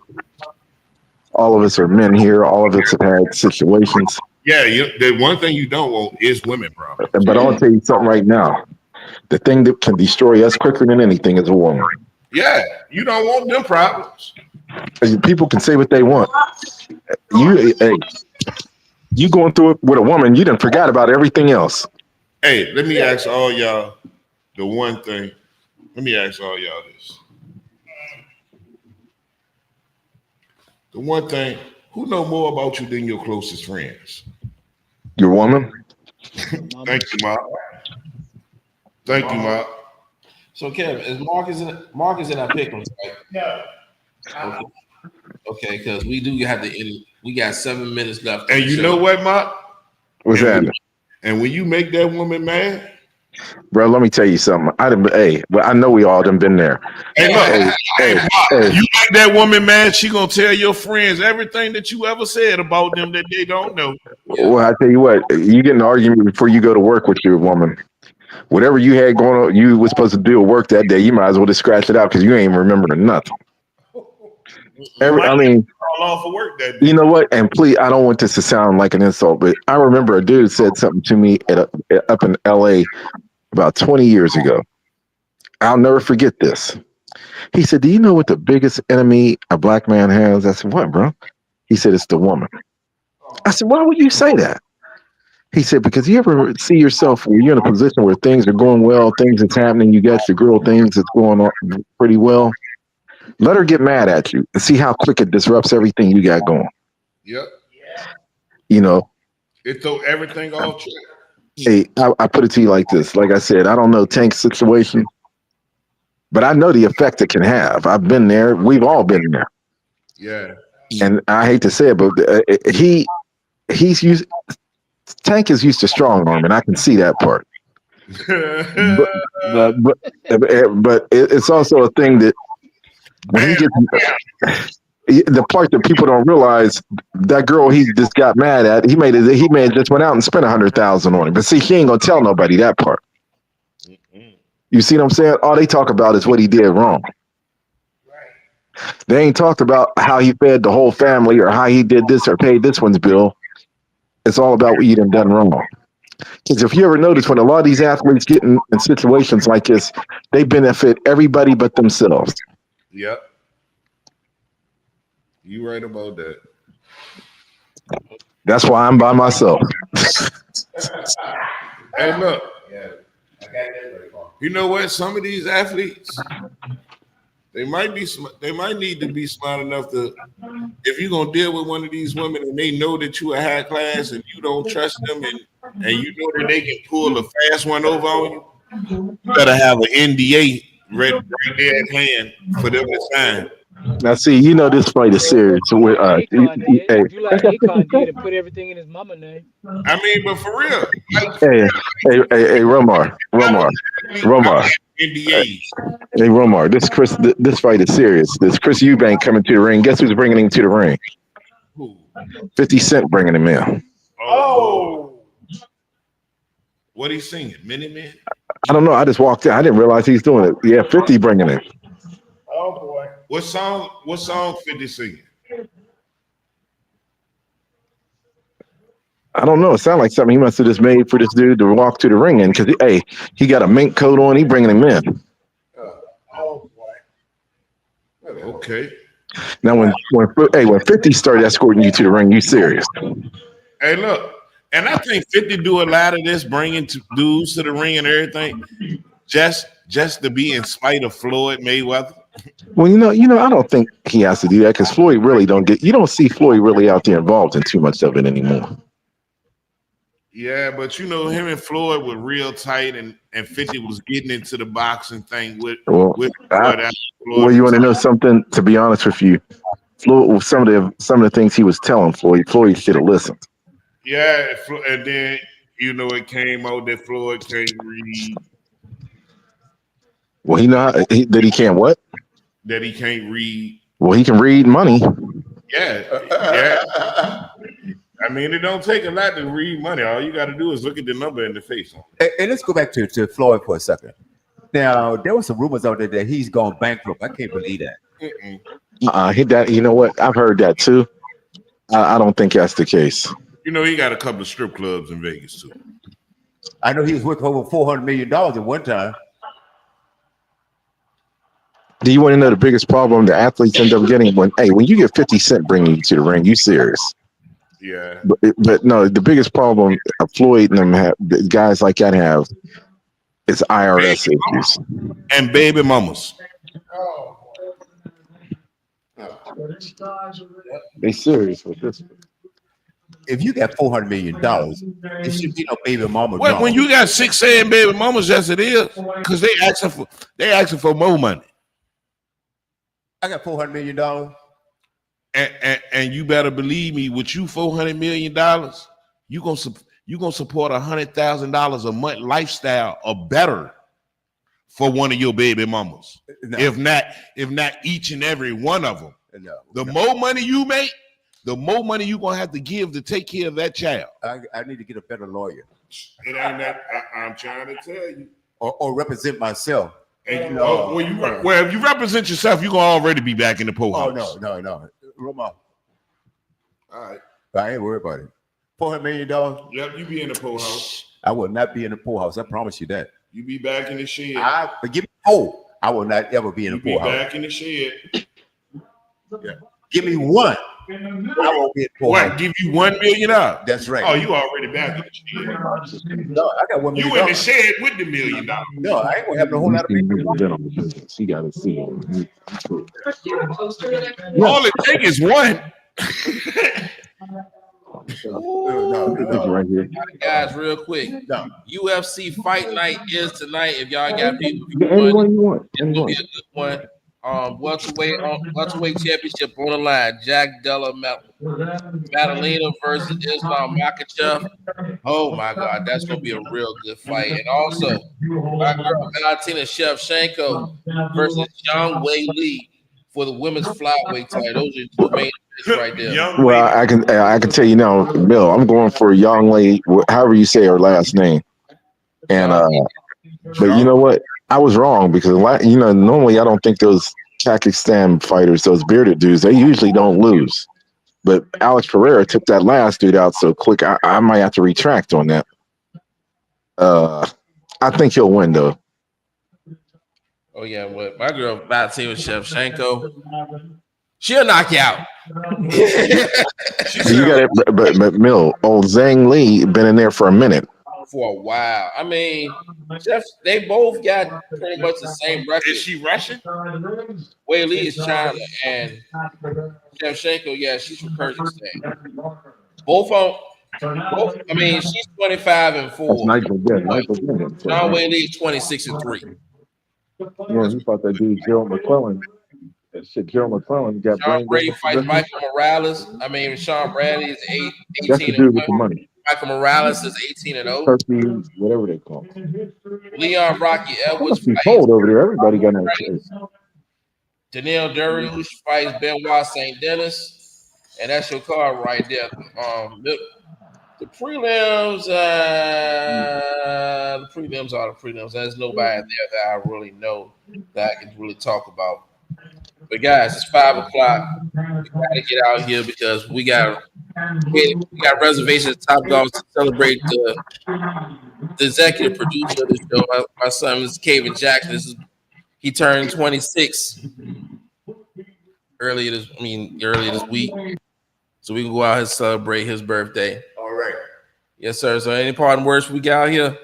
all of us are men here. All of us have had situations. Yeah. The one thing you don't want is women problems. But I'll tell you something right now. The thing that can destroy us quicker than anything is a woman. Yeah. You don't want them problems. People can say what they want. You going through it with a woman, you done forgot about everything else. Hey, let me ask all y'all the one thing. Let me ask all y'all this. The one thing, who know more about you than your closest friends? Your woman? Thank you, Mark. Thank you, Mark. So, Kev, is Marcus in our pickles, right? No. Okay, because we do have to end. We got 7 minutes left. And you know what, Mark? What's that? And when you make that woman mad, bro, let me tell you something. I know we all done been there. Hey, look, Hey. You make that woman mad, she gonna tell your friends everything that you ever said about them that they don't know. Yeah. Well, I tell you what, you get an argument before you go to work with your woman. Whatever you had going on, you was supposed to do at work that day, you might as well just scratch it out because you ain't remembering nothing. All off of work that day. You know what? And please, I don't want this to sound like an insult, but I remember a dude said something to me up in LA about 20 years ago. I'll never forget this. He said, do you know what the biggest enemy a black man has? I said, what, bro? He said, it's the woman. I said, why would you say that? He said, because you ever see yourself where you're in a position where things are going well, things that's happening, you got your girl, things that's going on pretty well. Let her get mad at you and see how quick it disrupts everything you got going. Yep. You know, It throw everything off track. Hey, I put it to you like this. Like I said, I don't know Tank's situation, but I know the effect it can have. I've been there. We've all been there. Yeah. And I hate to say it, but he's used Tank is used to strong arm, and I can see that part. But it's also a thing that when he gets the part that people don't realize, that girl he just got mad at, he may have just went out and spent 100,000 on him. But see, he ain't gonna tell nobody that part. You see what I'm saying? All they talk about is what he did wrong. They ain't talked about how he fed the whole family or how he did this or paid this one's bill. It's all about what you done wrong. Because if you ever notice, when a lot of these athletes get in situations like this, they benefit everybody but themselves. Yep. You right about that. That's why I'm by myself. Hey, look. Yeah. I got that very far. You know what? Some of these athletes, they might need to be smart enough to, if you're gonna deal with one of these women and they know that you are high class and you don't trust them and you know that they can pull a fast one over on you, you better have an NDA right there at hand for them to sign. Now, see, you know this fight is serious. With Akon did. Do like Akon did and put everything in his mama name. I mean, but for real, like, hey, Romar, NDAs. hey, Romar, this fight is serious. This Chris Eubank coming to the ring. Guess who's bringing him to the ring? Who? 50 Cent bringing him in. Oh. What he singing? Minutemen? I don't know. I just walked in. I didn't realize he's doing it. Yeah, 50 bringing it. Oh boy. What song 50 singing? I don't know. It sounded like something he must have just made for this dude to walk to the ring in. Because hey, he got a mink coat on. He bringing him in. Oh boy. Okay. Now when 50 started escorting you to the ring, you serious? Hey, look, and I think 50 do a lot of this, bringing dudes to the ring and everything, just to be in spite of Floyd Mayweather. Well, you know, I don't think he has to do that because Floyd really you don't see Floyd really out there involved in too much of it anymore. Yeah, but you know, him and Floyd were real tight, and 50 was getting into the boxing thing with Floyd. Well, you want to know something? To be honest with you, Floyd, some of the things he was telling Floyd should have listened. Yeah, and then you know it came out that Floyd can't read. Well, he can't what? That he can't read. Well, he can read money. Yeah. I mean, it don't take a lot to read money. All you got to do is look at the number in the face. And let's go back to Floyd for a second. Now, there were some rumors out there that he's gone bankrupt. I can't believe that. You know what? I've heard that too. I don't think that's the case. You know, he got a couple of strip clubs in Vegas too. I know he was worth over $400 million at one time. Do you want to know the biggest problem the athletes end up getting when you get 50 Cent bringing you to the ring? You serious? Yeah. But no, the biggest problem Floyd and them have, guys like that have, is IRS issues and baby mamas. They serious with this. If you got $400 million, it should be no baby mama. Well, when you got 6 saying baby mamas, yes it is, because they asking for more money. I got $400 million. And you better believe me, with you $400 million, you gonna support $100,000 a month lifestyle or better for one of your baby mamas. No. If not each and every one of them. No. More money you make, the more money you're gonna have to give to take care of that child. I need to get a better lawyer. It ain't that I'm trying to tell you. Or represent myself. And if you represent yourself, you're gonna already be back in the pool house. Oh no. Roma. All right. I ain't worried about it. $400 million. Yep, you be in the pool house. I will not be in the pool house. I promise you that. You be back in the shed. Give me four. I will not ever be in the pool house. Back in the shed. Yeah. Give me one. I won't be in the pool house. What? Give you $1 million? That's right. Oh, you already back in the shed. No, I got $1 million. You in the shed with the $1 million. No, I ain't gonna have no whole lot of people. She got to see him. All it takes is one. It's right here. Guys, real quick. No. UFC Fight Night is tonight. If y'all got people, Anyone you want. it's gonna be a good one. Welterweight championship on the line. Jack Della Madalena versus Islam Makhachev. Oh my God, that's gonna be a real good fight. And also, my girl Valentina Shevchenko versus Zhang Wei Li for the women's flyweight title. Those are two main events right there. Well, I can tell you now, Bill. I'm going for Yang Lee, however you say her last name. And but you know what? I was wrong because normally I don't think those Kazakhstan fighters, those bearded dudes, they usually don't lose. But Alex Pereira took that last dude out so quick. I might have to retract on that. I think he'll win though. Oh yeah, what my girl Valentina Shevchenko, she'll knock you out. You got it, but Mill, old Zhang Li been in there for a minute. For a while. I mean, they both got pretty much the same record. Is she Russian? Wei Li is China, and Shevchenko, yeah, she's from Kyrgyzstan. Both. I mean, she's 25-4. John Wei Li is 26-3. Yeah, he fought that dude Gerald McClellan. That shit, Gerald McClellan got Sean Brady fights Michael Morales. I mean, Sean Bradley is 18. That's the dude with the money. Michael Morales is 18-0. Turkey, whatever they call it. Leon Rocky Edwards It's cold over there. Everybody got no choice. Daniel Dariush fights Benoit St. Dennis, and that's your card right there. The prelims are the prelims. There's nobody there that I really know that I can really talk about. But guys, it's 5 o'clock. We gotta get out here because we got reservations at Top Golf to celebrate the executive producer of the show. My son is Kevin Jackson. He turned 26 earlier this week. So we can go out and celebrate his birthday. All right. Yes, sir. So any parting words we got out here?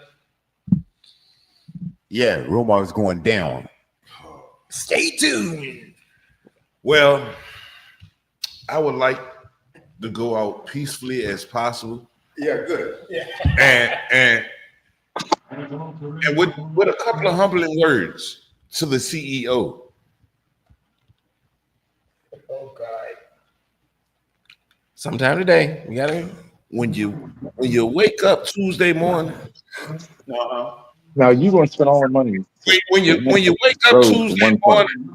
Yeah, rumor is going down. Stay tuned. Well, I would like to go out peacefully as possible. Yeah, good. And with a couple of humbling words to the CEO. Oh God. Sometime today, we gotta. When you wake up Tuesday morning. Now you gonna spend all the money. When you wake up Tuesday morning,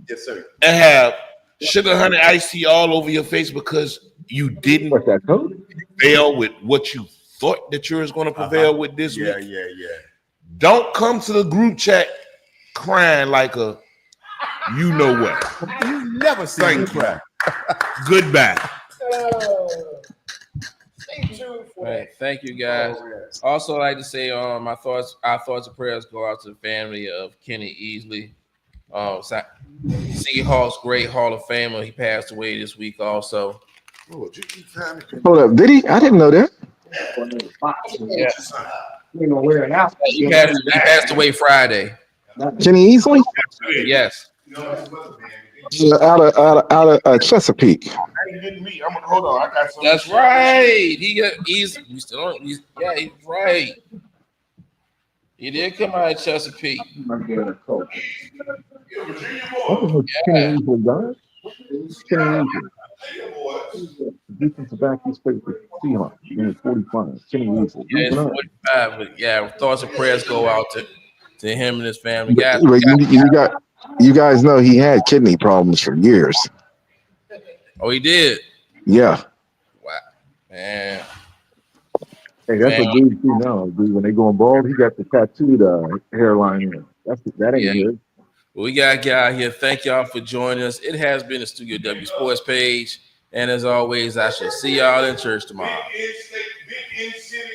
Yes, sir. and have sugar honey iced tea all over your face because you didn't What's that code? prevail with what you thought that you was going to prevail with this week. Yeah. Don't come to the group chat crying like a you know what. You never see me cry. Goodbye. Stay tuned for All right, thank you guys. Also, I'd like to say, our thoughts and prayers go out to the family of Kenny Easley, Seahawks great Hall of Famer. He passed away this week. Also, Hold up, did he? I didn't know that. he passed away Friday. Kenny Easley Yes. out of Chesapeake. Hold on, I got something. That's right. He's right. He did come out of Chesapeake. Kenny Easley died. Kenny Easley. Defensive back, he's played for Seahawks. He was 45. Kenny Easley. Yeah, it's 45, but yeah, thoughts and prayers go out to him and his family. Guys, you guys know he had kidney problems for years. Oh, he did. Yeah. Wow, man. Hey, that's what dudes do now. Dude, when they going bald, he got the tattooed hairline in. That ain't good. Well, we got to get out here. Thank y'all for joining us. It has been the Studio W Sports page. And as always, I shall see y'all in church tomorrow. Big in city